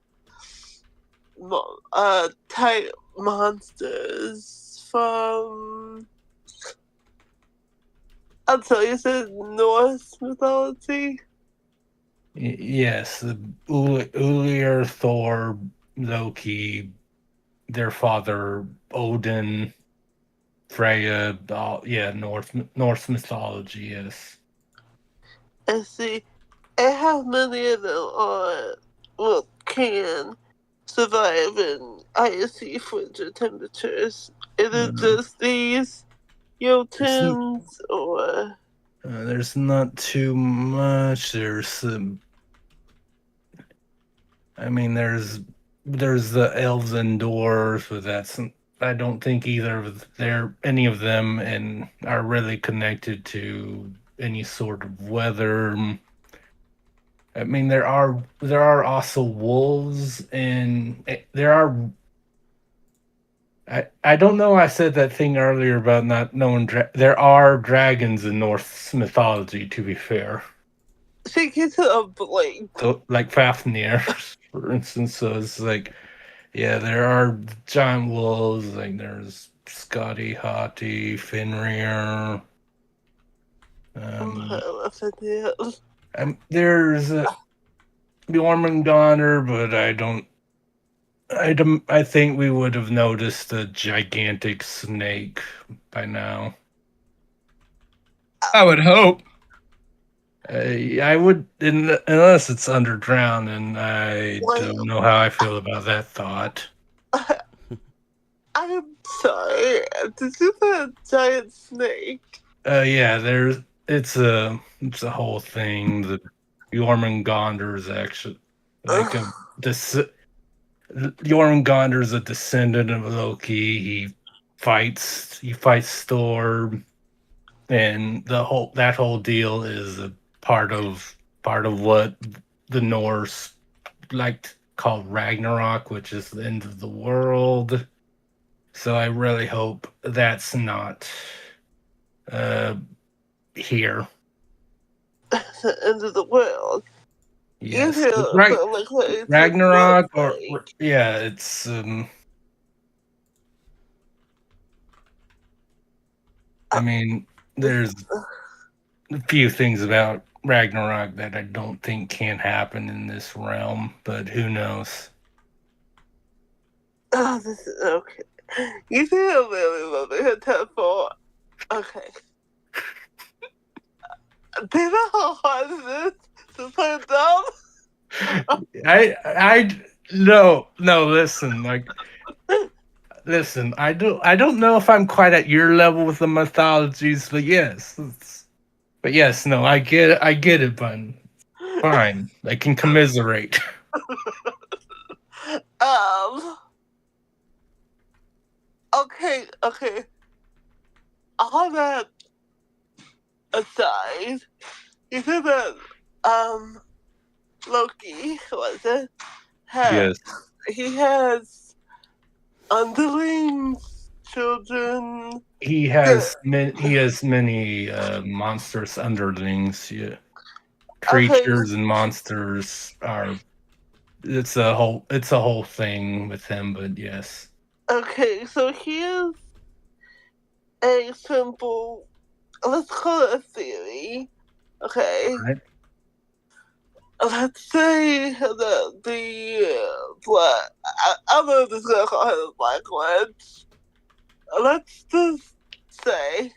type monsters from? Until you said Norse mythology. Yes, the Ulir, Thor, Loki, their father Odin, Freya. Norse mythology. Yes. I see. And how many of them can survive in icy frigid temperatures? Is it just these Jotuns or? There's not too much. There's there's the elves and dwarves, but I don't think either of any of them and are really connected to any sort of weather. I mean, there are also wolves, and there are. I don't know. I said that thing earlier about not knowing. There are dragons in Norse mythology. To be fair, She gets a blink. so like Fafnir, for instance. So it's like, yeah, there are giant wolves. Like there's Scotty, Hati, Fenrir. There's Jormungandr, but I think we would have noticed a gigantic snake by now. I would hope. I would, unless it's underground, and I don't know how I feel about that thought. I'm sorry. Did you say a giant snake? Yeah, it's a whole thing. The Jormungandr is actually like Jormungandr is a descendant of Loki. He fights Thor, and that whole deal is a part of what the Norse called Ragnarok, which is the end of the world. So I really hope that's not here. The end of the world. Yes, Ragnarok, or yeah, it's I mean, there's a few things about Ragnarok that I don't think can happen in this realm, but who knows? Oh, this is okay. You feel really lovely her temple. Okay. Do you know how hard it is to play dumb? Listen, I don't know if I'm quite at your level with the mythologies, but yes. I get it, but fine. I can commiserate. Okay. All that aside, you said that, Loki, was it? Yes. He has underlings, children. He has many monstrous underlings. Yeah. Creatures and monsters are it's a whole thing with him, but yes. Okay, so here's a simple, let's call it a theory. Okay. Right. Let's say that the black, I'm just gonna call him Black Witch. Let's just say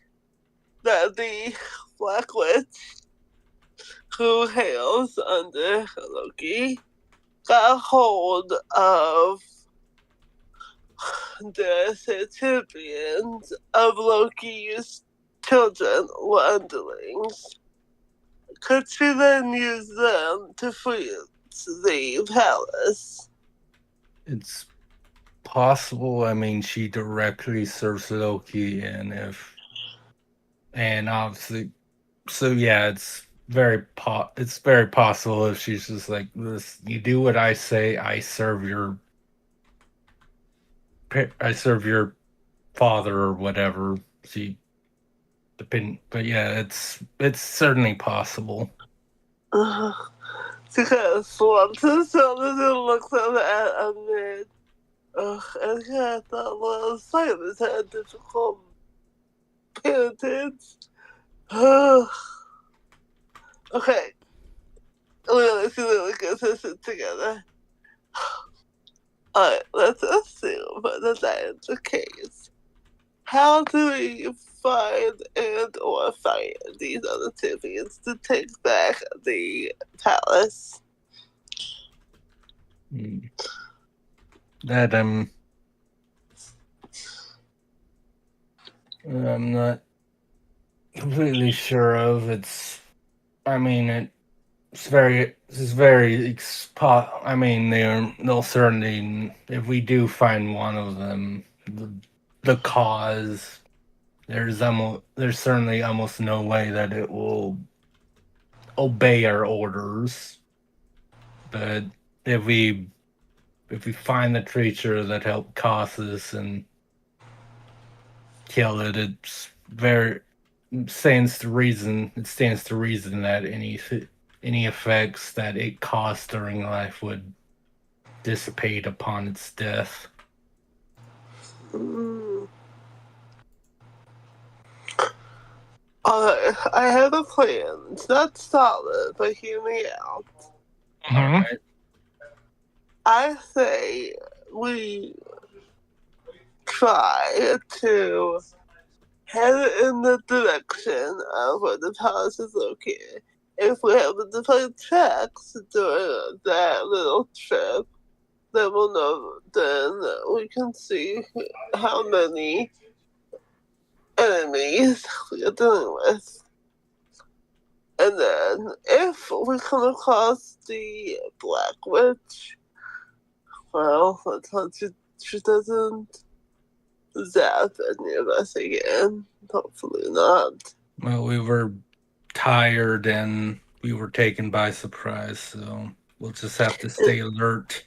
that the Black Witch, who hails under Loki, got hold of the certificates of Loki's children, underlings. Could she then use them to free the palace? It's possible. I mean, she directly serves Loki, and obviously, so yeah, it's very possible if she's just like this. You do what I say. I serve your father or whatever. But yeah, it's certainly possible. She kind of slumped his shoulders and looked up at Amun. And he had that little Simon had difficult penitence. Okay. She really gets her shit together. Alright, let's assume that is the case. How do we find or fire these other champions to take back the palace? That I'm not completely sure of. I mean, they'll certainly, if we do find one of them, the cause, there's certainly almost no way that it will obey our orders. But if we find the creature that helped cause this and kill it, it stands to reason that any effects that it caused during life would dissipate upon its death. Alright, I have a plan. It's not solid, but hear me out. Alright. I say we try to head in the direction of where the palace is located. If we happen to find tracks during that little trip, then we'll know. Then we can see how many enemies we are dealing with. And then, if we come across the Black Witch, well, let's hope she doesn't zap any of us again. Hopefully not. Well, we were tired and we were taken by surprise, so we'll just have to stay alert.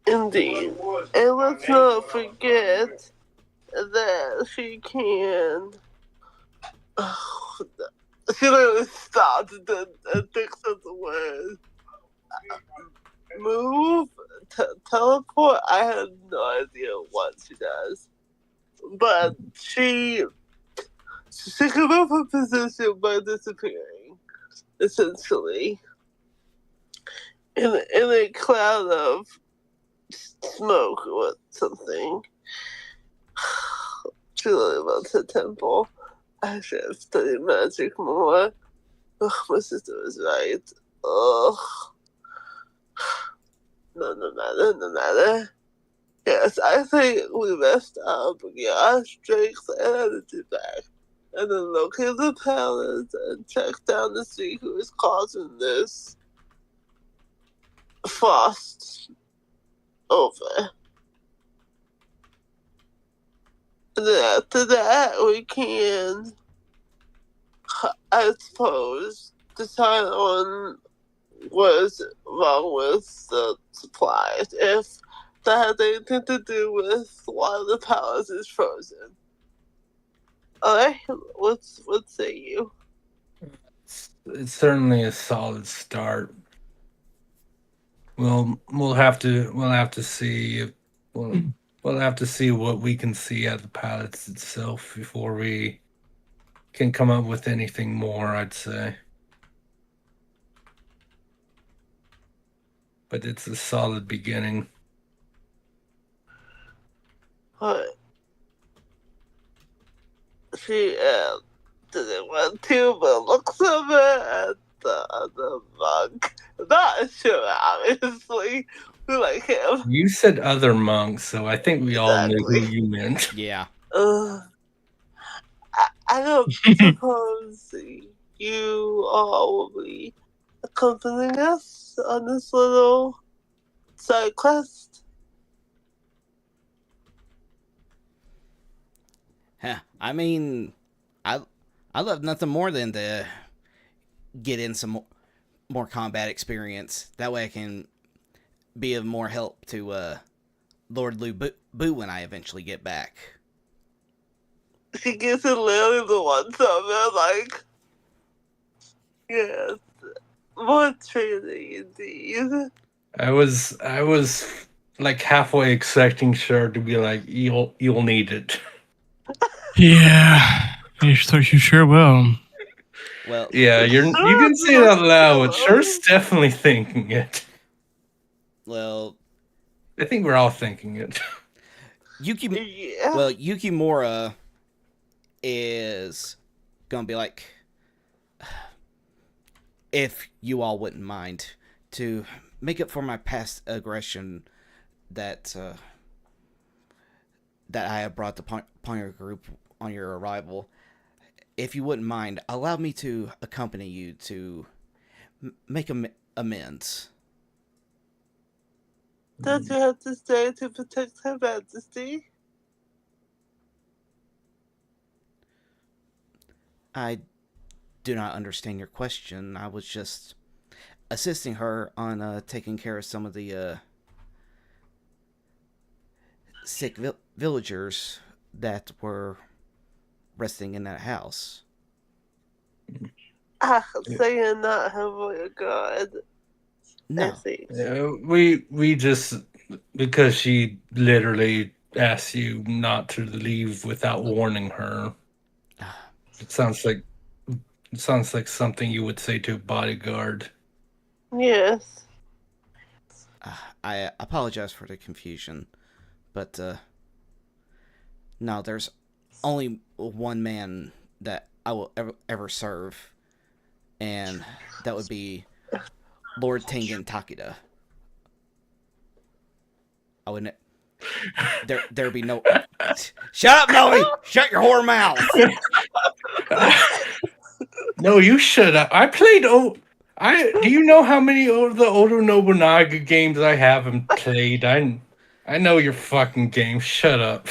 Indeed. And let's not forget that she can... she literally stopped and thinks of the word. Move? Teleport? I have no idea what she does. But she can move her position by disappearing, essentially. In a cloud of smoke or something. She really loves her temple. I should have studied magic more. Ugh, my sister was right. Ugh. No matter. Yes, I think we rest our strength and energy back. And then locate the palace and check down to see who is causing this frost over. And then after that, we can, I suppose, decide on what is wrong with the supplies. If that has anything to do with why the palace is frozen. Alright, what say you? It's certainly a solid start. Well, we'll have to see if we'll have to see what we can see at the palace itself before we can come up with anything more, I'd say. But it's a solid beginning. But she didn't want to, but looks of it at the other monk. Not sure, obviously. We like him. You said other monks, so I think we all knew who you meant. Yeah. I don't suppose you all will be accompanying us on this little side quest. I mean, I love nothing more than to get in some more combat experience. That way I can be of more help to Lord Lu Boo when I eventually get back. She gets it literally the one summer, like, yes, more training indeed. I was like halfway expecting Sher to be like, you'll need it. Yeah, you sure will. Well, Yeah, you can say it out loud, but Sher's definitely thinking it. well, I think we're all thinking it. Yukimura is gonna be like, if you all wouldn't mind, to make up for my past aggression that I have brought upon your group on your arrival, if you wouldn't mind, allow me to accompany you to make amends. Don't you have to stay to protect Her Majesty? I do not understand your question. I was just assisting her on taking care of some of the sick villagers that were resting in that house. Saying not her royal guard. No. We just, because she literally asked you not to leave without warning her. It sounds like something you would say to a bodyguard. Yes. I apologize for the confusion, but no, there's only one man that I will ever serve, and that would be Lord Tengen Takeda. I wouldn't. There'd be no. Shut up, Noe! Shut your whore mouth! No, you shut up. I played. Do you know how many of the Oda Nobunaga games I haven't played? I know your fucking game. Shut up.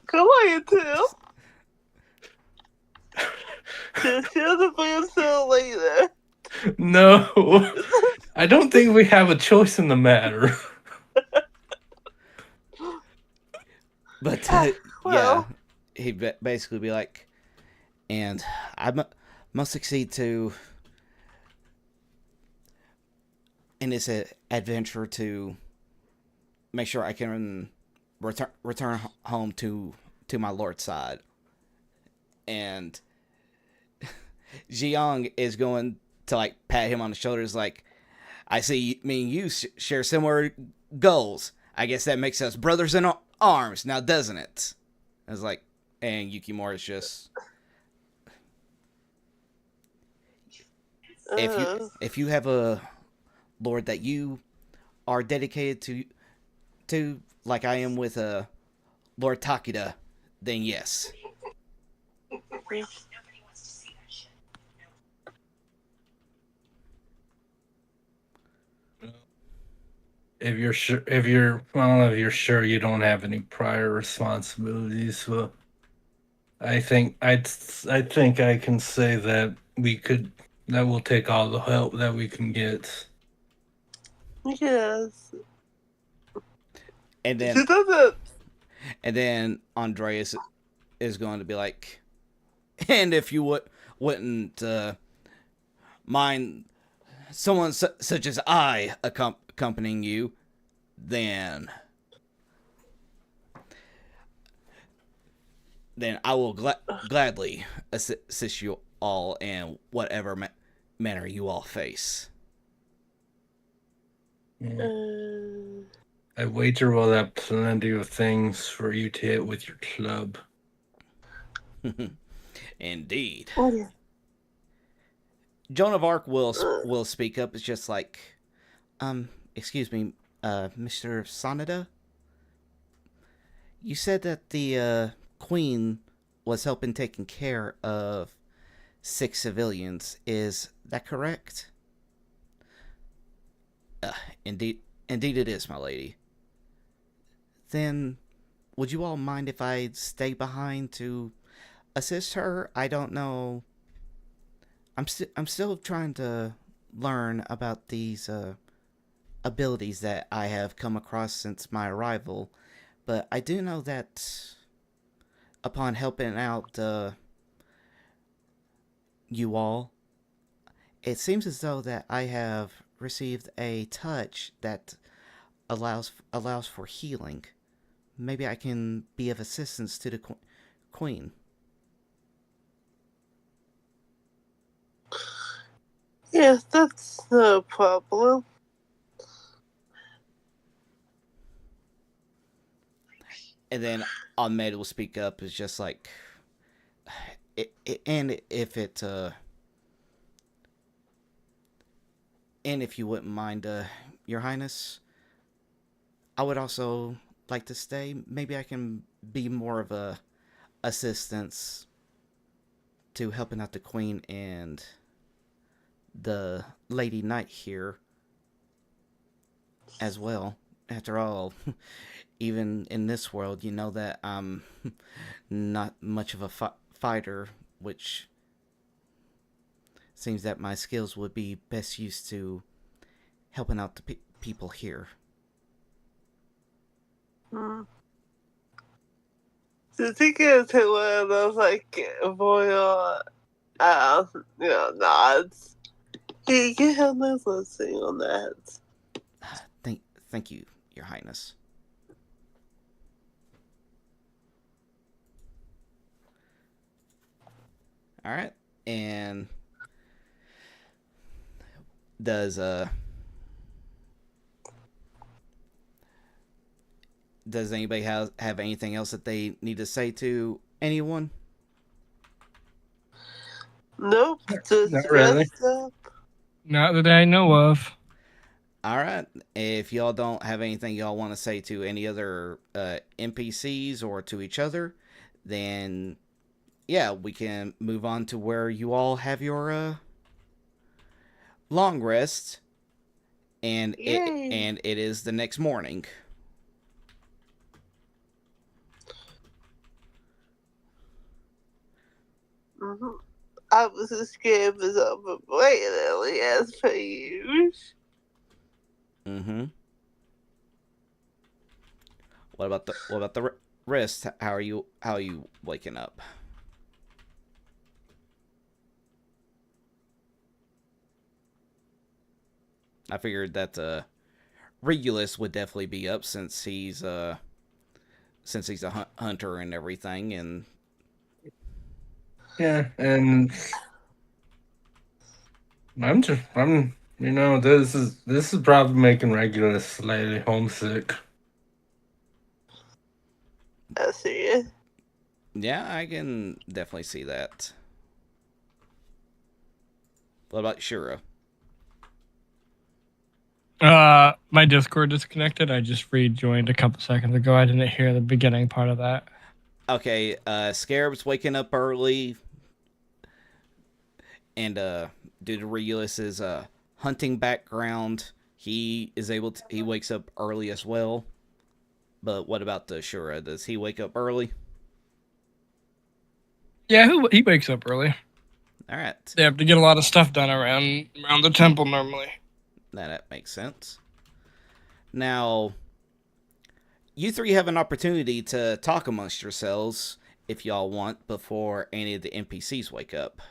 Come on, you two. Just share the yourself later. No, I don't think we have a choice in the matter. But yeah, he'd basically be like, and I must succeed to in this adventure to make sure I can return home to my lord's side. And Jiang is going to like pat him on the shoulders, like, I see me and you share similar goals. I guess that makes us brothers in arms now, doesn't it? I was like, and Yukimura is just, if you have a lord that you are dedicated to like I am with Lord Takeda, then yes. If you're sure, I don't know if you're sure you don't have any prior responsibilities, well, I think I can say that we'll take all the help that we can get. Yes. And then She doesn't. And then Andreas is going to be like, and if you wouldn't mind someone such as I accompanying you, then I will gladly assist you all in whatever manner you all face. I wager we'll have plenty of things for you to hit with your club. Indeed. Oh, yeah. Joan of Arc will speak up. It's just like, excuse me, Mr. Sonata? You said that the Queen was helping taking care of 6 civilians. Is that correct? Indeed it is, my lady. Then, would you all mind if I stay behind to assist her? I don't know. I'm still trying to learn about these abilities that I have come across since my arrival, but I do know that upon helping out you all, it seems as though that I have received a touch that allows for healing. Maybe I can be of assistance to the Queen. Yes, that's no problem. And then Ahmed will speak up. It's just like, and if you wouldn't mind, Your Highness, I would also like to stay. Maybe I can be more of a assistance to helping out the Queen and the Lady Knight here as well. After all, even in this world, you know that I'm not much of a fighter, which seems that my skills would be best used to helping out the people here. Do you think it's one of those, like, royal, nods? You can have my blessing on that. Thank you, Your Highness. All right, and does anybody have anything else that they need to say to anyone? Nope, just Not really. rest up. Not that I know of. All right. If y'all don't have anything y'all want to say to any other NPCs or to each other, then yeah, we can move on to where you all have your long rest, and it is the next morning. I was as scared as over blatantly as per usual. What about the rest? How are you waking up? I figured that Regulus would definitely be up since he's a hunter and everything, and yeah, and I'm this is probably making Regulus slightly homesick. I see it. Yeah, I can definitely see that. What about Shura? My Discord disconnected. I just rejoined a couple seconds ago. I didn't hear the beginning part of that. Okay, Scarab's waking up early, and due to Regulus's hunting background, he wakes up early as well. But what about the Shura? Does he wake up early? Yeah, he wakes up early. All right. They have to get a lot of stuff done around the temple normally. That makes sense. Now, you three have an opportunity to talk amongst yourselves if y'all want before any of the NPCs wake up.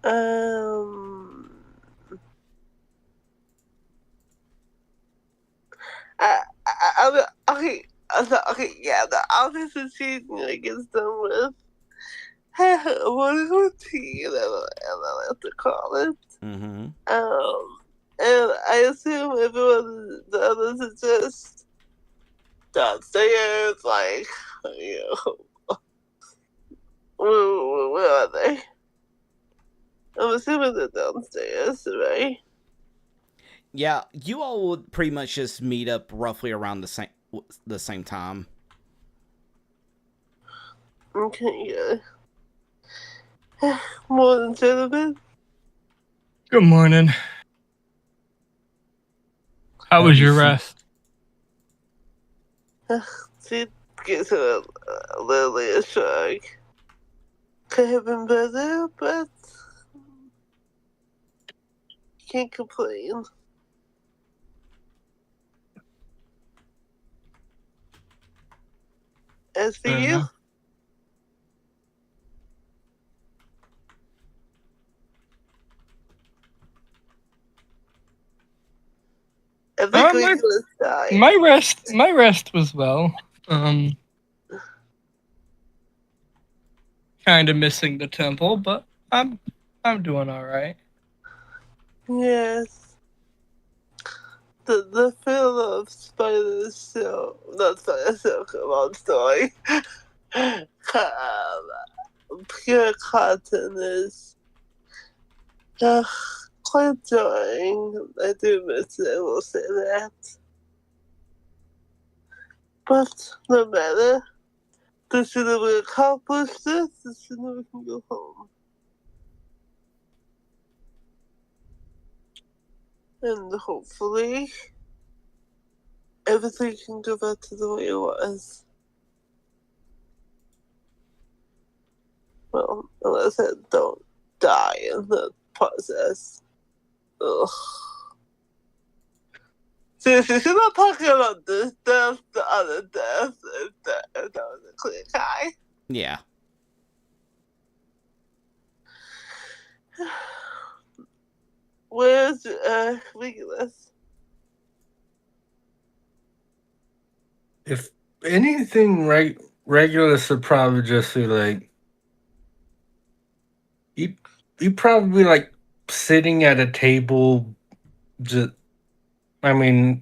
Um, okay, okay, yeah, the office is cheating against them with what tea, and I like to call it. Mm-hmm. And I assume everyone, the others is just downstairs, like, you know, where are they? I'm assuming they're downstairs, right? Yeah, you all would pretty much just meet up roughly around the same time. Okay, yeah. Morning, gentlemen. Good morning. How was your rest? She gives her a little shrug. Could have been better, but can't complain. As for you, I think Regulus died. My rest was well. Kind of missing the temple, but I'm doing all right. Yes. The feel of spider silk, not spider silk, wrong story. Pure cotton is quite jarring. I do miss it, I will say that. But no matter, the sooner we accomplish this, the sooner we can go home. And hopefully, everything can go back to the way it was. Well, unless I don't die in the process. Ugh. Seriously, she's not talking about this death, the other death, if that was a clear guy. Yeah. Where's Regulus? If anything, Regulus would probably just be like, he probably like sitting at a table. Just, I mean,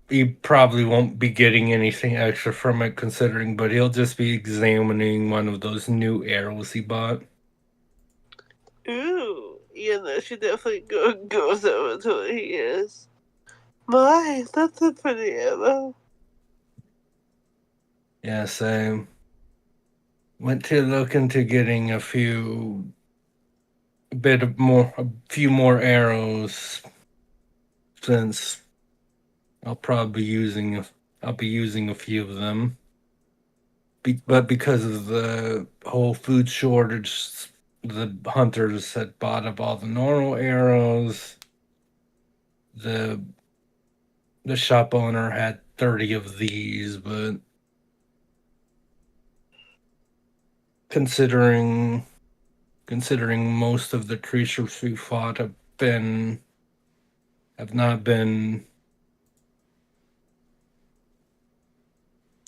he probably won't be getting anything extra from it, considering, but he'll just be examining one of those new arrows he bought. Ooh, you know, she definitely goes over to where he is. My, that's a pretty arrow. Yeah, so went to look into getting a few more arrows, since I'll probably be using a few of them. But because of the whole food shortage, the hunters had bought up all the normal arrows. The shop owner had 30 of these, but considering most of the creatures we fought have not been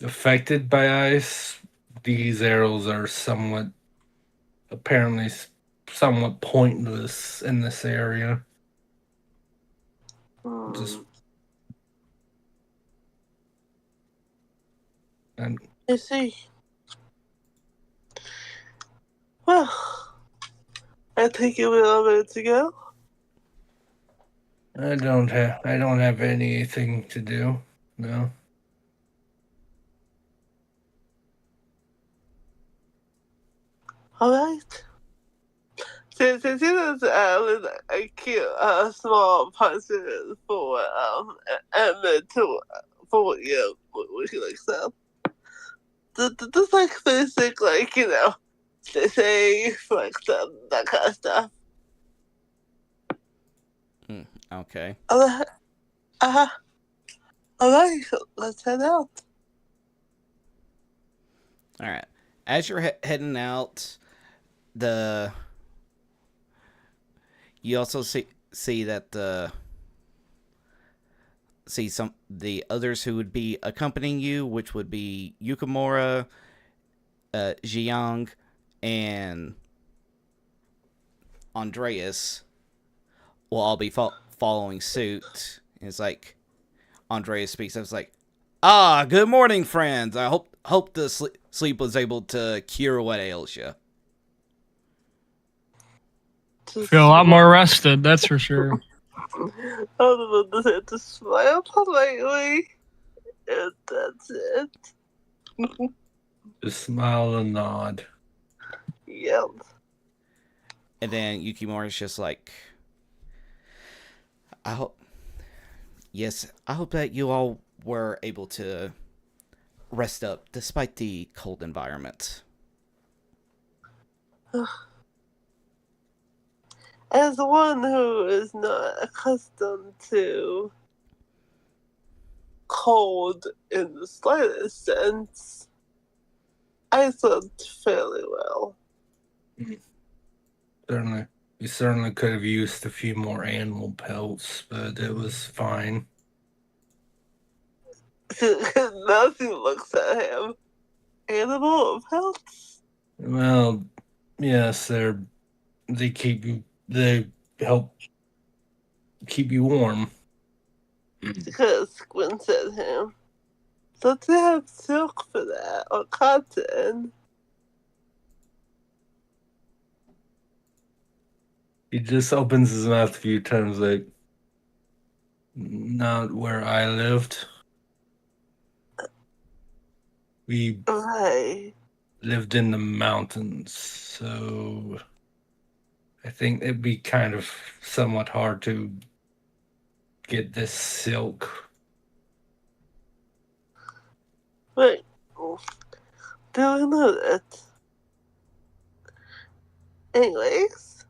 affected by ice, these arrows are apparently somewhat pointless in this area. Just and I see. Well, I think we're all ready to go. I don't have anything to do. No. Alright. Since he does a cute small person for Emma to for what she likes so. Just like basic, like, you know, stay safe, like that kind of stuff. Okay. Alright, let's head out. All right. As you're heading out, the You also see that the others who would be accompanying you, which would be Yukimura, Jiang, and Andreas, will all be following suit. And it's like Andreas speaks up. It's like, good morning, friends. I hope the sleep was able to cure what ails you. Feel a lot more rested, that's for sure. All of them had to smile politely, and that's it. Just smile and nod. Yep. And then Yukimura is just like, I hope that you all were able to rest up despite the cold environment. As one who is not accustomed to cold in the slightest sense, I slept fairly well. Certainly. We certainly could have used a few more animal pelts, but it was fine. Nothing looks at him. Animal pelts? Well, yes, they help keep you warm. Because squints at him. Don't they have silk for that? Or cotton? He just opens his mouth a few times, like, not where I lived. We Right. lived in the mountains, so I think it'd be kind of somewhat hard to get this silk. Wait. Do I know that? Anyways.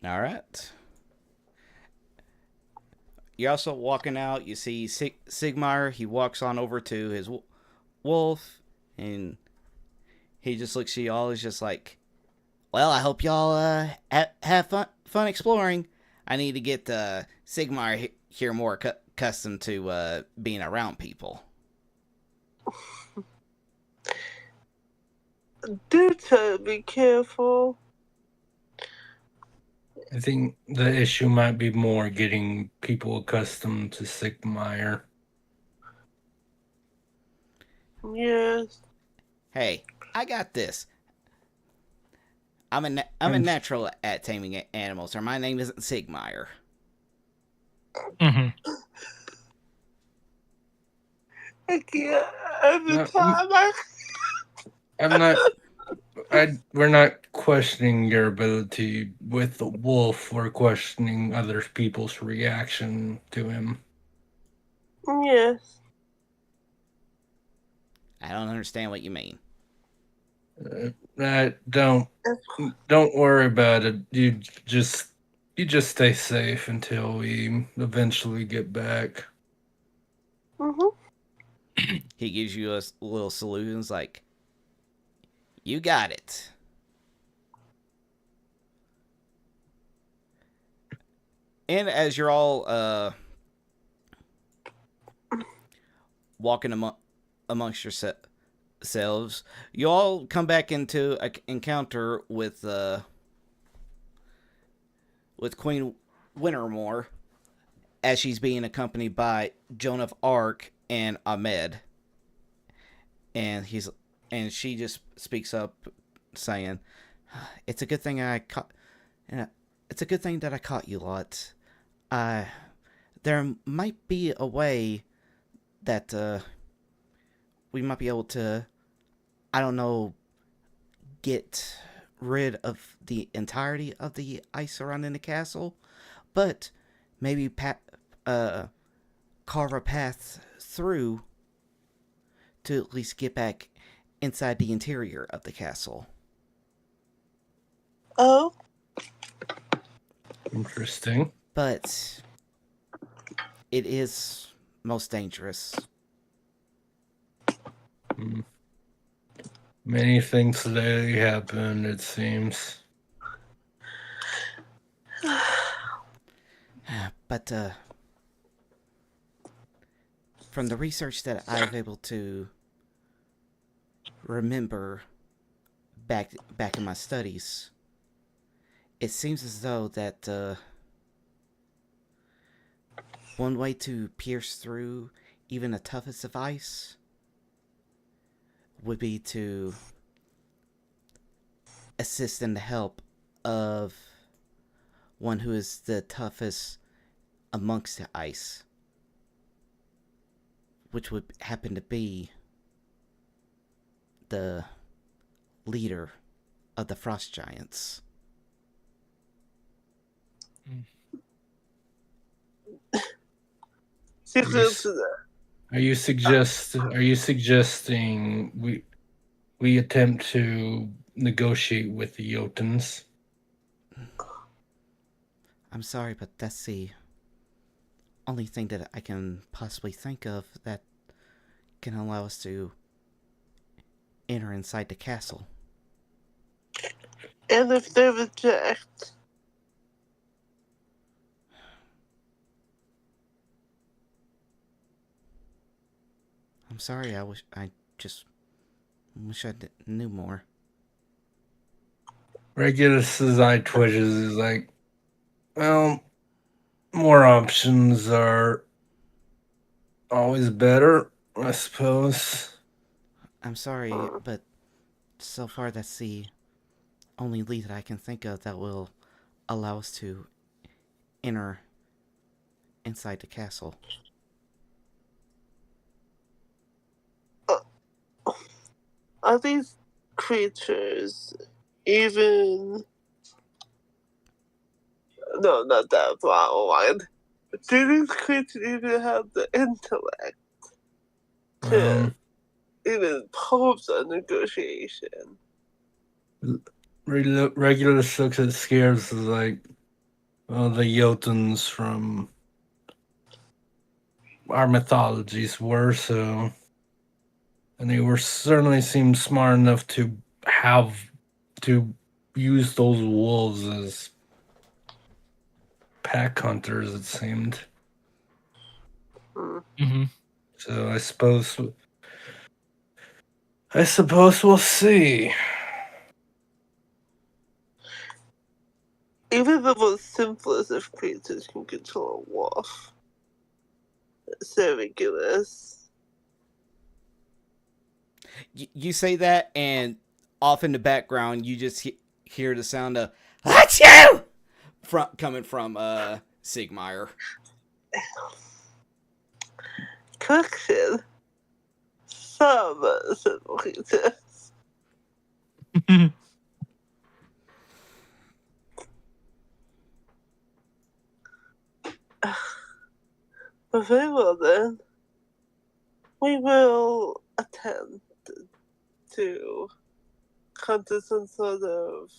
All right. You're also walking out. You see Sigmar. He walks on over to his wolf, and he just looks at y'all. He's just like, "Well, I hope y'all have fun exploring. I need to get Sigmar here more accustomed to being around people." Do try to be careful. I think the issue might be more getting people accustomed to Sigmar. Yes. Hey, I got this. I'm a natural at taming animals, or my name isn't Sigmar. Mm-hmm. I can't. Every time I'm not. We're not questioning your ability with the wolf. We're questioning other people's reaction to him. Yes. I don't understand what you mean. Don't worry about it. You just stay safe until we eventually get back. He gives you a little salute and is like, "You got it." And as you're all walking amongst yourselves, you all come back into an encounter with Queen Wintermore, as she's being accompanied by Joan of Arc and Ahmed. And she just speaks up, saying, "It's a good thing it's a good thing that I caught you lot. There might be a way that we might be able to, I don't know, get rid of the entirety of the ice surrounding the castle, but maybe carve a path through to at least get back inside the interior of the castle." Oh. Interesting. But it is most dangerous. Many things lately happen, it seems. But from the research that I've able to remember back in my studies, it seems as though that one way to pierce through even the toughest of ice would be to assist in the help of one who is the toughest amongst the ice, which would happen to be the leader of the frost giants. Are you suggesting we attempt to negotiate with the Jotuns? I'm sorry, but that's the only thing that I can possibly think of that can allow us to enter inside the castle. And if they reject, I'm sorry, I just wish I knew more. Regulus's eye twitches. Is like, well, more options are always better, I suppose. I'm sorry, but so far that's the only lead that I can think of that will allow us to enter inside the castle. are these creatures even... No, not that bottom line. Do these creatures even have the intellect to even pose a negotiation? Regulus looks at Scarabs as like, well, the Jotuns from our mythologies were so. And they were certainly seemed smart enough to use those wolves as pack hunters, it seemed. Mm-hmm. So I suppose we'll see. Even the most simplest of creatures can control a wolf. So Regulus. You say that, and off in the background, you just hear the sound of "Achoo!" coming from Sigmire. Correction. Some simple creatures. But very well then. We will attempt to come to some sort of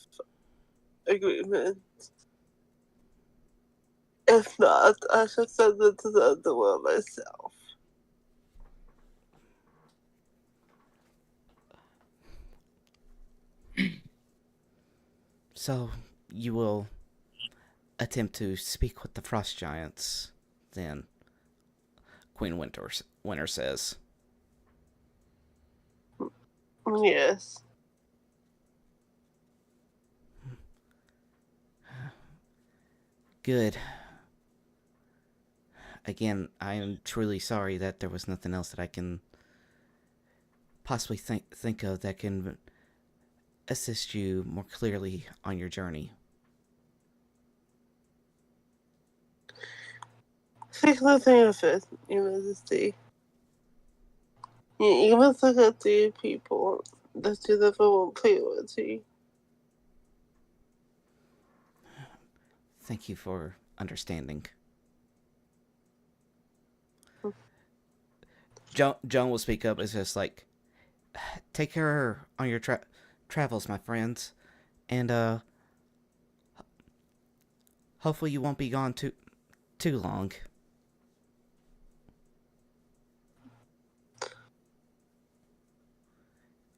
agreement. If not, I shall send it to the underworld myself. So you will attempt to speak with the frost giants, then? Queen Winter says. Yes. Good. Again, I am truly sorry that there was nothing else that I can possibly think of that can assist you more clearly on your journey. Think nothing of it, Your Majesty. You must look at the people that you never want priority. Thank you for understanding. Joan will speak up. It's just like, take care on your travels, my friends, and hopefully you won't be gone too long.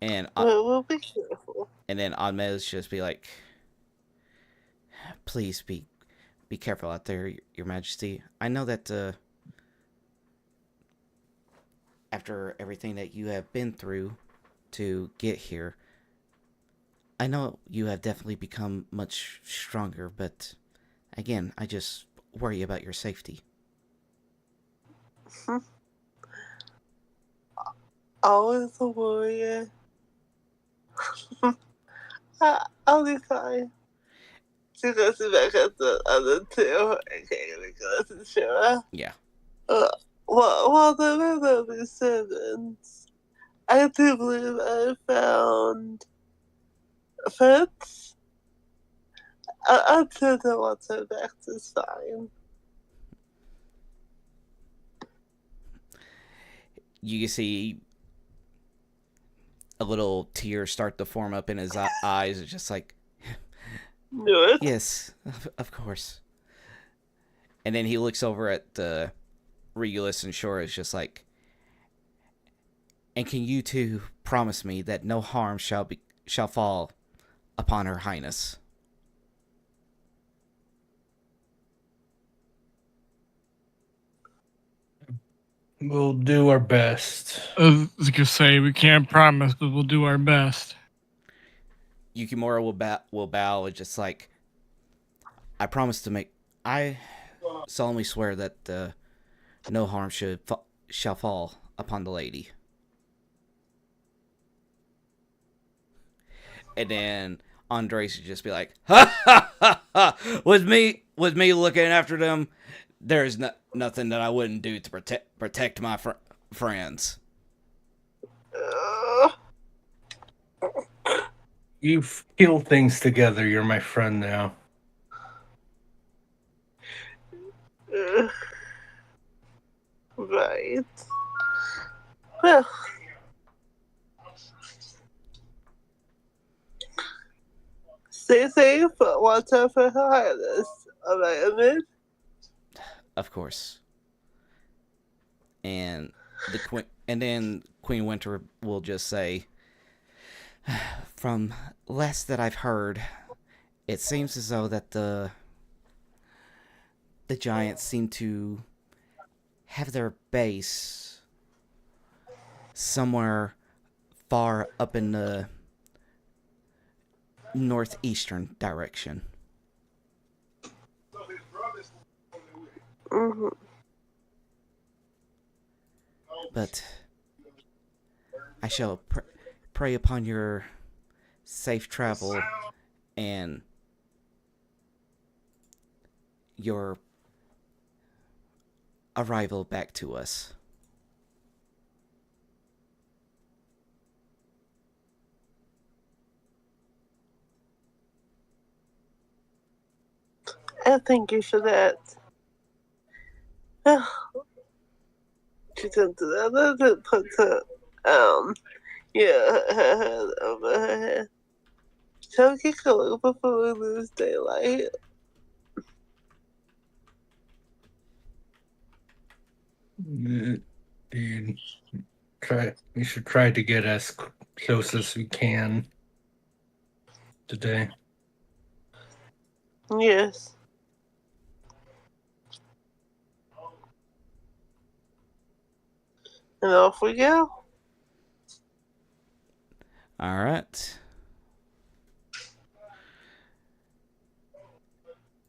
And We'll be careful. and then Ahmed's just be like, please be careful out there, Your Majesty. I know that after everything that you have been through to get here, I know you have definitely become much stronger, but again, I just worry about your safety. Always a warrior. I'll be fine. She goes back at the other two. Okay, Regulus and Surya. Yeah. While they were loving servants, I do believe I found Fritz. I'm sure that once her back is fine. You can see a little tear start to form up in his eyes. It's just like, Knew it. yes, of course. And then he looks over at Regulus and Schwarzer. It's just like, and can you two promise me that no harm shall fall upon Her Highness? We'll do our best. I was gonna say we can't promise, but we'll do our best. Yukimura will bow and just like, I promise to make. I solemnly swear that no harm shall fall upon the lady. And then Andres would just be like, ha ha ha ha! With me looking after them, there's nothing that I wouldn't do to protect my friends. You've killed things together. You're my friend now. Right. Well. Stay safe. Watch out for Her Highness. Alright, Amun? Of course. And then Queen Winter will just say, from less that I've heard, it seems as though that the giants seem to have their base somewhere far up in the northeastern direction. Mm-hmm. But I shall pray upon your safe travel and your arrival back to us. I thank you for that. She turned to the other and put her head over her head. Shall we get going before we lose daylight? Dude, we should try to get as close as we can today. Yes. And off we go. All right.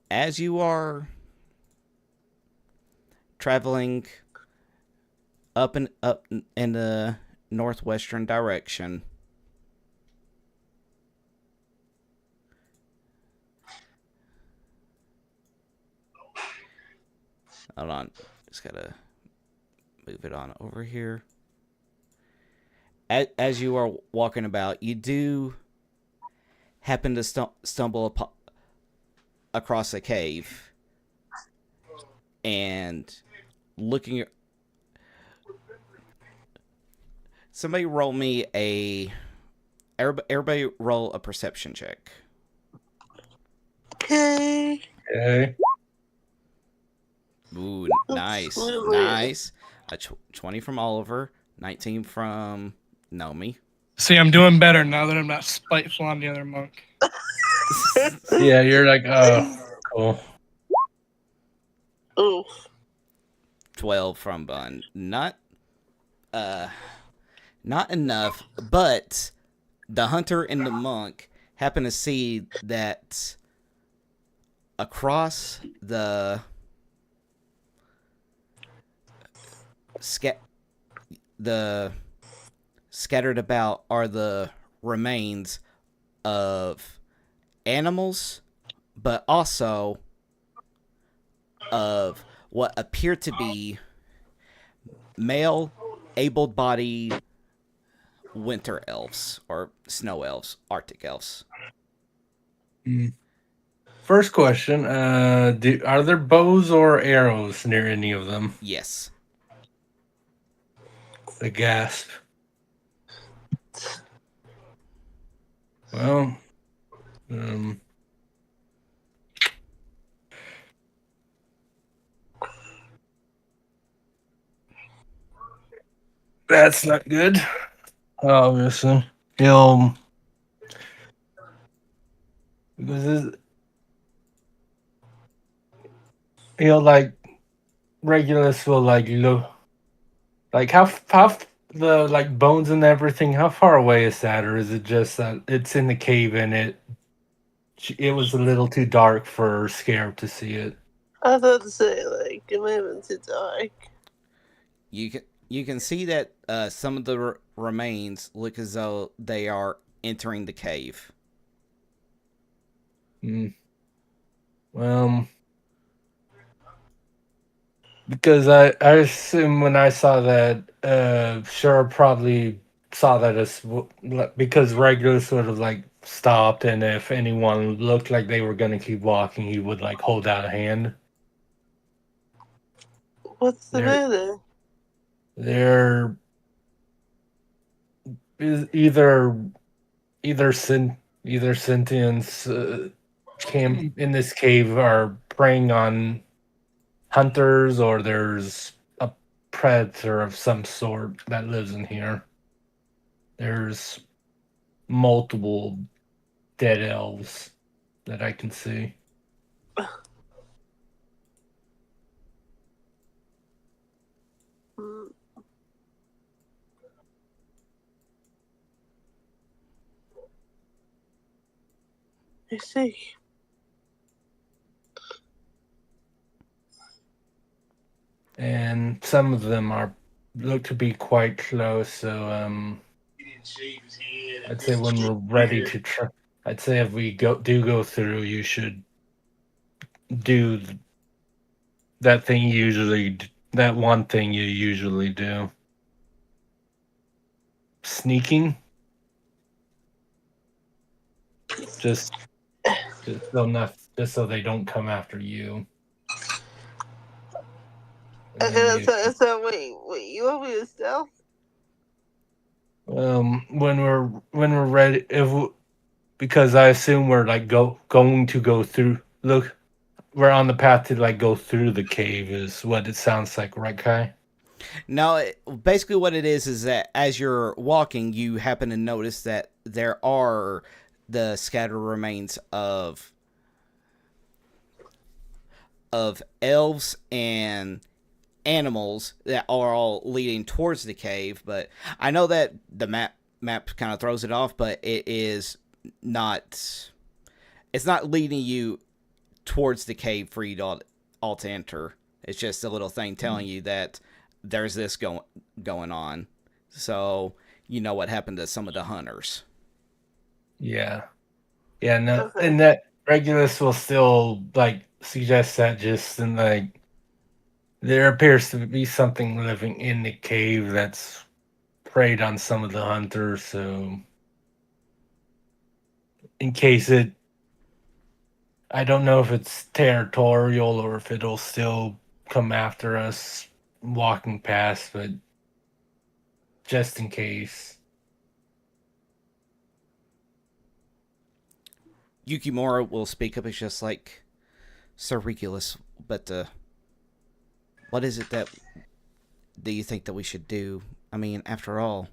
As you are traveling up in the northwestern direction, hold on, just gotta move it on over here. As you are walking about, you do happen to stumble across a cave, and looking. Somebody roll me everybody roll a perception check. Okay. Okay. Ooh, Absolutely. nice. A 20 from Oliver, 19 from Nomi. See, I'm doing better now that I'm not spiteful on the other monk. Yeah, you're like, cool. Oof. 12 from Bun. Not enough, but the hunter and the monk happen to see that across the scattered about are the remains of animals, but also of what appear to be male, able-bodied winter elves or snow elves, Arctic elves. First question: are there bows or arrows near any of them? Yes. The gasp. Well, that's not good. Obviously, because like Regulus will like look like how the like bones and everything. How far away is that, or is it just that it's in the cave and it was a little too dark for Scarab to see it? I thought to say, like, it might have been too dark. You can see that some of the remains look as though they are entering the cave. Well, because I assume when I saw that, sure, probably saw that as because Regulus would have like stopped, and if anyone looked like they were gonna keep walking, he would like hold out a hand. What's the matter? There is either sentience camp in this cave are preying on hunters, or there's a predator of some sort that lives in here. There's multiple dead elves that I can see. I see. And some of them look to be quite close, so I'd say when we're ready to try, I'd say if we go through, you should do that one thing you usually do. Sneaking. Just so they don't come after you. Okay, so wait, you want me to stealth? When we're ready, because I assume we're like going to go through. Look, we're on the path to like go through the cave. Is what it sounds like, right, Kai? No, basically what it is that as you're walking, you happen to notice that there are the scattered remains of elves and animals that are all leading towards the cave. But I know that the map kind of throws it off, but it is not. It's not leading you towards the cave for you to all to enter. It's just a little thing telling you that there's this going on. So you know what happened to some of the hunters. Yeah. No, Okay. and that Regulus will still like suggest that just in like there appears to be something living in the cave that's preyed on some of the hunters, so in case I don't know if it's territorial or if it'll still come after us walking past, but just in case. Yukimura will speak up. It's just like, Sir Regulus, but what is it that do you think that we should do? I mean, after all,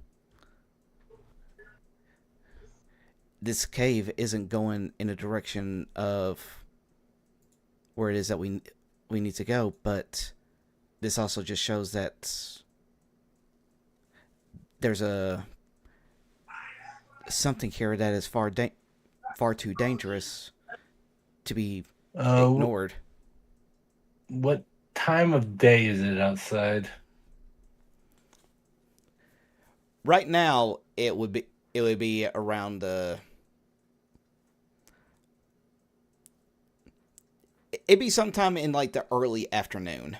this cave isn't going in a direction of where it is that we need to go, but this also just shows that there's something here that is far too dangerous to be ignored. What time of day is it outside? Right now, it would be around it'd be sometime in like the early afternoon.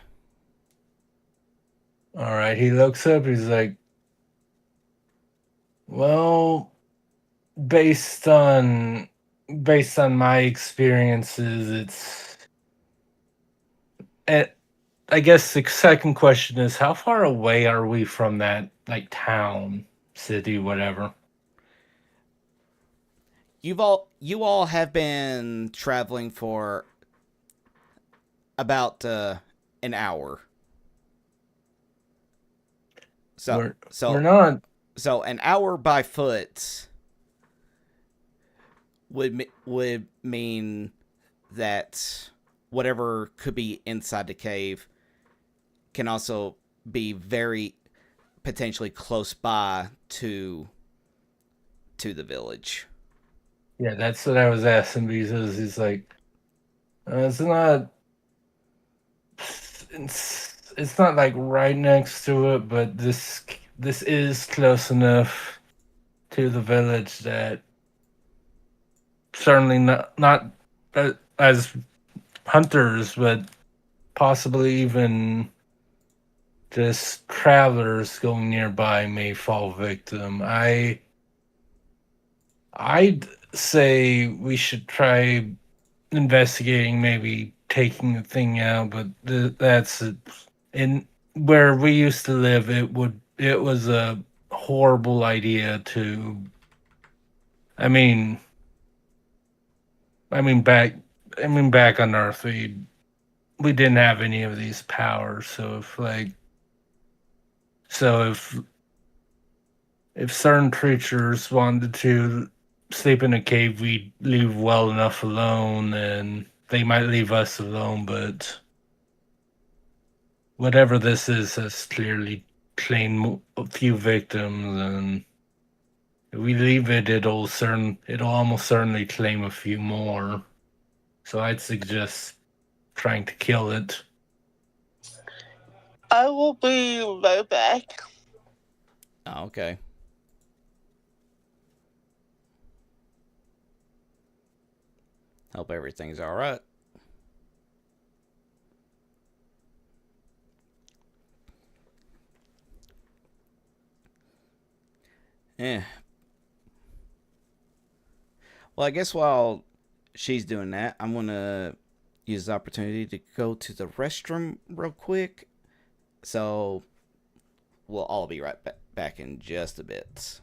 All right, he looks up. He's like, "Well, based on my experiences, I guess the second question is, how far away are we from that, like, town, city, whatever?" You all have been traveling for about an hour. So we're not. So an hour by foot would mean that whatever could be inside the cave can also be very potentially close by to the village. Yeah, that's what I was asking, because he's like, it's not like right next to it, but this is close enough to the village that certainly not as hunters, but possibly even just travelers going nearby may fall victim. I'd say we should try investigating, maybe taking the thing out, but that's in where we used to live. It was a horrible idea to. I mean, back on Earth, we didn't have any of these powers. So if certain creatures wanted to sleep in a cave, we'd leave well enough alone, and they might leave us alone. But whatever this is has clearly claimed a few victims, and if we leave it, it'll almost certainly claim a few more. So I'd suggest trying to kill it. I will be right back. Oh, okay. Hope everything's all right. Yeah. Well, I guess while she's doing that, I'm going to use the opportunity to go to the restroom real quick. So we'll all be right back in just a bit.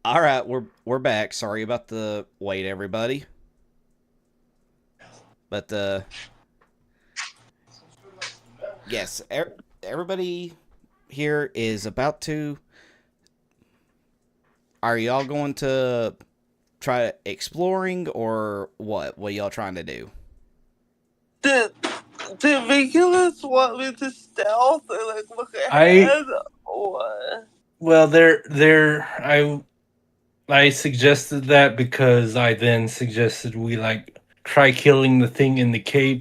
All right, we're back. Sorry about the wait, everybody. But yes, everybody here is about to. Are y'all going to try exploring or what? What y'all trying to do? Did Regulus want me to stealth or like look ahead or? Well, I suggested that because I then suggested we like try killing the thing in the cave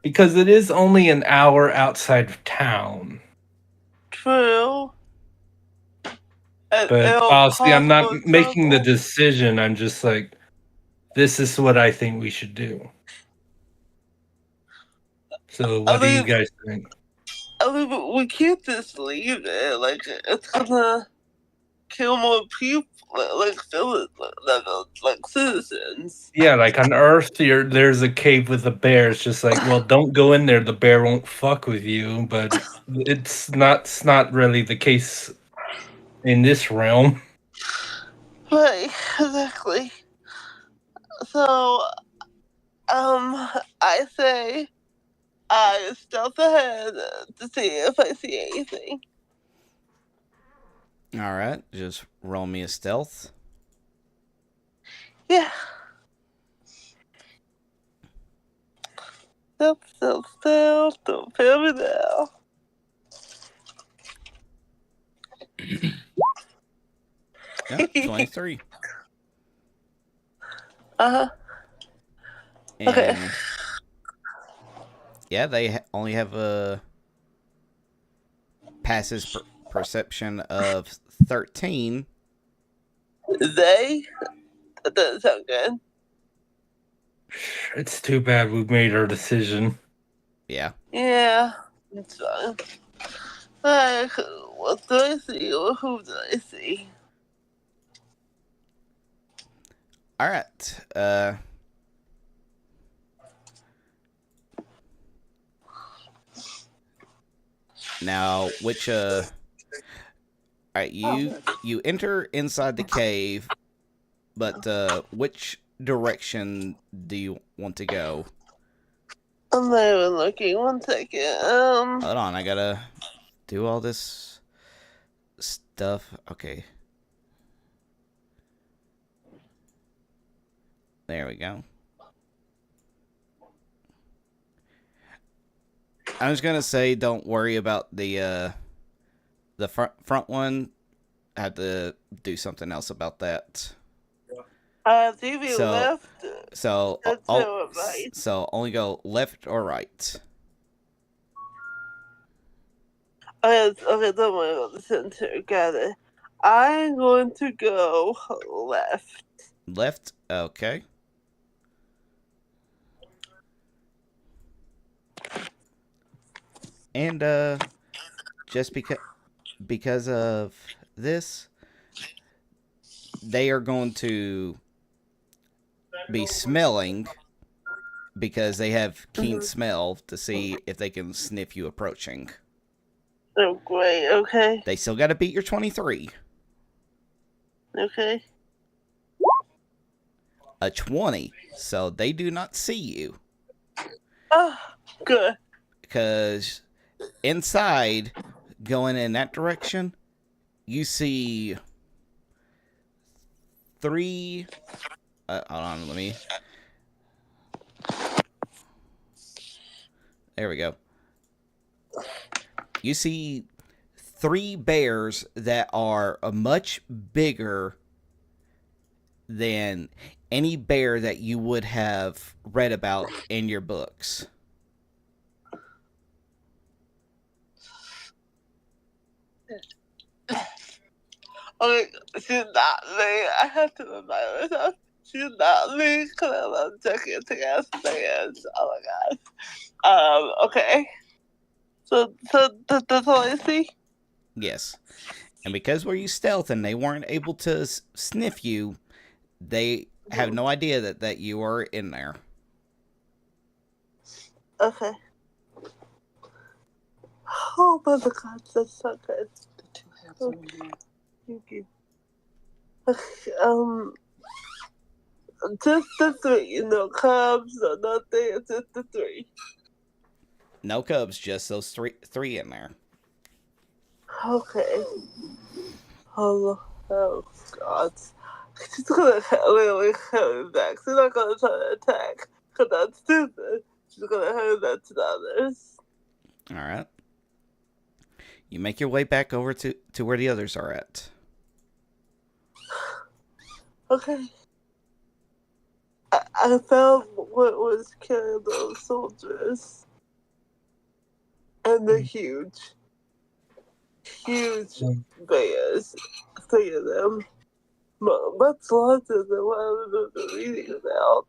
because it is only an hour outside of town. True. And But it'll honestly, I'm cause not more making the trouble. decision. I'm just like, this is what I think we should do. So, what do you guys think? I mean, we can't just leave it. Like, it's gonna kill more people, like citizens. Yeah, like on Earth, there's a cave with a bear. It's just like, well, don't go in there. The bear won't fuck with you. But it's not really the case in this realm. Right, exactly. So, I say I stealth ahead to see if I see anything. All right, just roll me a stealth. Yeah. Stealth. Don't fail me now. Yep, 23. Uh-huh. And Okay. yeah, they only have a passes perception of 13. That doesn't sound good. It's too bad we made our decision. Yeah. Yeah, it's fine. Like, what do I see or who do I see? All right. Now, which all right, you enter inside the cave, but which direction do you want to go? I'm not even looking. 1 second. Hold on, I gotta do all this stuff. Okay. There we go. I was gonna say, don't worry about the front one. I had to do something else about that. TV So, left. So, That's right. so only go left or right. Okay, don't worry about the center. Got it. I'm going to go left. Left, okay. And just because of this, they are going to be smelling because they have keen smell to see if they can sniff you approaching. Oh, great. Okay. They still got to beat your 23. Okay. A 20, so they do not see you. Ah, good. Because inside, going in that direction, you see 3. Hold on, let me. There we go. You see 3 bears that are much bigger than any bear that you would have read about in your books. Okay, she's not me. I have to remind myself. She's not me because I love gigantic-ass bears. Oh my god. Okay. So that's all I see? Yes. And because where you stealth and they weren't able to sniff you, they have no idea that you are in there. Okay. Oh my god, that's so good. Okay. Thank you. Um, just the three. No cubs, no nothing. It's just the three. No cubs, just those three in there. Okay. Oh God. She's gonna really hurt back. She's not gonna try to attack. Cause that's stupid. She's gonna hurt that to the others. Alright. You make your way back over to where the others are at. Okay. I found what was killing those soldiers. And the huge bears. Three of them. Much larger than what I remember reading about.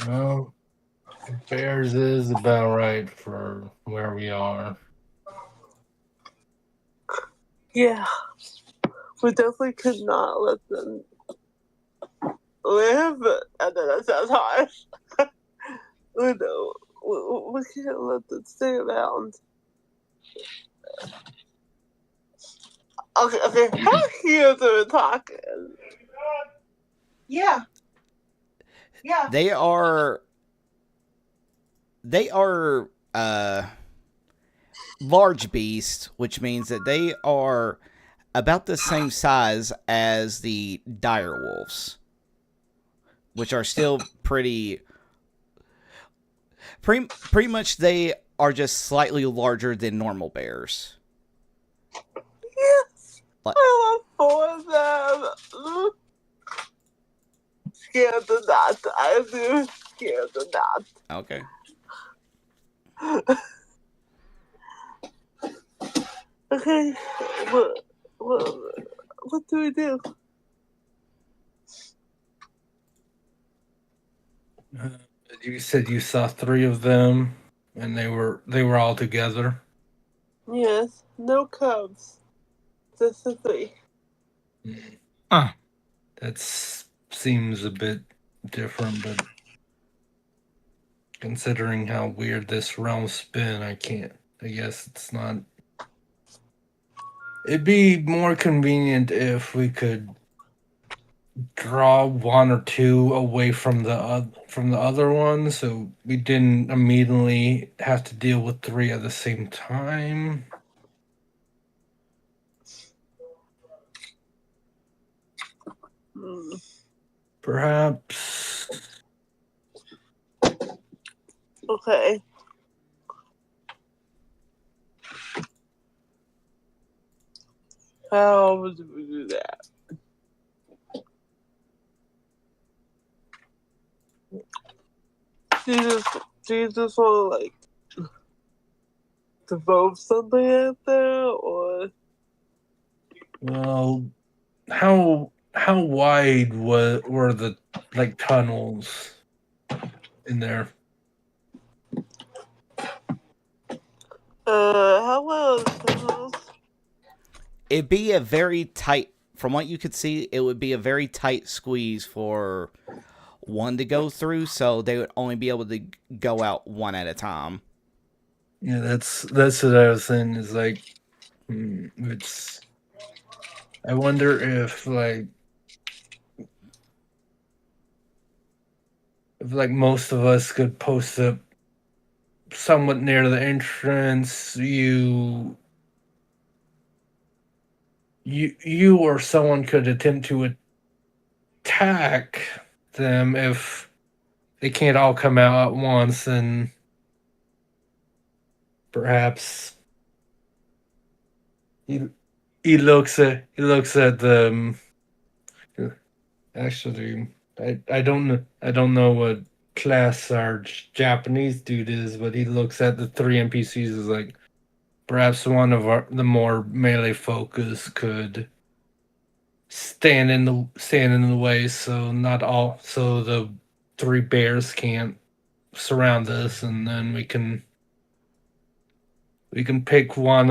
Well, Bears is about right for where we are. Yeah. We definitely could not let them live. I know that sounds harsh. We know. We can't let them stay around. Okay. How cute are we talking? Yeah. They are large beasts, which means that they are about the same size as the dire wolves, which are still pretty much they are just slightly larger than normal bears. Yes. I love four of them. Scared to death. I do. Scared to death. Okay. Okay. What do we do? You said you saw three of them, and they were all together. Yes. No cubs. Just the three. That seems a bit different, but considering how weird this realm's been, I guess it's not. It'd be more convenient if we could draw one or two away from the other one, so we didn't immediately have to deal with three at the same time. Perhaps. Okay. How would we do that? Do you just want to devote something out there, or? Well, how wide were the tunnels in there? How well tunnels? It'd be a very tight, from what you could see, it would be a very tight squeeze for one to go through, so they would only be able to go out one at a time. Yeah, that's what I was saying, is it's, I wonder if most of us could post up somewhat near the entrance. You or someone could attempt to attack them if they can't all come out at once, and perhaps he looks at the actually I don't know what class our Japanese dude is, but he looks at the three NPCs as perhaps one of the more melee focus could stand in the way, so the three bears can't surround us, and then we can pick one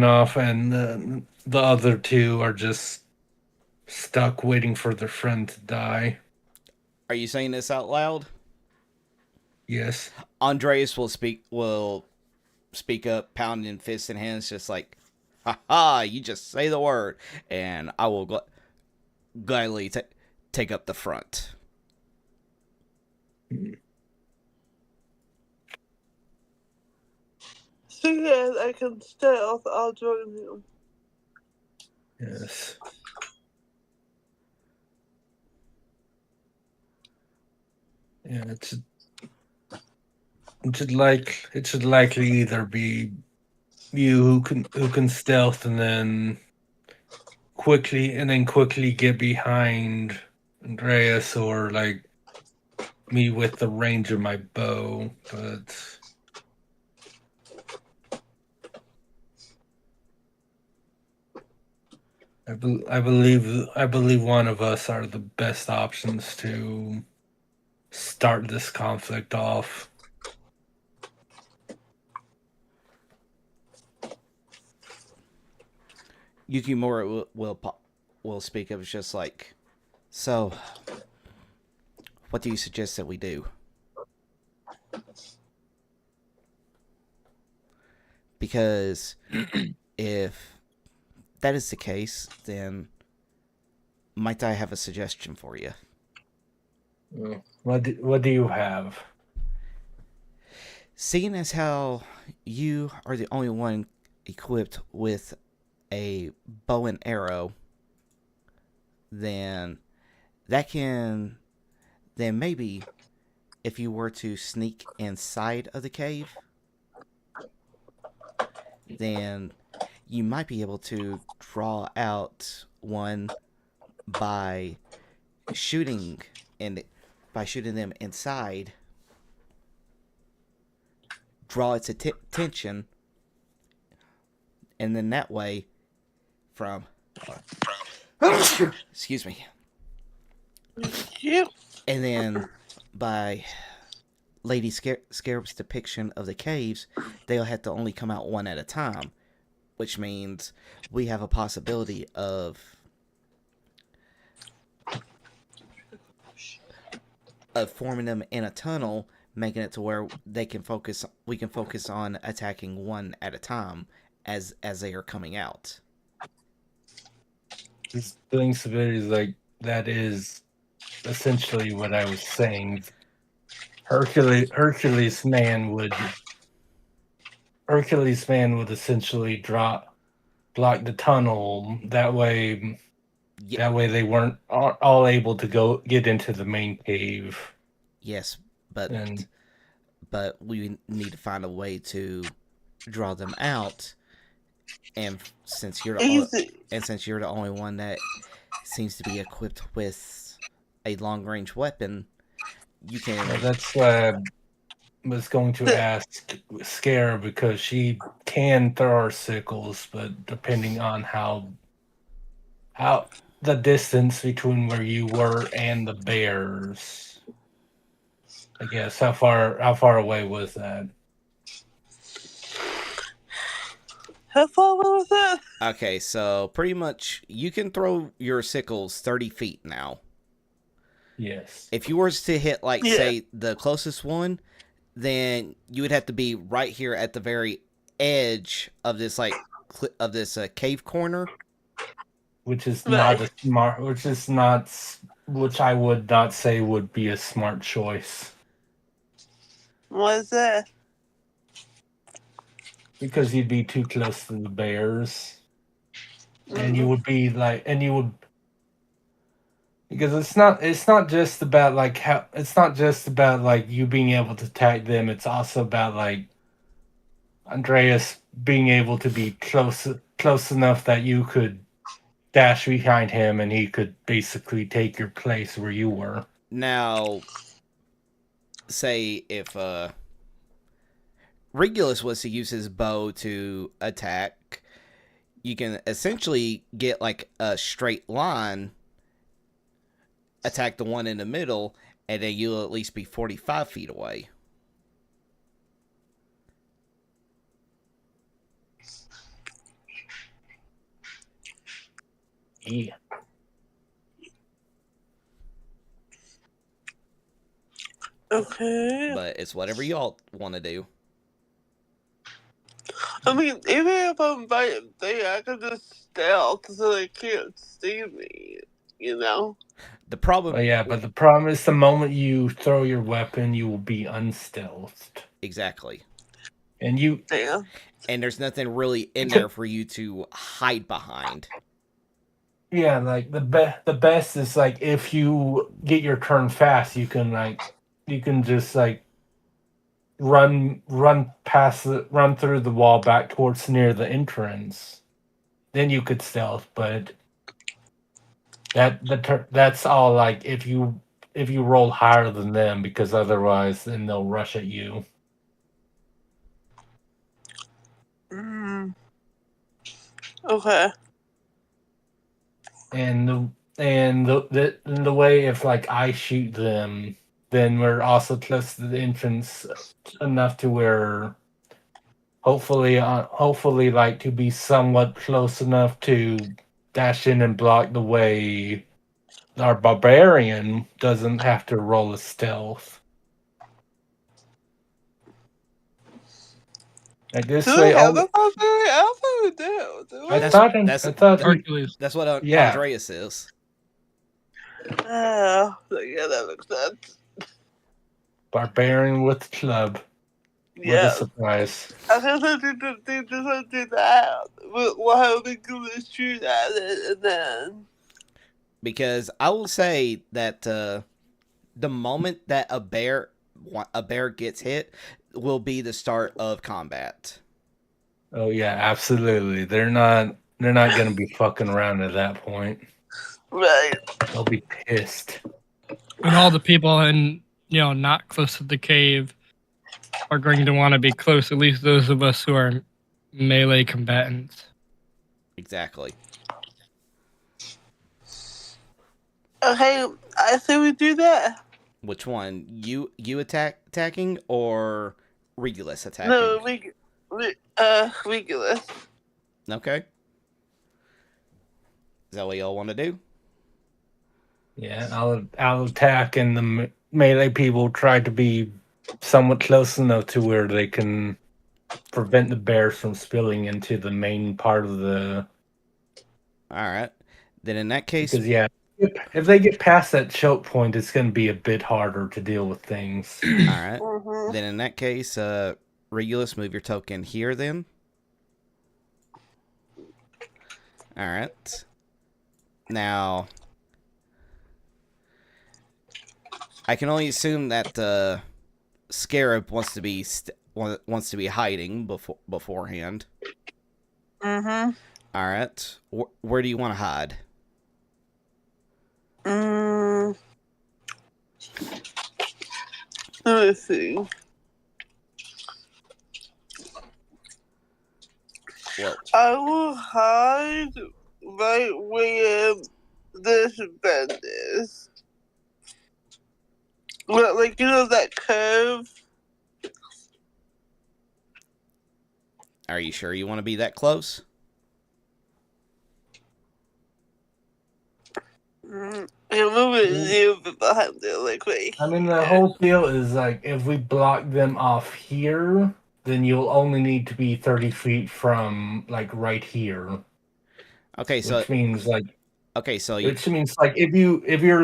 off, and the other two are just stuck waiting for their friend to die. Are you saying this out loud? Yes. Andreas will speak up, pounding fists and hands, just like, ha ha, you just say the word, and I will gladly take up the front. Seeing as I can stealth, I'll join you. Yes. Yeah, it should likely either be you who can stealth and then quickly get behind Andreas, or like me with the range of my bow, but I believe one of us are the best options to start this conflict off. Yukimura will speak up. It's just like, so, what do you suggest that we do? Because if that is the case, then might I have a suggestion for you? What do you have? Seeing as how you are the only one equipped with a bow and arrow, then maybe if you were to sneak inside of the cave, then you might be able to draw out one by shooting them inside, draw its attention, and then that way from excuse me. Yeah. And then by Lady Scarab's depiction of the caves, they'll have to only come out one at a time, which means we have a possibility of forming them in a tunnel, making it to where we can focus on attacking one at a time as they are coming out. This thing is like, that is essentially what I was saying. Hercules man would essentially block the tunnel. That way they weren't all able to get into the main cave. Yes, but we need to find a way to draw them out. And since you're the only one that seems to be equipped with a long range weapon, you can. Well, that's what I was going to ask Scarab, because she can throw her sickles, but depending on how the distance between where you were and the bears, I guess how far away was that? How far was that? Okay, so pretty much you can throw your sickles 30 feet now. Yes. If you were to hit, say, the closest one, then you would have to be right here at the very edge of this, cave corner. Which is not a smart. Which I would not say would be a smart choice. What is that? Because you'd be too close to the bears, and you would be because it's not just about you being able to tag them. It's also about Andreas being able to be close enough that you could dash behind him and he could basically take your place where you were. Now, say if Regulus was to use his bow to attack, you can essentially get a straight line, attack the one in the middle, and then you'll at least be 45 feet away. Yeah. Okay. But it's whatever y'all want to do. I mean, even if I'm right there, I can just stealth so they can't see me. You know. The problem, But yeah, but the problem is the moment you throw your weapon, you will be unstealthed. exactly, And you Damn. and there's nothing really in there for you to hide behind. yeah, like the best is like if you get your turn fast, you can just like run through the wall back towards near the entrance. Then you could stealth, but that's all like if you roll higher than them, because otherwise then they'll rush at you. Okay. And the way if like I shoot them, then we're also close to the entrance enough to where hopefully like to be somewhat close enough to dash in and block the way our barbarian doesn't have to roll a stealth. Like this Do way, they have a barbarian? I thought we do. I That's- thought Hercules. That's what Yeah. Andreas is. Yeah, that makes sense. barbarian with club with a Yeah. surprise. I guess I did just do that. We'll have a good shoot at it, and then. Because I will say that the moment that a bear gets hit will be the start of combat. Oh yeah, absolutely. They're not gonna be fucking around at that point. Right. They'll be pissed. And all the people in, not close to the cave are going to want to be close, at least those of us who are melee combatants. Exactly. Okay, I say we do that. Which one? You attacking or Regulus attacking? No, Regulus. Okay. Is that what y'all want to do? Yeah, I'll attack, and the melee people try to be somewhat close enough to where they can prevent the bears from spilling into the main part of the. All right. Then in that case, Because yeah, if they get past that choke point, it's going to be a bit harder to deal with things. all right. Mm-hmm. Then in that case, Regulus, move your token here. Then. All right. Now, I can only assume that Scarab wants to be hiding beforehand. Mm-hmm. All right. Where do you want to hide? Let me see. Well, I will hide right where this bed is. Like, that curve? are you sure you want to be that close? I'm moving a little bit behind it, like right I mean, the here. whole deal is like if we block them off here, then you'll only need to be 30 feet from like right here. Okay, so Which means like you if you're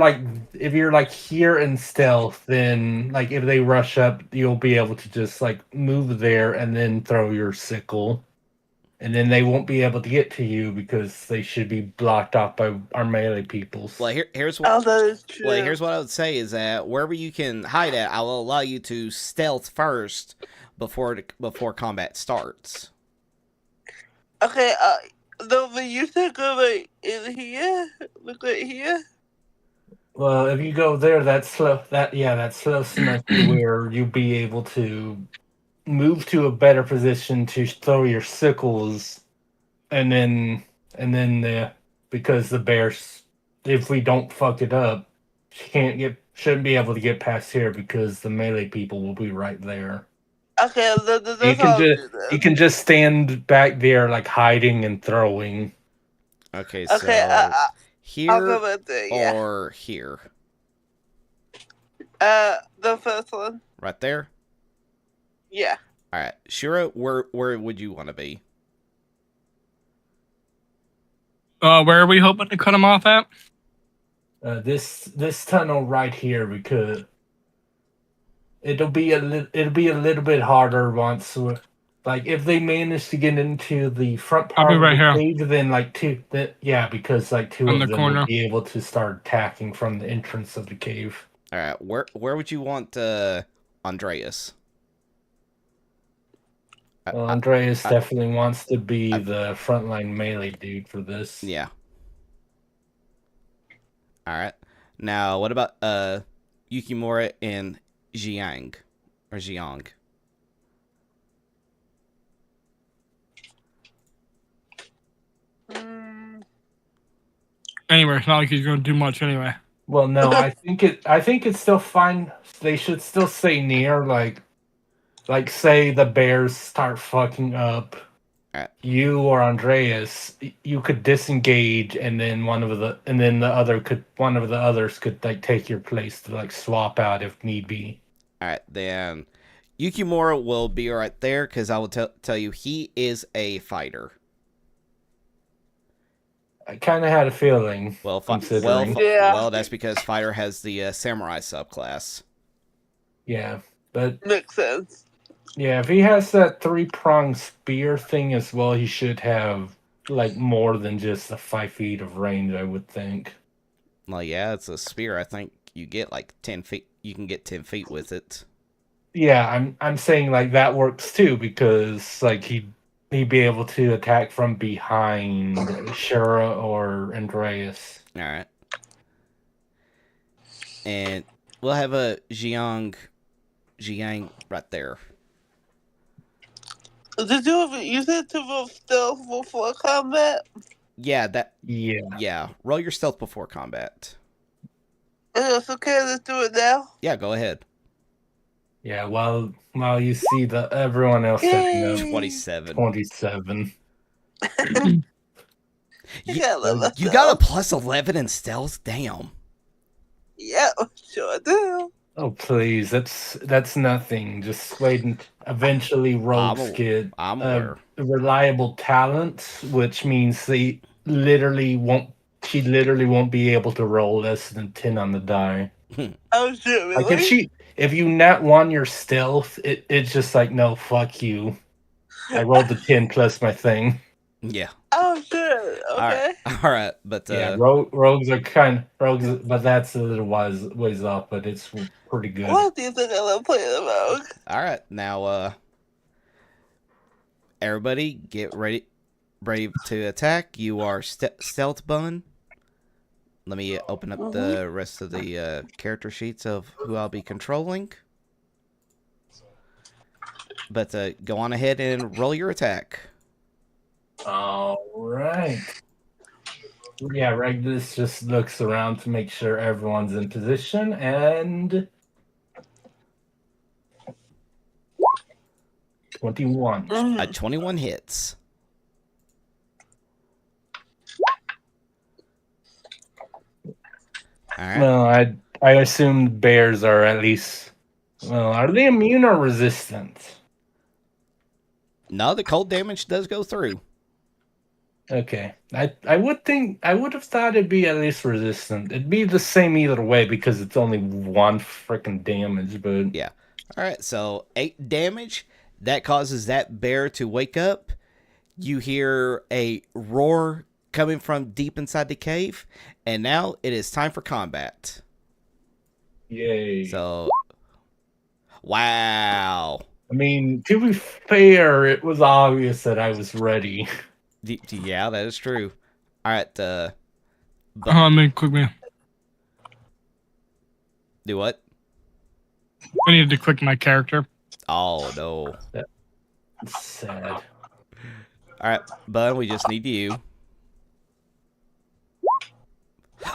like here in stealth, then like if they rush up, you'll be able to just like move there and then throw your sickle. And then they won't be able to get to you because they should be blocked off by our melee peoples. well here's what Oh, that is true. well here's what I would say is that wherever you can hide at, I will allow you to stealth first before combat starts. Okay, no, but you said go right in here? Look right here? Well, if you go there, that's close enough to where you'll be able to move to a better position to throw your sickles, and then because the bears, if we don't fuck it up, shouldn't be able to get past here because the melee people will be right there. Okay, that's how I'll do that. You can just stand back there like hiding and throwing. Okay, so Okay, here I'll go right there, yeah. or here? The first one. Right there? Yeah. All right, Shura, where would you want to be? Where are we hoping to cut him off at? This tunnel right here, because it'll be a little bit harder once, like if they manage to get into the front I'll part be of right the here. cave, then like because like two On of the them corner. will be able to start attacking from the entrance of the cave. All right, where would you want Andreas? Well, Andreas definitely wants to be the frontline melee dude for this. Yeah. All right. Now, what about Yukimura and Jiang or Jiang? Anyway, it's not like he's going to do much anyway. Well, no, I think it's still fine. They should still stay near, like say the bears start fucking up. You or Andreas, you could disengage, and then one of the others could like take your place to like swap out if need be. All right, then Yukimura will be right there because I will tell you he is a fighter. I kind of had a feeling. Well, considering. well, that's because fighter has the samurai subclass. Yeah, but Makes sense. yeah, if he has that 3-pronged spear thing as well, he should have like more than just the 5 feet of range, I would think. Well, yeah, it's a spear. I think you get like 10 feet. You can get 10 feet with it. Yeah, I'm saying like that works too, because like he'd be able to attack from behind Shura or Andreas. All right. And we'll have a Jiang right there. Did you said to move stealth before combat? Yeah, Yeah. Yeah, roll your stealth before combat. It's okay, let's do it now. Yeah, go ahead. Yeah, while you see everyone else setting up 27. 27. You got a plus 11 in stealth? Damn. Yeah, sure do. Oh please, that's nothing. Just wait and eventually rogues get I'm reliable talent, which means she literally won't be able to roll less than 10 on the die. Oh shit, really? Like if you nat 1 your stealth, it's just like, no, fuck you. I rolled the 10 plus my thing. Yeah. Oh shit. Okay. All right, but yeah, rogues are but that's a little ways off, but it's pretty good. What do you think I'm gonna play the rogue? All right, now everybody get ready to attack. You are stealth bun. Let me open up the rest of the character sheets of who I'll be controlling. But go on ahead and roll your attack. All right. Yeah, Regulus just looks around to make sure everyone's in position, and 21. 21 hits. All right. Well, I assume bears are at least. Well, are they immune or resistant? No, the cold damage does go through. Okay, I would have thought it'd be at least resistant. It'd be the same either way because it's only 1 freaking damage, but yeah. All right, so 8 damage. That causes that bear to wake up. You hear a roar coming from deep inside the cave, and now it is time for combat. Yay! So, wow. I mean, to be fair, it was obvious that I was ready. Yeah, that is true. All right, Click me. Do what? I needed to click my character. Oh no. That's sad. All right, Bud, we just need you.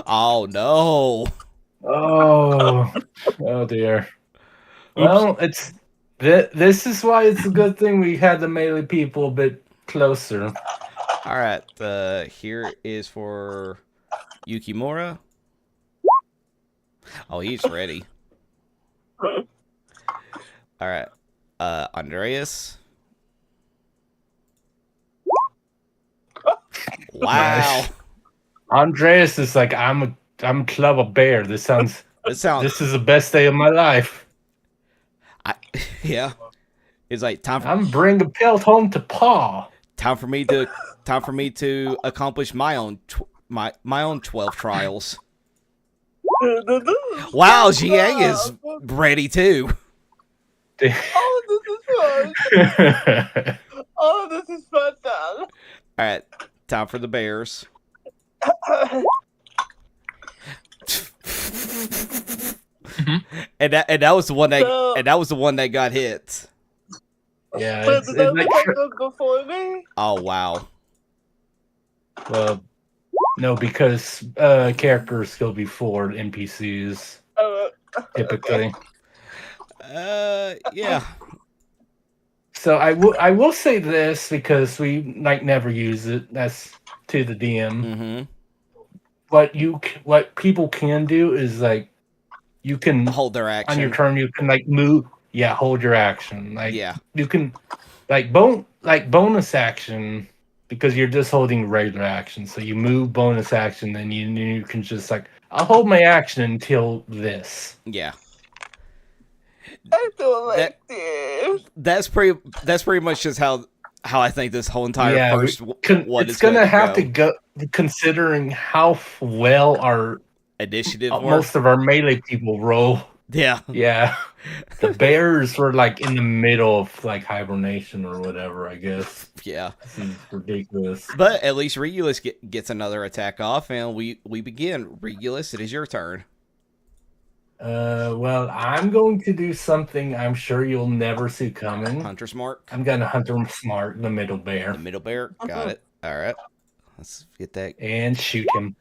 Oh no. Oh dear. Well, this is why it's a good thing we had the melee people a bit closer. All right, here is for Yukimura. Oh, he's ready. All right. Andreas. Wow. Nice. Andreas is like, I'm a club of bear. This sounds. This is the best day of my life. Yeah. It's like I'm bringing a pelt home to paw. time for me to accomplish my own my own 12 trials. Wow, Jiang is ready too. Oh, this is fun. Oh, this is fun. All right, time for the bears. And that was the one that got hit. Yeah, But it's did like, go before me? Oh wow. well, no, because characters go before NPCs typically. Yeah. So I will say this because we like never use it. That's to the DM. Mm-hmm. What people can do is like you can Hold their action on your turn. You can like move. Yeah, hold your action. Like Yeah. you can like bonus action because you're just holding regular action. So you move bonus action, then you can just like I'll hold my action until this. Yeah. I don't like this. That's pretty much just how I think this whole entire first one it's is gonna going have to go considering how well our initiative most of our melee people roll. Yeah. Yeah. The bears were like in the middle of like hibernation or whatever, I guess. Yeah. This is ridiculous. But at least Regulus gets another attack off, and we begin. Regulus, it is your turn. Well, I'm going to do something I'm sure you'll never see coming. Hunter's mark. I'm gonna Hunter Smart, the middle bear. The middle bear. Got it. All right. Let's get that. And shoot him.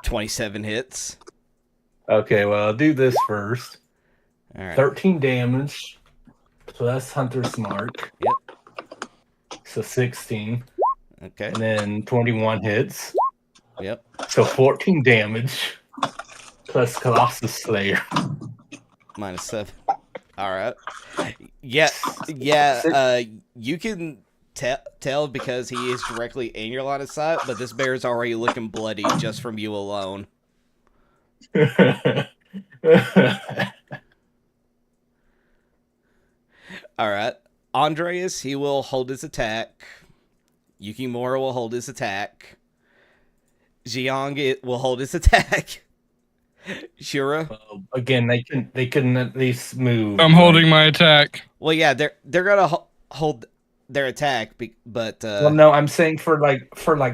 27 hits. Okay, well, I'll do this first. All right. 13 damage. Plus Hunter's mark. Yep. So 16. Okay. And then 21 hits. Yep. So 14 damage. Plus Colossus Slayer. -7. All right. Yeah. You can tell because he is directly in your line of sight, but this bear is already looking bloody just from you alone. All right. Andreas, he will hold his attack. Yukimura will hold his attack. Jiang will hold his attack. Shura. Well, again, they can at least move. I'm holding my attack. Well, yeah, they're gonna hold their attack, but well, no, I'm saying for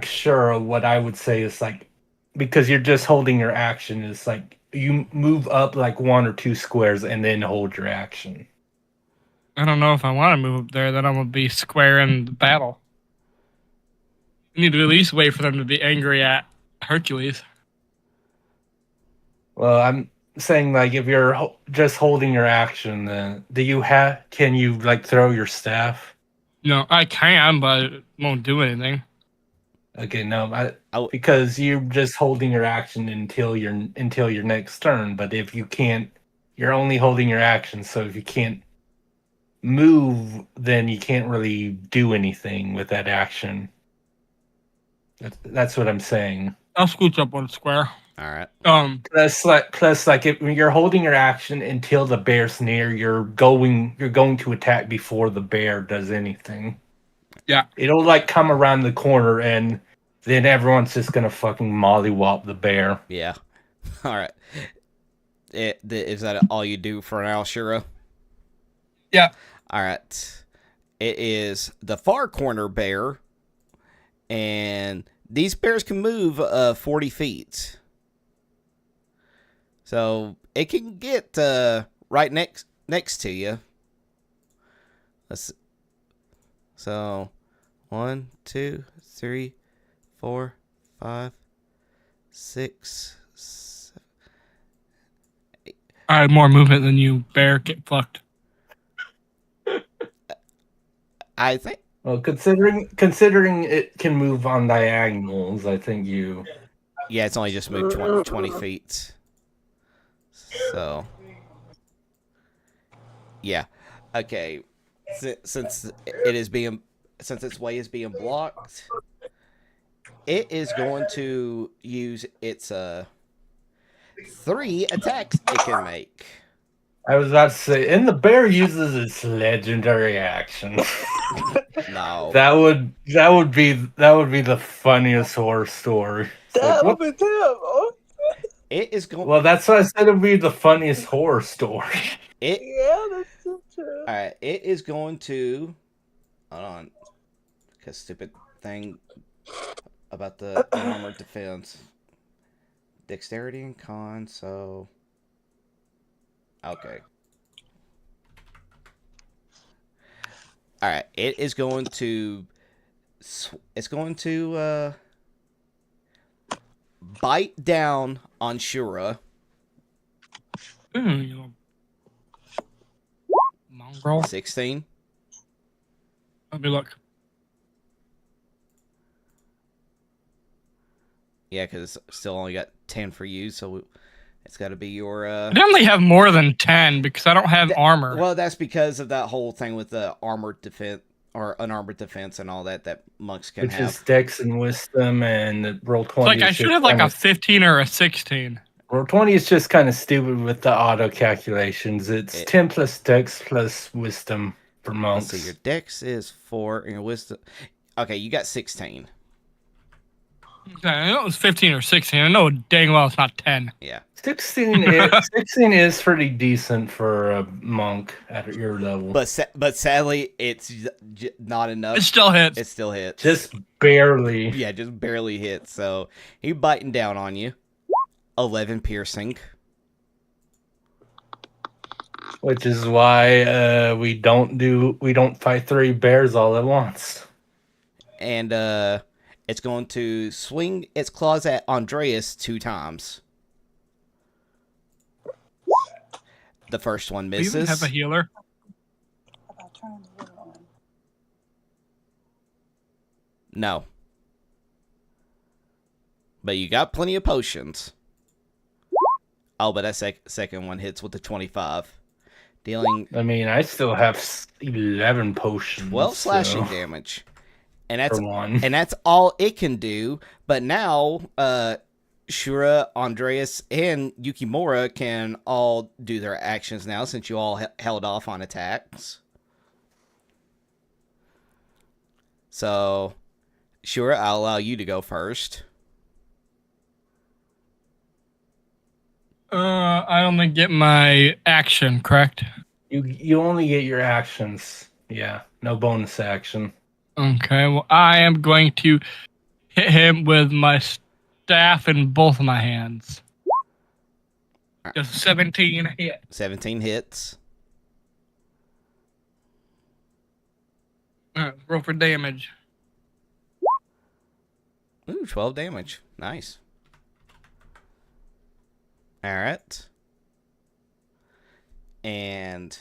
sure, what I would say is like because you're just holding your action is like you move up like 1 or 2 squares and then hold your action. I don't know if I want to move up there. Then I'm gonna be square in the battle. You need to at least wait for them to be angry at Hercules. Well, I'm saying like if you're just holding your action, then can you like throw your staff? No, I can, but it won't do anything. Okay, no, because you're just holding your action until your next turn. But if you can't, you're only holding your action. So if you can't move, then you can't really do anything with that action. That's what I'm saying. I'll scooch up 1 square. all right. Plus, like if you're holding your action until the bear's near, you're going to attack before the bear does anything. Yeah, it'll like come around the corner, and then everyone's just gonna fucking mollywop the bear. Yeah. All right. Is that all you do for now, Shura? yeah. All right. It is the far corner bear, and these bears can move 40 feet. So it can get right next to you. So 1, 2, 3, 4, 5, 6, 7, 8. I had more movement than you, bear. Get fucked. I think. Well, considering it can move on diagonals, I think you. Yeah, it's only just moved 20 feet. So. Yeah. Okay. since it is being since its way is being blocked, it is going to use its 3 attacks it can make. I was about to say, and the bear uses its legendary action. No. That would be the funniest horror story. It's like, That what? would be terrible. It is going. Well, that's why I said it would be the funniest horror story. It. Yeah, that's so true. All right. It is going to. Hold on. Cause stupid thing about the armored defense. Dexterity and con. So. Okay. All right. It is going to. It's going to bite down on Shura. You know, mongrel. 16. Let me look. Yeah, because still only got 10 for you, so it's got to be your. I definitely have more than 10 because I don't have armor. Well, that's because of that whole thing with the armored defense or unarmored defense and all that monks can Which have. is Dex and Wisdom and roll 20. It's like I should have like a 15 or a 16. Roll 20 is just kind of stupid with the auto calculations. It's 10 plus Dex plus Wisdom for monks. Let's see, your Dex is 4 and your Wisdom. Okay, you got 16. Okay, I know it was 15 or 16. I know dang well it's not 10. Yeah. 16 is pretty decent for a monk at your level. But sadly, it's not enough. It still hits. It still hits. Just barely. Yeah, just barely hits. So he biting down on you. 11 piercing. Which is why we don't fight 3 bears all at once. And it's going to swing its claws at Andreas 2 times. The first one Do you even misses. have a healer? About turning the water on. No. But you got plenty of potions. Oh, but that second one hits with the 25. Dealing I mean, I still have 11 potions. 12 slashing damage. And that's for one. and that's all it can do. But now Shura, Andreas, and Yukimura can all do their actions now since you all held off on attacks. So, Shura, I'll allow you to go first. I only get my action, correct? You only get your actions. Yeah, no bonus action. Okay, well, I am going to hit him with my staff in both of my hands. Just 17 hit. 17 hits. Roll for damage. Ooh, 12 damage. Nice. All right. And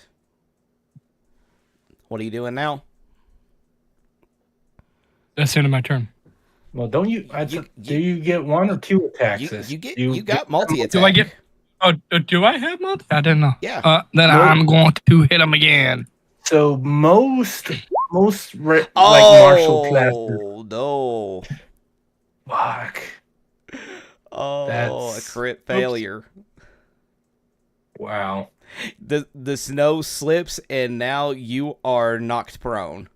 what are you doing now? That's the end of my turn. Well, don't you? Do you get 1 or 2 attacks? You got multi-attack. Do I get... Oh, do I have multi? I didn't know. Yeah. Then I'm going to hit him again. So most like martial classes. Oh, no. Fuck. Oh, That's- a crit failure. Wow. The snow slips, and now you are knocked prone.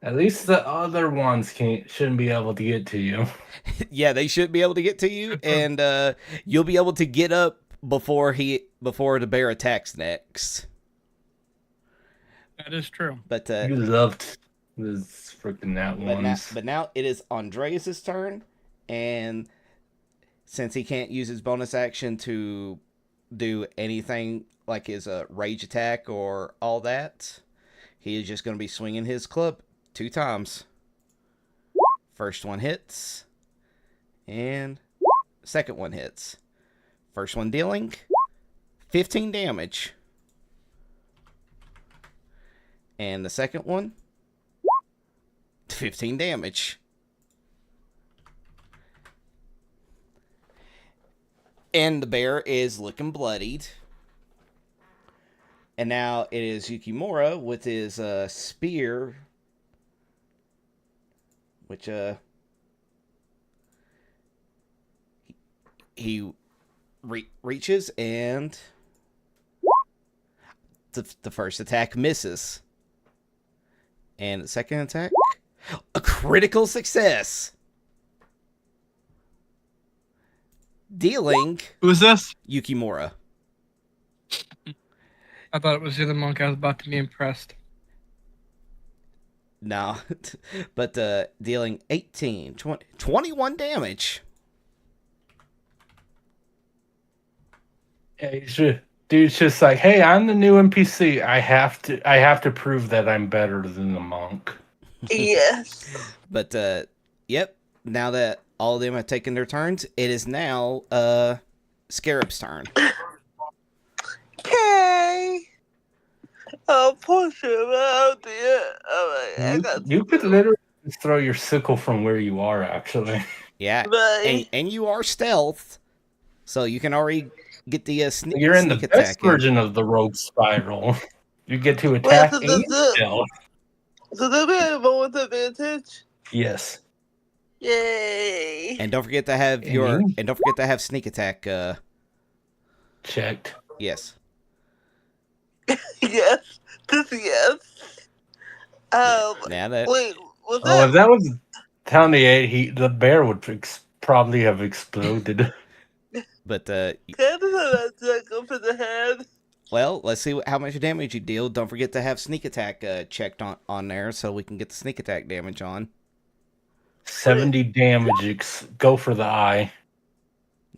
At least the other ones shouldn't be able to get to you. Yeah, they should be able to get to you, and you'll be able to get up before the bear attacks next. That is true. But You loved this freaking that ones. but now it is Andreas's turn, and since he can't use his bonus action to do anything like his rage attack or all that, he is just going to be swinging his club 2 times. First one hits, and second one hits. First one dealing 15 damage. And the second one, 15 damage. And the bear is looking bloodied. And now it is Yukimura with his spear, which he reaches, and the first attack misses. And the second attack, a critical success. Dealing Who's this? Yukimura. I thought it was the other monk. I was about to be impressed. No, but dealing 18, 20, 21 damage. Yeah, dude's just like, hey, I'm the new NPC. I have to prove that I'm better than the monk. Yes. But yep. Now that all of them have taken their turns, it is now Scarab's turn. Okay. Oh, poor Surya. Oh, dear. Oh, my, I got You could literally just throw your sickle from where you are, actually. Yeah, Bye. and you are stealth, so you can already get the sneak. You're in the sneak best attack in. version of the rogue spiral. You get to attack so and stealth. So do we have one with advantage? Yes. Yay. And don't forget to have sneak attack. Checked. Yes. Yes. Just yes. Now that Wait, was Oh, if that? that was Town the 8, the bear would probably have exploded. but Can I just have that go for the head? well, let's see how much damage you deal. Don't forget to have sneak attack checked on there, so we can get the sneak attack damage on. 70 damage. Go for the eye.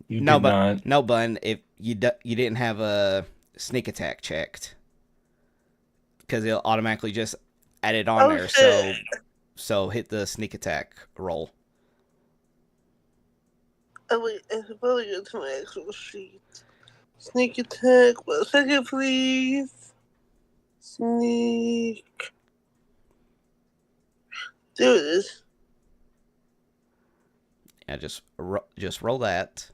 You No, did but not. no, Bun. If you didn't have a sneak attack checked, because it'll automatically just add it on there. Shit. So hit the sneak attack roll. Oh wait, it's really good to my actual sheet. Sneak attack. 1 second, please. Sneak. There it is. Yeah, just roll that.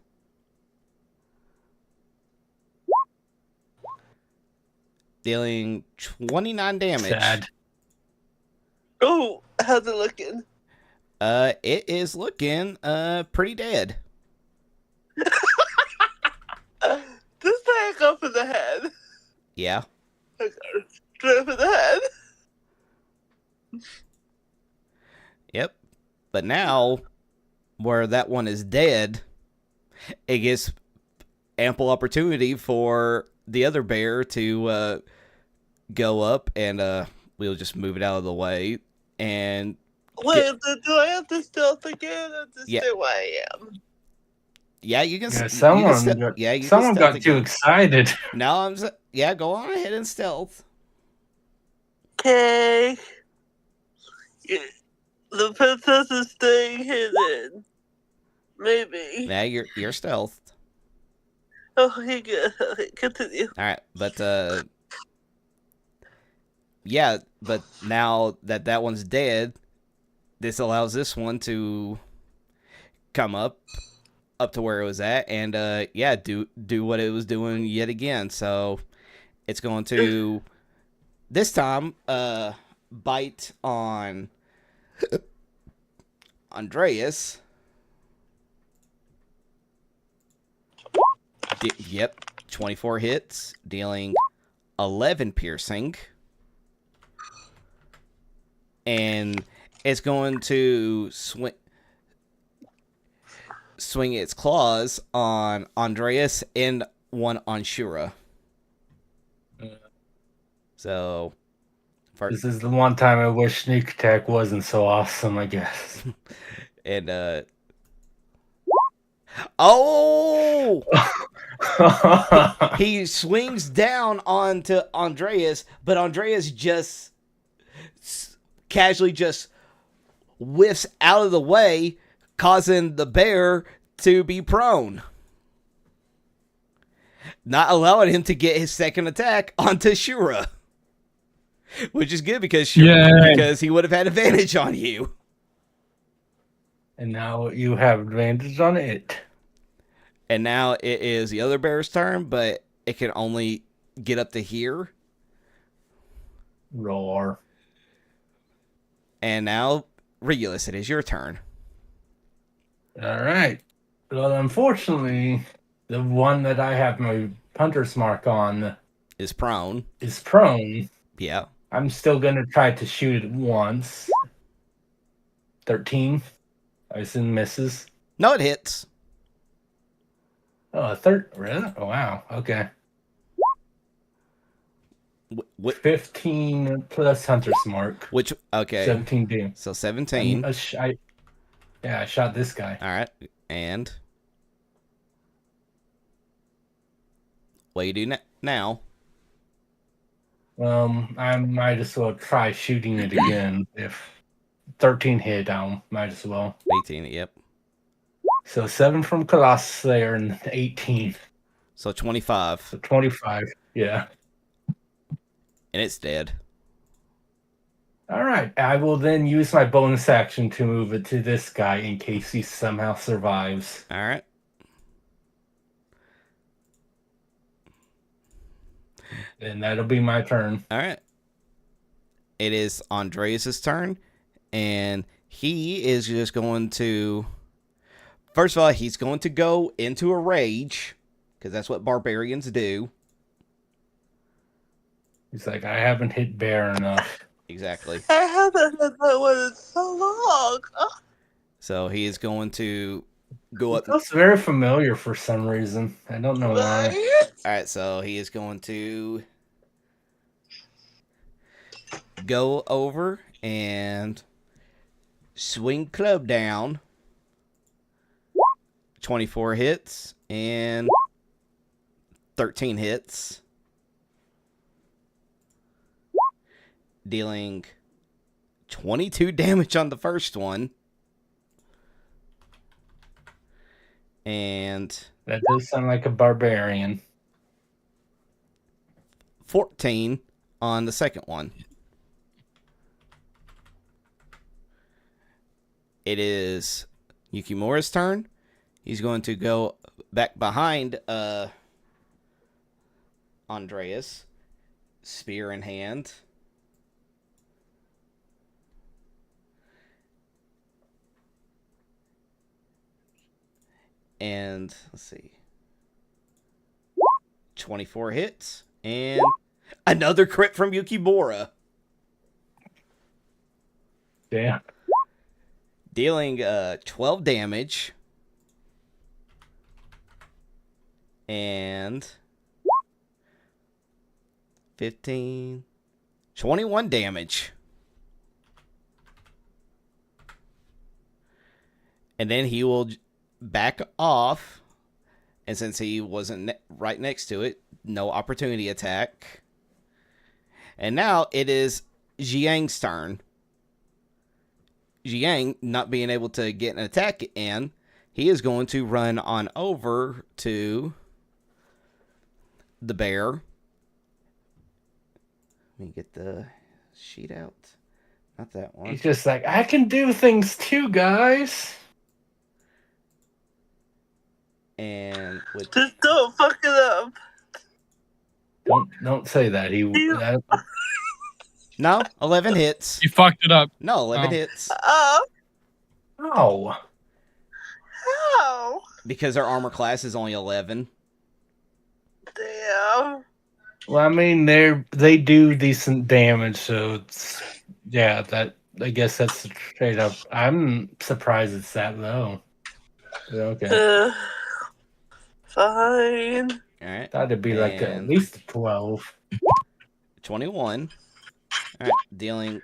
Dealing 29 damage. Sad. Oh, how's it looking? It is looking pretty dead. This time go for the head. Yeah. Okay. Straight for the head. Yep. But now, where that one is dead, it gives ample opportunity for the other bear to go up, and we'll just move it out of the way. And Wait, do I have to stealth again? Or just Yeah. stay where I am? yeah, you can. Yeah, you someone can got, yeah, you someone can stealth got too again. excited. No, yeah. Go on ahead and stealth. Okay. Yeah. The princess is staying hidden. Maybe. Now you're stealth. Okay, good. Okay, continue. All right, but yeah, but now that one's dead, this allows this one to come up to where it was at, and yeah, do what it was doing yet again. So it's going to this time bite on Andreas. Yep, 24 hits, dealing 11 piercing. And it's going to swing its claws on Andreas and one on Shura. So, This is the one time I wish sneak attack wasn't so awesome, I guess. and oh! He swings down onto Andreas, but Andreas just casually just whiffs out of the way, causing the bear to be prone, not allowing him to get his second attack onto Shura, which is good because he would have had advantage on you. And now you have advantage on it. And now it is the other bear's turn, but it can only get up to here Roar. And now, Regulus, it is your turn. All right. Well, unfortunately, the one that I have my hunter's mark on Is prone. is prone. Yeah. I'm still going to try to shoot it once. 13. I assume misses. No, it hits. Oh, a third. Really? Oh, wow. Okay. 15 plus hunter's mark. Which, okay. 17 damage. So 17. I shot this guy. All right. And what do you do now? I might as well try shooting it again. If 13 hit, I might as well. 18, yep. So 7 from Colossus Slayer and 18. So 25. So 25, yeah. And it's dead. All right, I will then use my bonus action to move it to this guy in case he somehow survives. All right. And that'll be my turn. All right. It is Andreas's turn, and he is just going to... First of all, he's going to go into a rage, because that's what barbarians do. He's like, I haven't hit bear enough. Exactly. I haven't had that one in so long. So he is going to go up. That's very familiar for some reason. I don't know why. Right? All right, so he is going to go over and swing club down. 24 hits and 13 hits. Dealing 22 damage on the first one. And That does sound like a barbarian. 14 on the second one. It is Yukimura's turn. He's going to go back behind Andreas, spear in hand. And let's see. 24 hits and another crit from Yukimura. Damn. Dealing 12 damage. And 15, 21 damage. And then he will back off. And since he wasn't right next to it, no opportunity attack. And now it is Jiang's turn. Jiang, not being able to get an attack in, he is going to run on over to the bear. Let me get the sheet out. Not that one. He's just like, I can do things too, guys. And with Just don't fuck it up. Don't say that. no 11 hits. You fucked it up. No 11 Oh. hits Oh, Oh. how? because our armor class is only 11. Damn. Well, I mean, they do decent damage, so it's, yeah. That I guess that's straight up. I'm surprised it's that low. Okay, Fine. All right. thought it'd be like at And least 12. 21. All right, dealing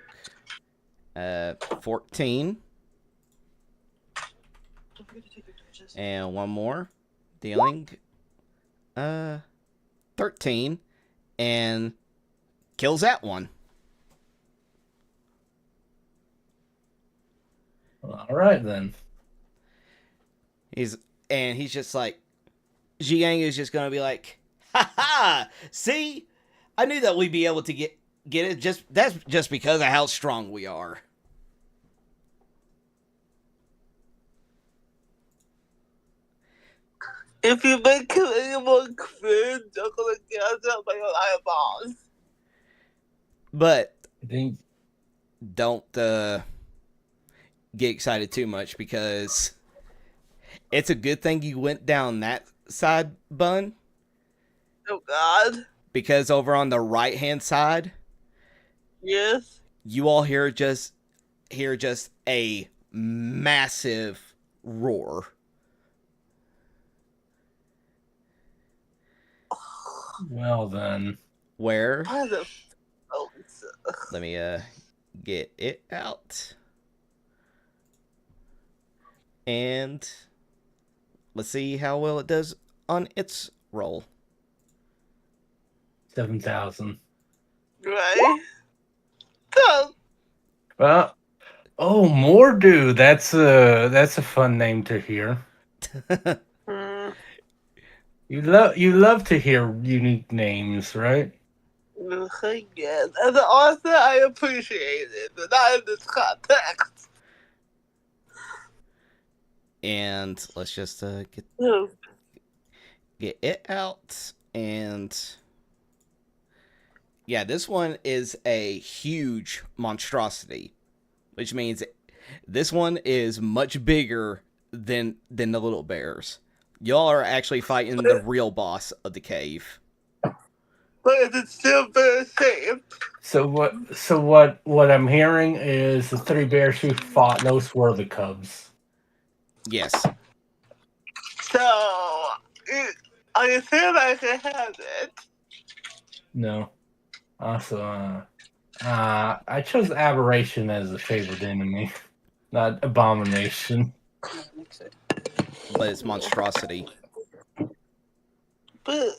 14 Don't forget to take your torches. and one more dealing 13 and kills that one. All right then. He's just like, Jiang is just gonna be like, ha ha! See, I knew that we'd be able to get it. That's just because of how strong we are. If you make anyone cringe, I'm gonna get out my own eyeballs. But I think don't get excited too much because it's a good thing you went down that side, Bun. Oh God. Because over on the right hand side, Yes. you all hear just a massive roar. well then. Where? Why the Let me get it out. And let's see how well it does on its roll. 7,000. right? So, Well, oh, Mordu. That's a fun name to hear. mm, You love to hear unique names, right? yes. As an author, I appreciate it, but not in this context. And let's just Oh, get it out. And yeah, this one is a huge monstrosity, which means this one is much bigger than the little bears. Y'all are actually fighting the real boss of the cave. but is it still very safe? So what I'm hearing is the three bears who fought. Those were the cubs. Yes. So, are you saying I can have it? No. Also, I chose aberration as a favorite enemy, not abomination. But it's monstrosity. But is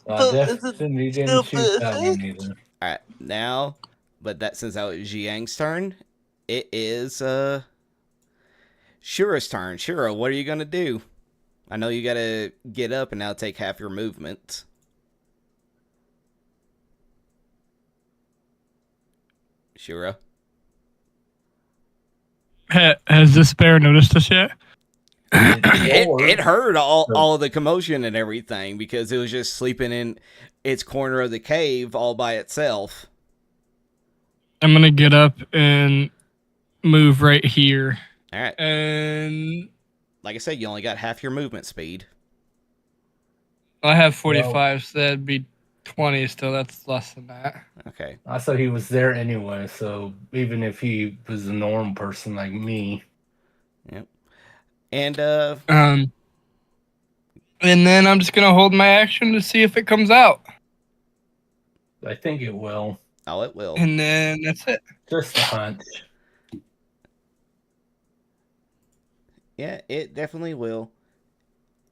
it Definitely still didn't choose very that safe? one either. Alright, now, but that since that was Jiang's turn, it is Shura's turn. Shura, what are you gonna do? I know you gotta get up and now take half your movement. Shura. Has this bear noticed us yet? It heard all of the commotion and everything because it was just sleeping in its corner of the cave all by itself. I'm gonna get up and move right here. All right. And Like I said, you only got half your movement speed. I have 45, so that'd be 20 still. That's less than that. Okay. Also, he was there anyway, so even if he was a normal person like me. Yep. And And then I'm just gonna hold my action to see if it comes out. I think it will. oh, it will. And then that's it. Just a hunch. Yeah, it definitely will.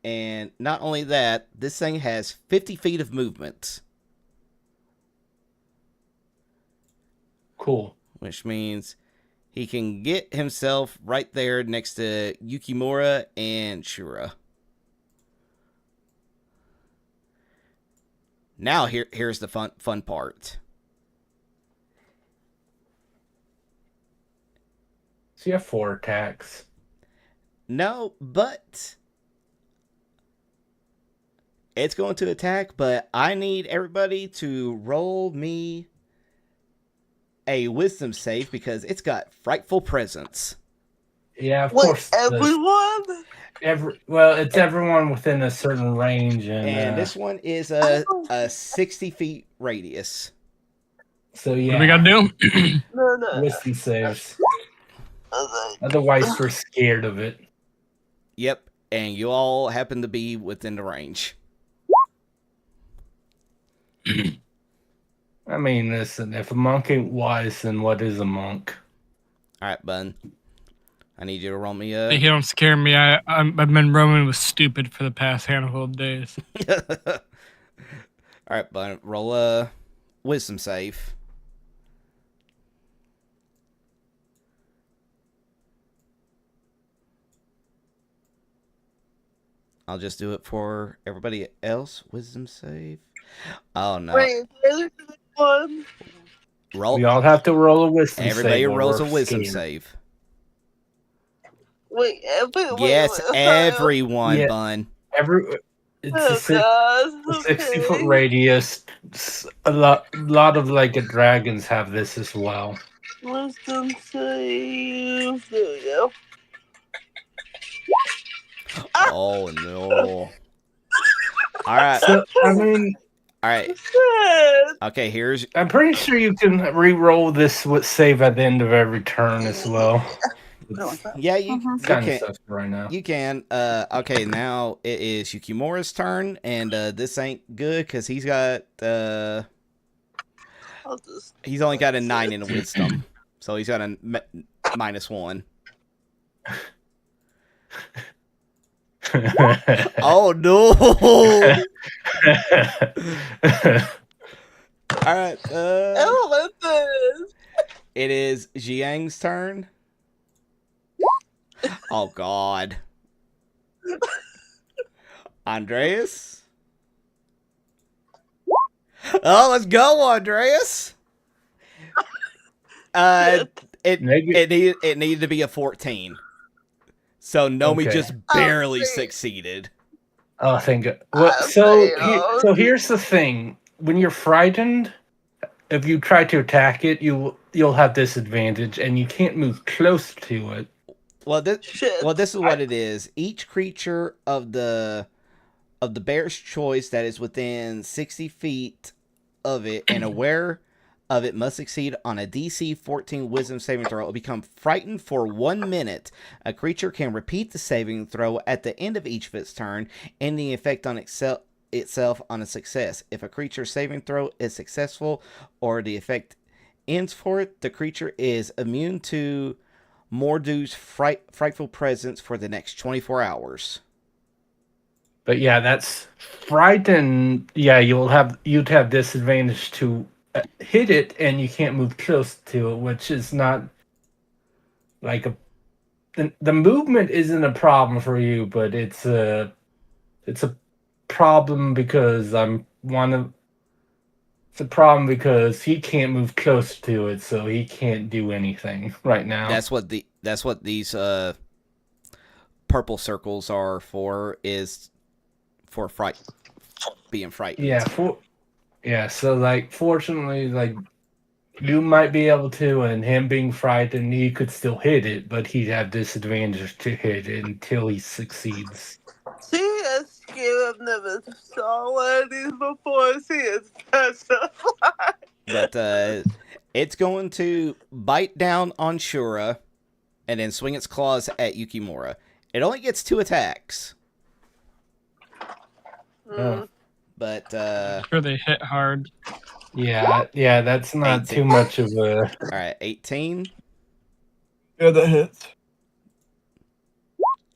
And not only that, this thing has 50 feet of movement. Cool. Which means he can get himself right there next to Yukimura and Shura. Now here's the fun part. So you have 4 attacks. No, but it's going to attack, but I need everybody to roll me a wisdom save because it's got frightful presence. Yeah, of What, course. everyone? It's everyone within a certain range, And this one is a 60 feet radius. So yeah, What do we gotta do? No. wisdom saves. Okay. Otherwise, we're scared of it. Yep, and you all happen to be within the range. I mean, listen, if a monk ain't wise, then what is a monk? All right, bud. I need you to roll me You don't scare me. I've been roaming with stupid for the past handful of days. All right, bud. Roll a wisdom save. I'll just do it for everybody else. Wisdom save. Oh no! Wait, there's one. Roll. We all have to roll a wisdom save. Everybody when rolls a we're wisdom scared. save. Wait, Yes, everyone, Yeah. bun. it's Oh god. 60-foot Okay. radius. A lot of like dragons have this as well. Wisdom save. There we go. Oh no. All right. So I mean, All right. Shit. Okay, here's I'm pretty sure you can re-roll this with save at the end of every turn as well. I like that. yeah, you Kind of can. stuff right now. You can. Okay, now it is Yukimura's turn, and this ain't good because he's got I'll just. he's only got a 9 in wisdom, so he's got a -1. Oh no! All right. I don't like this. It is Jiang's turn. Oh God. Andreas. Oh, let's go, Andreas. It needed to be a 14. So Nomi Okay. just barely Oh, succeeded. Oh, thank God. Well, so here's the thing: when you're frightened, if you try to attack it, you'll have disadvantage, and you can't move close to it. Well, Shit. this is what it is. Each creature of the bear's choice that is within 60 feet of it and aware of it must succeed on a DC 14 Wisdom saving throw. It will become frightened for 1 minute. A creature can repeat the saving throw at the end of each of its turn, ending the effect on itself on a success. If a creature's saving throw is successful or the effect ends for it, the creature is immune to Mordu's frightful presence for the next 24 hours. But yeah, that's frightened. Yeah, you'd have disadvantage to hit it, and you can't move close to it, which is not like the movement isn't a problem for you, but it's a problem because it's a problem because he can't move close to it, so he can't do anything right now. That's what these purple circles are for, is for being frightened. Yeah, so like fortunately, like you might be able to, and him being frightened, he could still hit it, but he'd have disadvantage to hit it until he succeeds. See, a skill I've never saw one of these before. See, it's special. But it's going to bite down on Shura and then swing its claws at Yukimura. It only gets 2 attacks. But Sure, they hit hard. Yeah, that's not 18. too much of a. All right, 18. Yeah, that hits.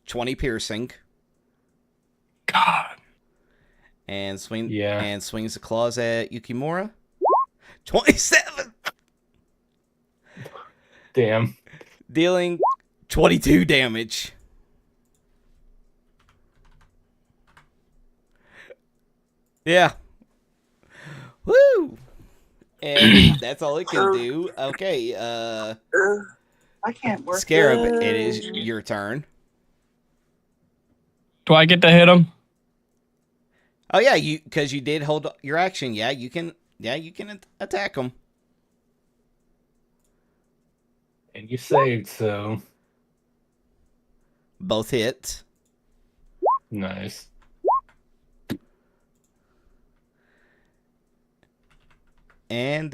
20 piercing. God. And swings the claws at Yukimura. 27. Damn. Dealing 22 damage. Yeah. Woo! And that's all it can do. Okay, I can't work. Scarab, it is your turn. Do I get to hit him? Oh yeah, because you did hold your action. Yeah, you can attack him. And you saved, so Both hit. nice. And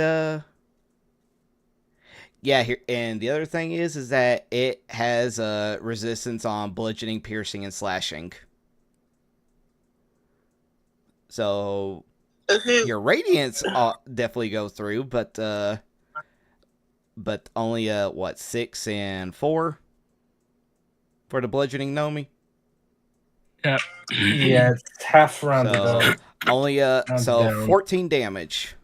yeah, here, and the other thing is that it has resistance on bludgeoning, piercing, and slashing. So your radiance definitely go through, but only 6 and 4 for the bludgeoning Nomi. Yeah. Yeah, it's half rounded up. Only Rounded down. 14 damage.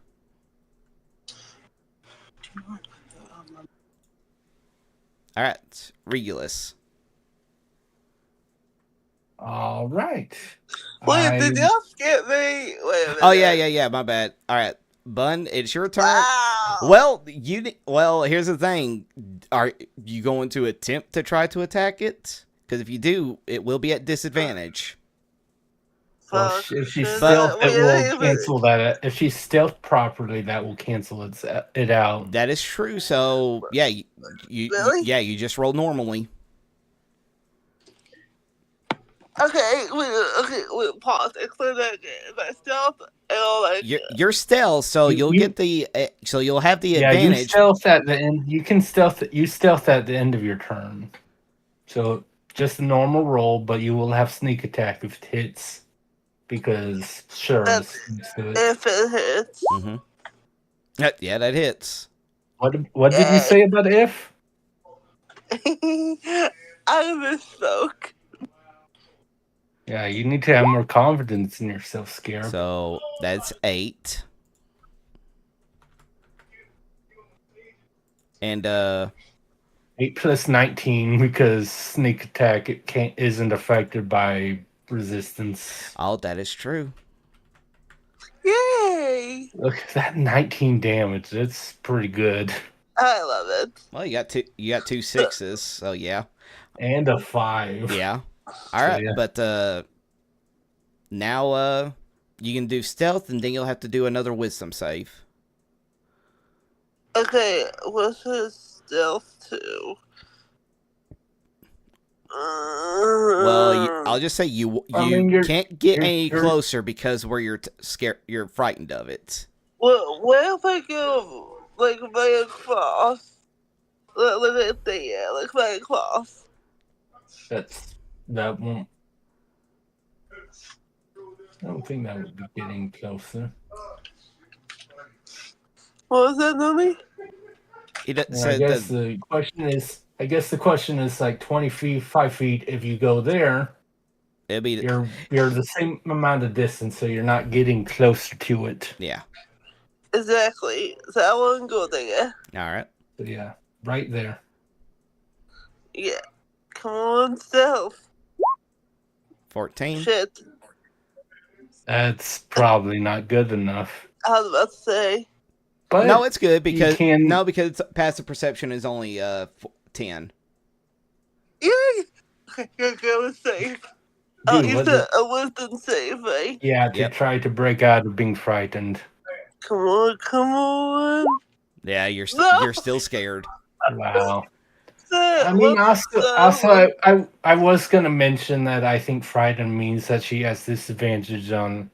All right, Regulus. All right. Wait, did y'all skip me? Wait a minute. Oh yeah. My bad. All right, Bun, it's your turn. Wow. Well, here's the thing. Are you going to attempt to try to attack it? Because if you do, it will be at disadvantage. Well, Fuck. if she Shit, stealth, we it will didn't even- cancel that. If she stealth properly, that will cancel it out. That is true. So yeah, Really? you just roll normally. Okay, wait, pause. Explain that again. My stealth, like... You're stealth, so you'll get the so you'll have the advantage. You stealth at the end. You can stealth. You stealth at the end of your turn. So just a normal roll, but you will have sneak attack if it hits, because sure. If it hits. Mm-hmm. Yeah, that hits. What did you say about if? I misspoke. Yeah, you need to have more confidence in yourself, Scarab. So that's 8. And 8 plus 19, because sneak attack isn't affected by resistance. oh, that is true. Yay! Look at that 19 damage. That's pretty good. I love it. Well, you got 2 6s, so yeah. And a 5. Yeah. All right, yeah. but now you can do stealth, and then you'll have to do another wisdom save. Okay, what's his stealth too? Well, I'll just say you can't get any you're- closer because where you're scared, you're frightened of it. What if I go like right across? Like right across. That won't. I don't think that would be getting closer. What was that, Nomi? I guess the question is like 20 feet, 5 feet. If you go there, it'll be you're the same amount of distance, so you're not getting closer to it. Yeah. Exactly. So I won't go there. All right. So yeah, right there. Yeah. Come on, stealth. 14. Shit. That's probably not good enough. I was about to say. But No, it's good because can- because passive perception is only 10. Yay! Okay, you're going safe. Oh, Dude, you was said it- a wisdom save, right? Yeah, to Yep. try to break out of being frightened. Come on. Yeah, you're No! you're still scared. Wow. I I mean, I was gonna mention that I think frightened means that she has disadvantage on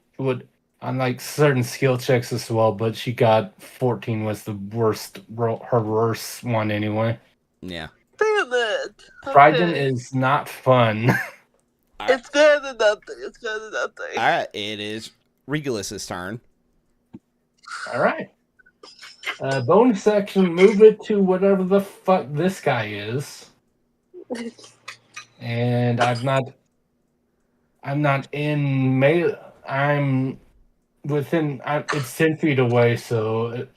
like certain skill checks as well, but she got 14 was the worst her worst one anyway. Yeah. Damn it. Frightened is not fun. It's good to nothing. It's good to nothing. All right, it is Regulus's turn. All right. Bonus action, move it to whatever the fuck this guy is. And I'm not in melee. I'm within. It's 10 feet away, so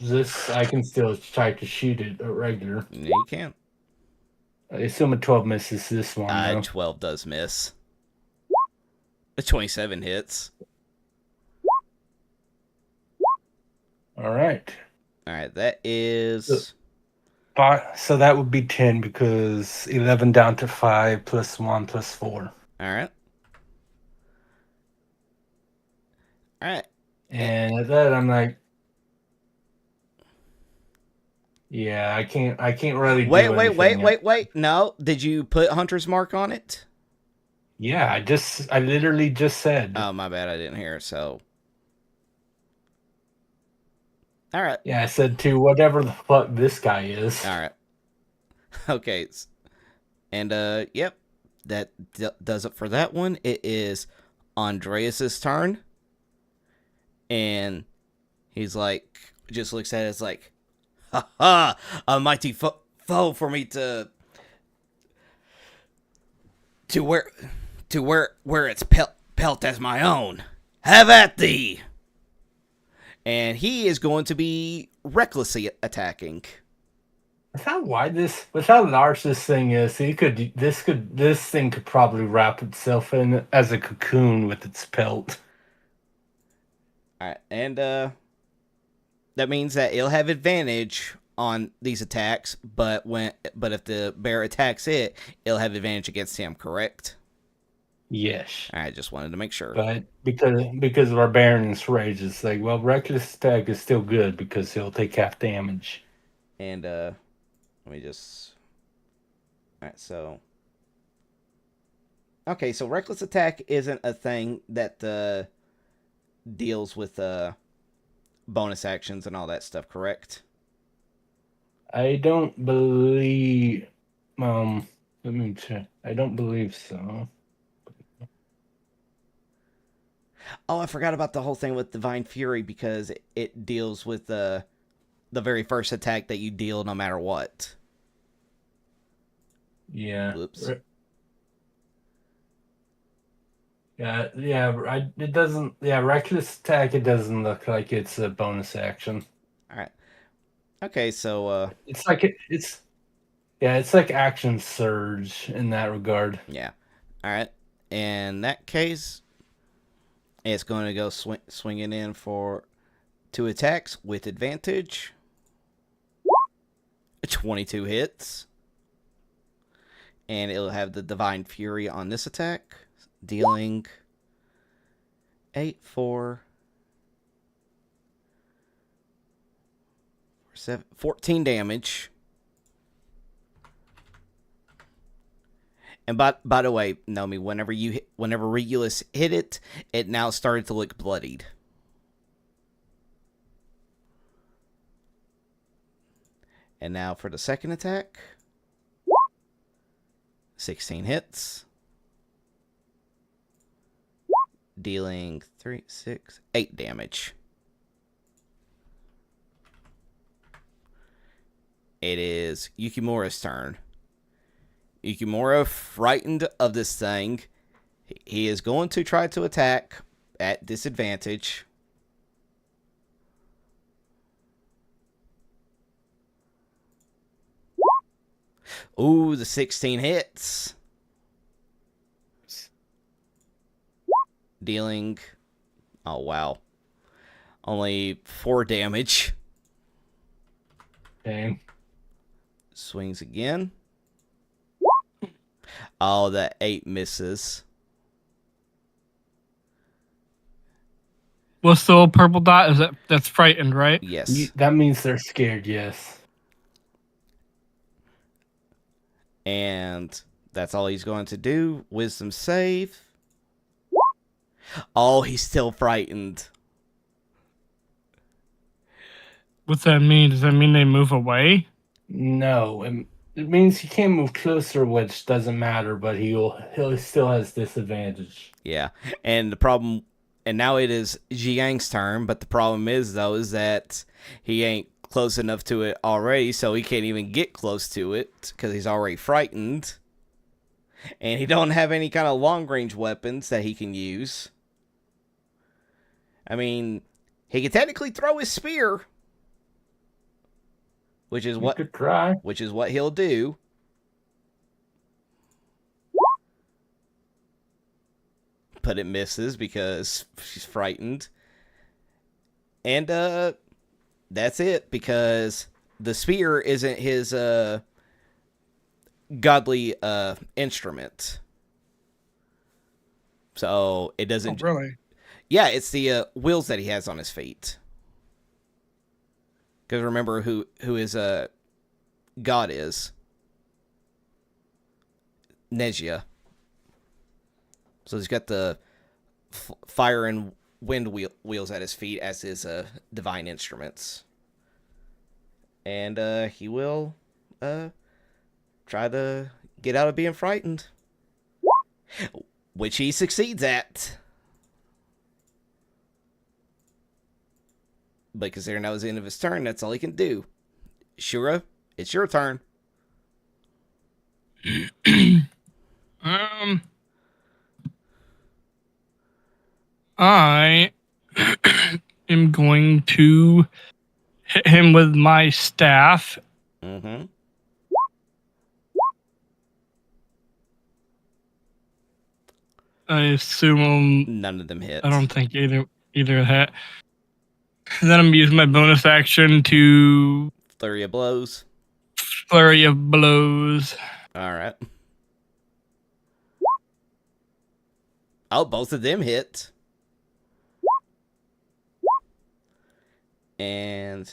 I can still try to shoot it at regular. Yeah, you can't. I assume a 12 misses this one. though. 12 does miss. A 27 hits. All right. All right, that is So that would be 10 because 11 down to 5 plus 1 plus 4. all right. All right. And at that, I'm like, yeah, I can't really. Wait, do wait, anything wait, yet. wait, wait. No, did you put Hunter's Mark on it? Yeah, I literally just said. Oh, my bad. I didn't hear. So, all right, Yeah, I said to whatever the fuck this guy is. all right. Okay, and yep, that does it for that one. It is Andreas's turn, and he's like, just looks at it, it's like, ha ha, a mighty foe for me to wear its pelt as my own. Have at thee. And he is going to be recklessly attacking. With how large this thing is, this thing could probably wrap itself in as a cocoon with its pelt. All right, and that means that it'll have advantage on these attacks, but if the bear attacks it, it'll have advantage against him. Correct? Yes. I just wanted to make sure. But because of our Baron's rage, it's like, well, Reckless attack is still good because he'll take half damage. And let me just. All right, so. Okay, so reckless attack isn't a thing that deals with bonus actions and all that stuff, correct? I don't believe. Let me check. I don't believe so. Oh, I forgot about the whole thing with Divine Fury because it deals with the very first attack that you deal no matter what. Yeah. Whoops. Yeah. It doesn't. Yeah, reckless attack. It doesn't look like it's a bonus action. All right. Okay, so it's like it's like action surge in that regard. Yeah. All right. In that case, it's going to go swinging in for 2 attacks with advantage. 22 hits. And it'll have the Divine Fury on this attack, dealing 8, 4, 7, 14 damage. And by the way, Nomi, whenever Regulus hit it, it now started to look bloodied. And now for the second attack. 16 hits. Dealing 3, 6, 8 damage. It is Yukimura's turn. Yukimura, frightened of this thing, he is going to try to attack at disadvantage. Ooh, the 16 hits. Dealing, oh wow, only 4 damage. Okay. Swings again. Oh, that 8 misses. What's the little purple dot? That's frightened, right? Yes. That means they're scared, yes. And that's all he's going to do. Wisdom save. Oh, he's still frightened. What's that mean? Does that mean they move away? No, it means he can't move closer, which doesn't matter, but he still has disadvantage. Yeah. And the problem, and now it is Jiang's turn, but the problem is that he ain't close enough to it already, so he can't even get close to it because he's already frightened. And he don't have any kind of long-range weapons that he can use. I mean, he can technically throw his spear, which is what he'll do. But it misses because she's frightened. And that's it, because the spear isn't his godly instrument. So it doesn't. Oh, really? Yeah, it's the wheels that he has on his feet. Because remember who his god is. Nezia. So he's got the fire and wind wheels at his feet as his divine instruments. And he will try to get out of being frightened. Which he succeeds at. But considering that was the end of his turn, that's all he can do. Shura, it's your turn. I am going to hit him with my staff. Mm-hmm. I assume None of them hit. I don't think either hit. And then I'm using my bonus action to Flurry of blows. Flurry of blows. All right. Oh, both of them hit. And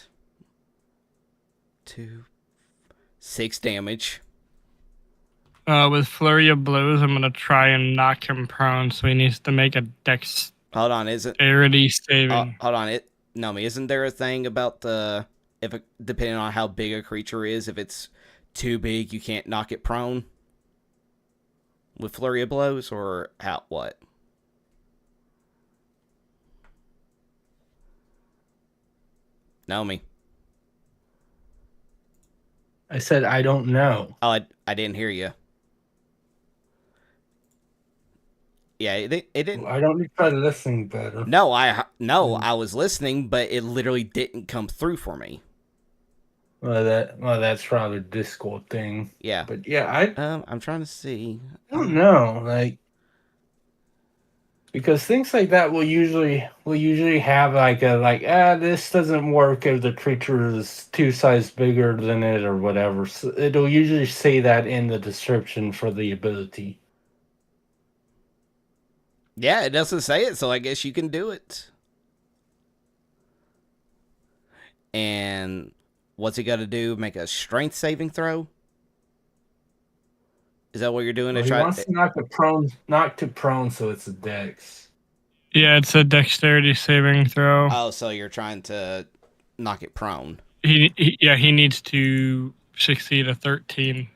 6 damage. With Flurry of Blows, I'm going to try and knock him prone, so he needs to make a Hold on, isn't dexterity saving. hold on, Nomi, isn't there a thing about depending on how big a creature is, if it's too big, you can't knock it prone with Flurry of Blows, or what? Nomi. I said I don't know. Oh, I didn't hear you. Yeah, it didn't. I don't need to try listening better. No, I was listening, but it literally didn't come through for me. Well, that's probably a Discord thing. Yeah, But yeah, I'm trying to see. I don't know, like, because things like that will usually have this doesn't work if the creature is 2 sizes bigger than it or whatever. So it'll usually say that in the description for the ability. Yeah, it doesn't say it, so I guess you can do it. And what's he got to do? Make a strength saving throw? Is that what you're doing? Well, he wants to knock to prone, so it's a dex. Yeah, it's a dexterity saving throw. Oh, so you're trying to knock it prone. He needs to succeed a 13.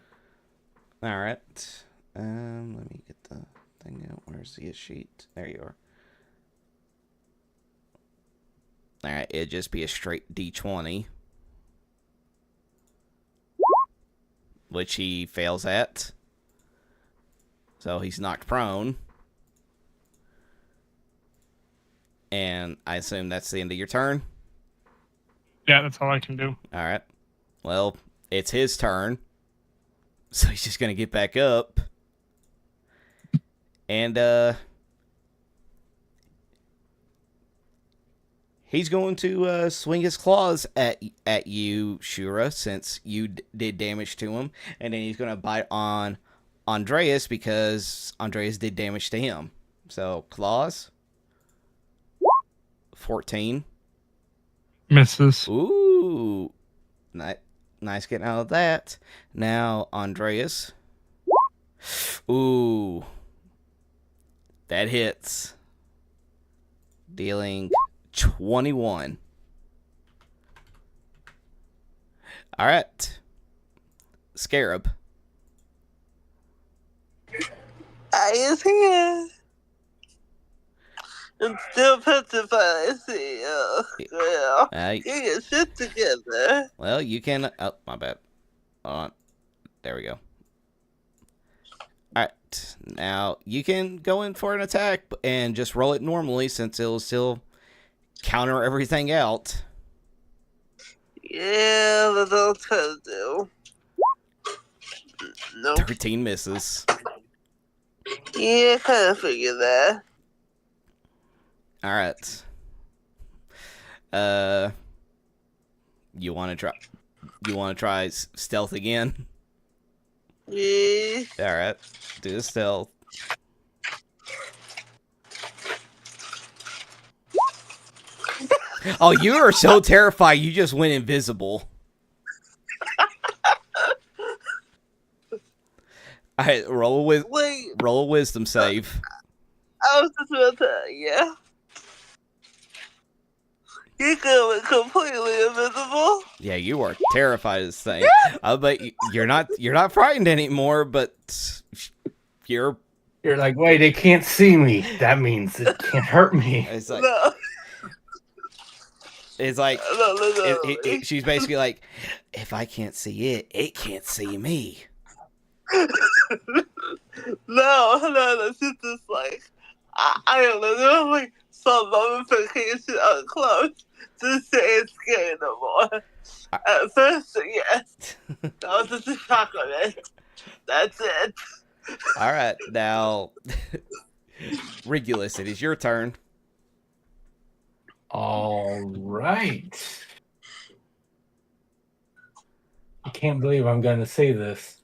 All right. Let me get the thing out. Where's the sheet? There you are. All right, it'd just be a straight D20, which he fails at. So he's knocked prone. And I assume that's the end of your turn? Yeah, that's all I can do. All right. Well, it's his turn. So he's just going to get back up. And he's going to swing his claws at you, Shura, since you did damage to him. And then he's going to bite on Andreas because Andreas did damage to him. So, claws. 14. Misses. Ooh. Nice getting out of that. Now, Andreas. Ooh. That hits. Dealing 21. All right. Scarab. I is here. I'm still petrified. I see. Well, You get your shit together. Well, you can. Oh, my bad. Hold on. There we go. Alright. Now, you can go in for an attack and just roll it normally since it'll still counter everything out. Yeah, that's what I'll try to do. Nope. 13 misses. Yeah, kind of figured that. Alright. You want to try stealth again? Yeah. Alright. Do a stealth. Oh, you are so terrified you just went invisible. Alright, roll a wisdom save. I was just about to, yeah. You're going completely invisible. Yeah, you are terrified of this thing. But you're not frightened anymore, but you're like, wait, they can't see me. That means it can't hurt me. It's like No. It's like No. she's basically like, if I can't see it, it can't see me. No, she's just like, I don't know, there's like some mummification up close to say it's scary no more. At first, yes. That was just a shock of it. That's it. Alright, now Regulus, it is your turn. All right. I can't believe I'm going to say this.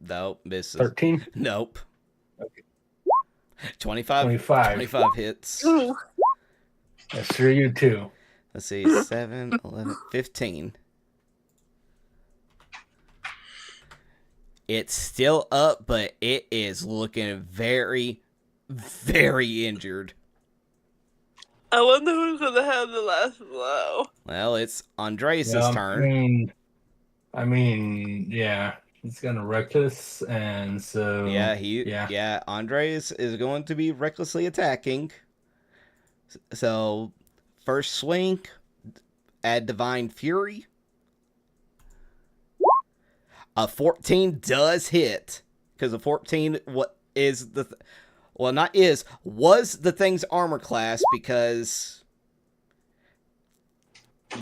Nope, misses. 13? Nope. Okay. 25. 25. 25 hits. That's for you too. Let's see, 7, 11, 15. It's still up, but it is looking very, very injured. I wonder who's gonna have the last blow. Well, it's Andreas' turn. I mean, yeah, he's gonna Reckless, and so yeah, Andreas is going to be recklessly attacking. So, first swing, add Divine Fury. A 14 does hit, because a 14 was the thing's armor class, because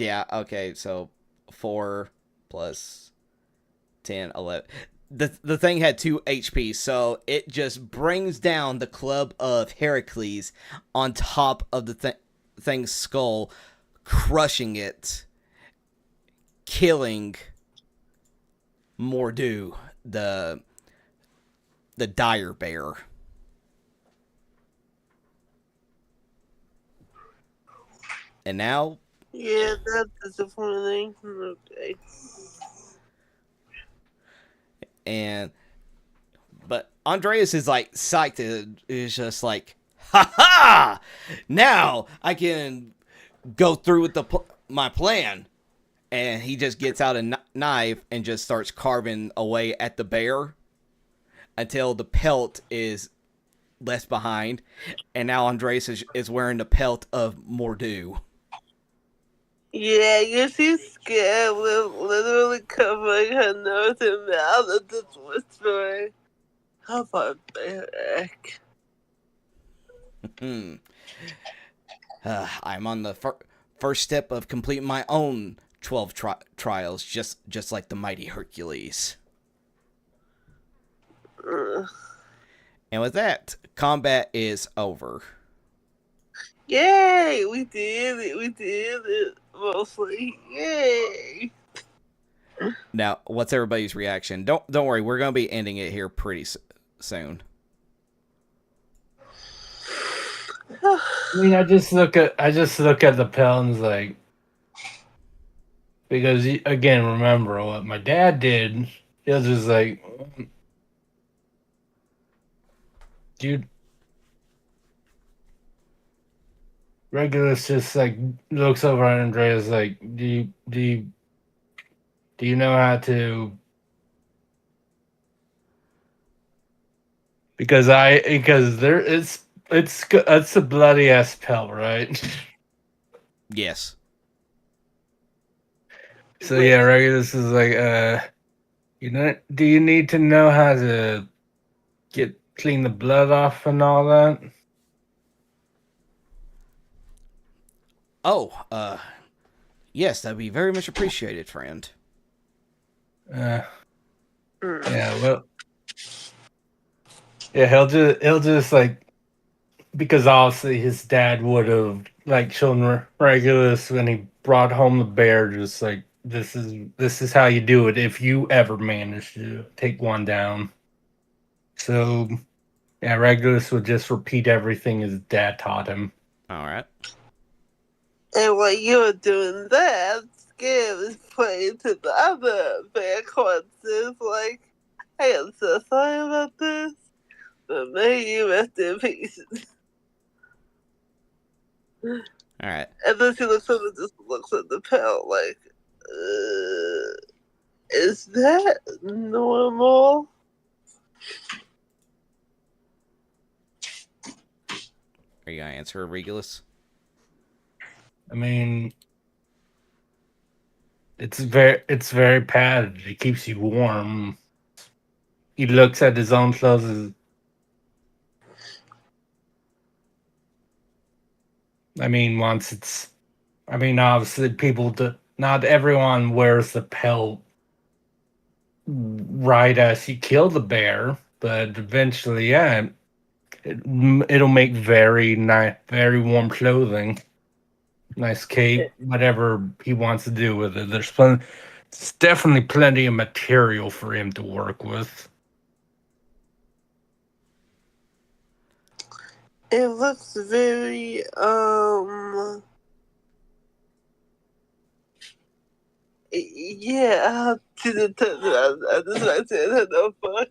okay, so 4 plus 10, 11. The thing had 2 HP, so it just brings down the club of Heracles on top of the thing's skull, crushing it, killing Mordu, the dire bear. And now, yeah, that's disappointing. Okay. But Andreas is like psyched. Is just like, ha ha! Now I can go through with my plan. And he just gets out a knife and just starts carving away at the bear until the pelt is left behind. And now Andreas is wearing the pelt of Mordu. Yeah, you see Scarab literally covering her nose and mouth and just whispering, how barbaric. I'm on the first step of completing my own 12 trials, just like the mighty Hercules. And with that, combat is over. Yay! We did it mostly. Yay! Now, what's everybody's reaction? Don't worry, we're gonna be ending it here pretty soon. I mean, I just look at the Pelton's like, because again, remember what my dad did. He was just like, dude. Regulus just like looks over at Andreas like, do you know how to? Because there it's a bloody ass pelt, right? Yes. So yeah, Regulus is like, do you need to know how to clean the blood off and all that? Oh, yes, that'd be very much appreciated, friend. Yeah, well, yeah, he'll just like, because obviously his dad would have like shown Regulus when he brought home the bear, just like, this is how you do it if you ever manage to take one down. So yeah, Regulus would just repeat everything his dad taught him. All right. And while you're doing that, Scarab is praying to the other bear corpses like, I am so sorry about this, but may you rest in peace. All right. And then she looks up and just looks at the pelt like, is that normal? Are you gonna answer, Regulus? I mean, it's very padded. It keeps you warm. He looks at his own clothes. Obviously, not everyone wears the pelt right as you kill the bear, but eventually, yeah, it'll make very nice, very warm clothing. Nice cape, whatever he wants to do with it. There's definitely plenty of material for him to work with. It looks very, yeah, to the I just like to the fuck.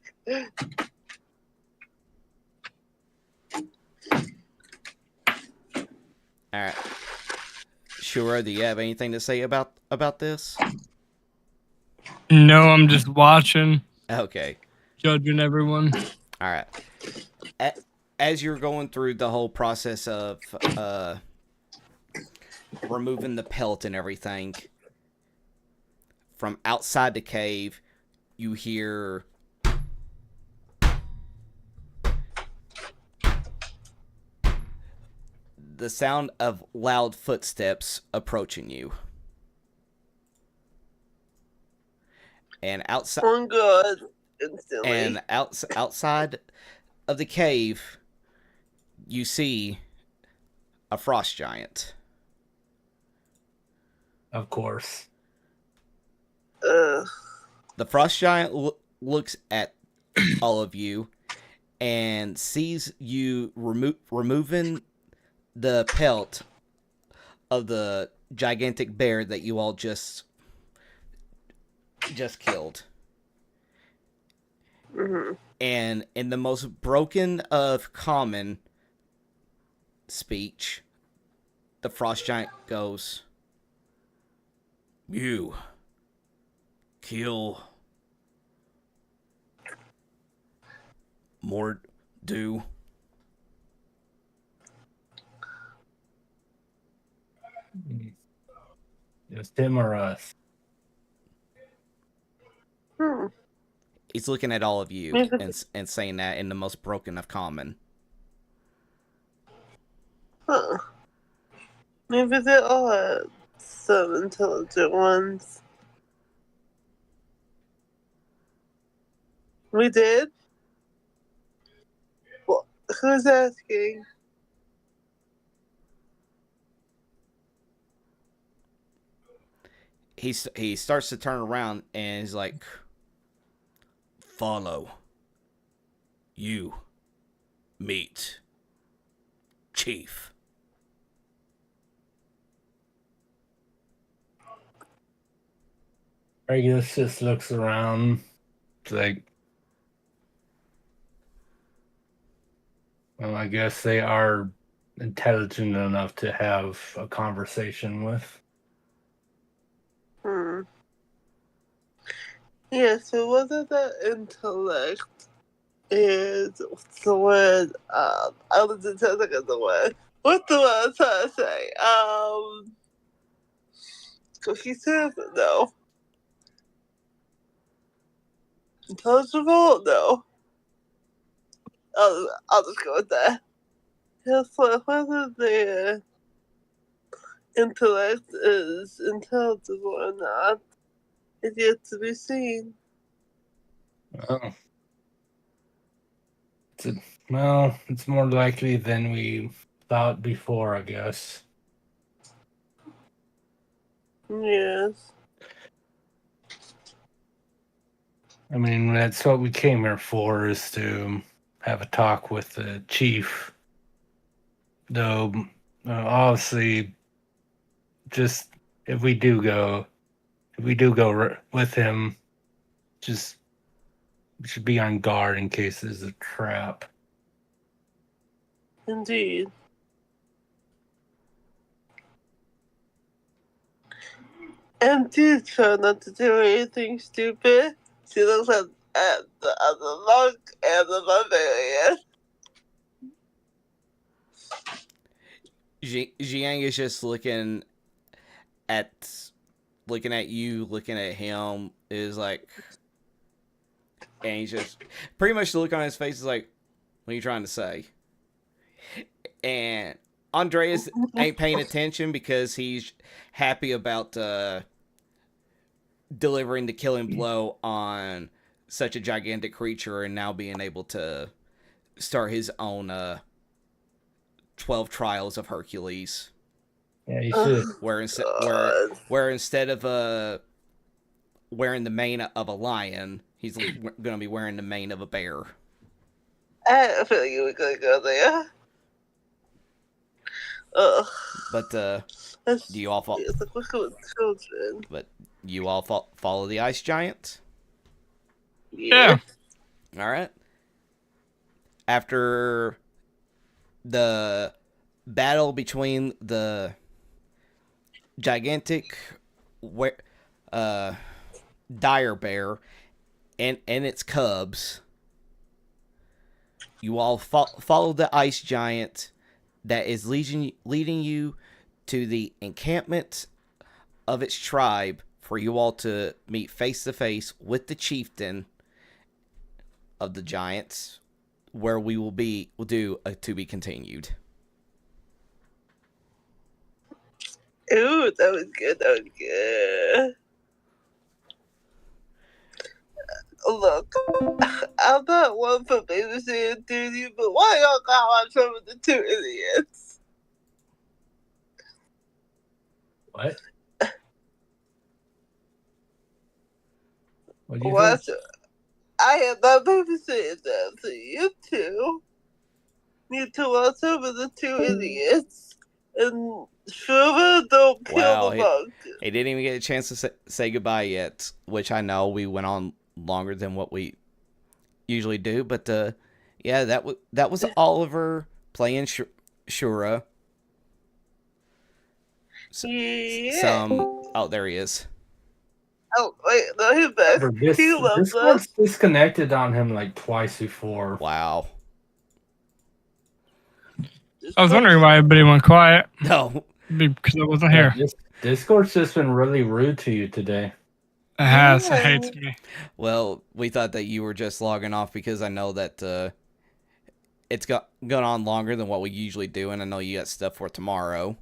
Alright. Shura, do you have anything to say about this? No, I'm just watching, Okay. judging everyone. Alright. As you're going through the whole process of removing the pelt and everything, from outside the cave, you hear the sound of loud footsteps approaching you. And outside, Oh god, instantly. and outside of the cave, you see a frost giant. Of course. The frost giant looks at all of you and sees you removing the pelt of the gigantic bear that you all just killed. Mm-hmm. And in the most broken of common speech, the frost giant goes, "You kill more do." Just him or us? He's looking at all of you and saying that in the most broken of common. Huh. Maybe there are some intelligent ones. We did? Well, who's asking? He starts to turn around and he's like, "Follow. You meet Chief." Regulus just looks around. It's like, well, I guess they are intelligent enough to have a conversation with. Yeah, so whether that intellect is the word, I was just thinking of the word. What's the word I'm trying to say? Cohesive? No. Intelligible? No. I'll just go with that. Yes, whether their intellect is intelligible or not is yet to be seen. Oh. It's more likely than we thought before, I guess. Yes. I mean, that's what we came here for, is to have a talk with the chief. Though, obviously, just if we do go with him, just we should be on guard in case there's a trap. Indeed. And do try not to do anything stupid. She looks at the monk and the barbarian. Jiang is just looking at you, looking at him, is like, and he's just pretty much the look on his face is like, "What are you trying to say?" And Andreas ain't paying attention because he's happy about delivering the killing blow on such a gigantic creature and now being able to start his own 12 trials of Hercules. Yeah, you should. Where instead of wearing the mane of a lion, he's going to be wearing the mane of a bear. I feel like you were going to go there. Ugh. But That's do you all it's like working with children. but you all follow the ice giant? Yeah. All right. After the battle between the gigantic dire bear and its cubs, you all follow the ice giant that is leading you to the encampment of its tribe for you all to meet face to face with the chieftain of the giants, where we'll do a to be continued. Ooh, that was good. That was good. Look, I'm not one for babysitting duty, but why y'all got on trouble with the two idiots? What? What do you What? think? I am not babysitting them, so you two need to watch over the two idiots. And Surya, don't kill Wow, the monk. he didn't even get a chance to say goodbye yet, which I know we went on longer than what we usually do, but yeah, that was Oliver playing Shura. Yeah. Oh, there he is. Oh, wait, no, he's back. He loves This us. one's disconnected on him like twice before. Wow. I was wondering why everybody went quiet. No. Because I wasn't here. Discord's just been really rude to you today. It has. It hates me. Well, we thought that you were just logging off because I know that it's gone on longer than what we usually do, and I know you got stuff for tomorrow.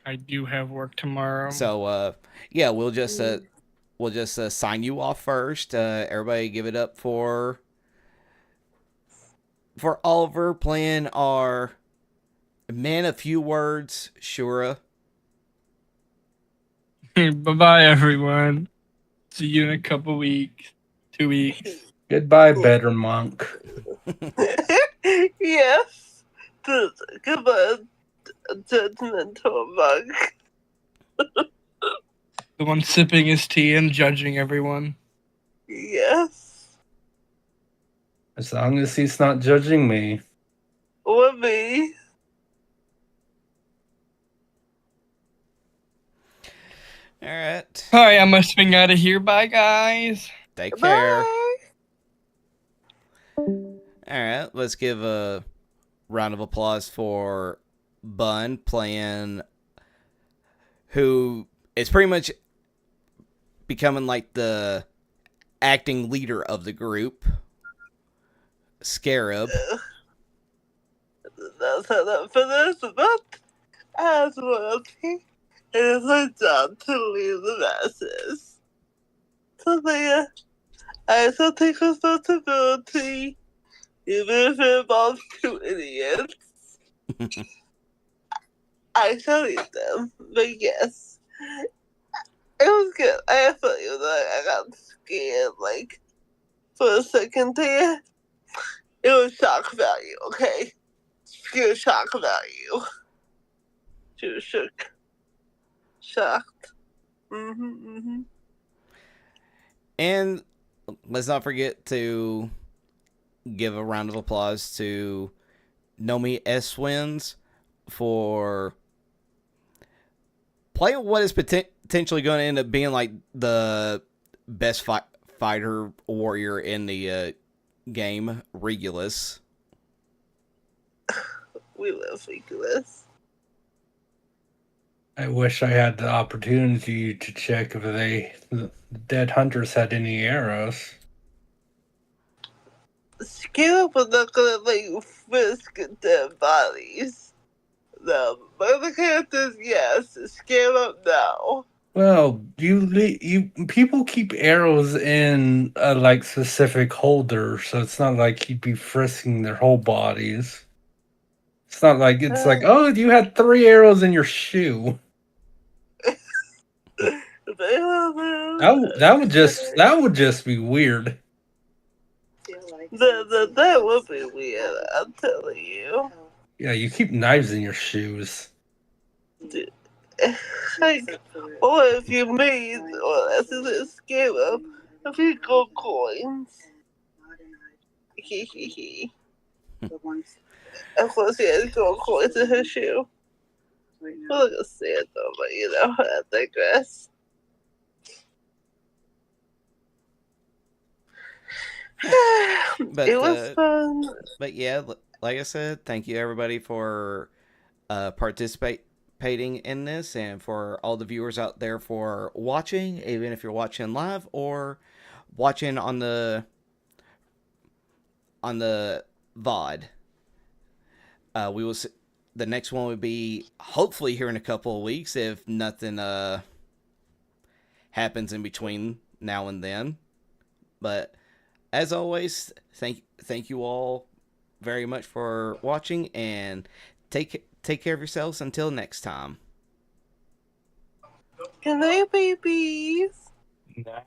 I do have work tomorrow. So, yeah, we'll just sign you off first. Everybody give it up for Oliver playing our man of few words, Shura. Bye-bye, everyone. See you in a couple weeks. 2 weeks. Goodbye, better monk. Yes. Goodbye, judgmental monk. The one sipping his tea and judging everyone. Yes. As long as he's not judging me. Or me. All right. All right, I'm going to swing out of here. Bye, guys. Take care. Bye. All right, let's give a round of applause for Bun playing, who is pretty much becoming like the acting leader of the group, Scarab. That's how that finished, but as royalty, it is my job to lead the masses. So there, I shall take responsibility, even if it involves two idiots. I shall lead them, but yes, it was good. I felt you that I got scared, like, for a second there. It was shock value, okay? Pure shock value. She was shook. Shocked. And let's not forget to give a round of applause to NomiSWins for playing what is potentially going to end up being like the best fighter warrior in the game, Regulus. We love Regulus. I wish I had the opportunity to check if the dead hunters had any arrows. Scarab was not gonna let you frisk dead bodies. No, but the characters, yes. Scarab, no. Well, you people keep arrows in like specific holders, so it's not like you'd be frisking their whole bodies. It's not like it's like, oh, you had 3 arrows in your shoe. That would just be weird. That would be weird, I'm telling you. Yeah, you keep knives in your shoes. Like, or if you made, or as a Scarab, a few gold coins. Hee. Of course, she has gold coins in her shoe. Look at Santa, but I digress. But, it was fun. But yeah, like I said, thank you everybody for participating in this, and for all the viewers out there for watching, even if you're watching live or watching on the VOD. We will. The next one would be hopefully here in a couple of weeks, if nothing happens in between now and then. But as always, thank you all very much for watching, and take care of yourselves until next time. Good night, babies. Nah.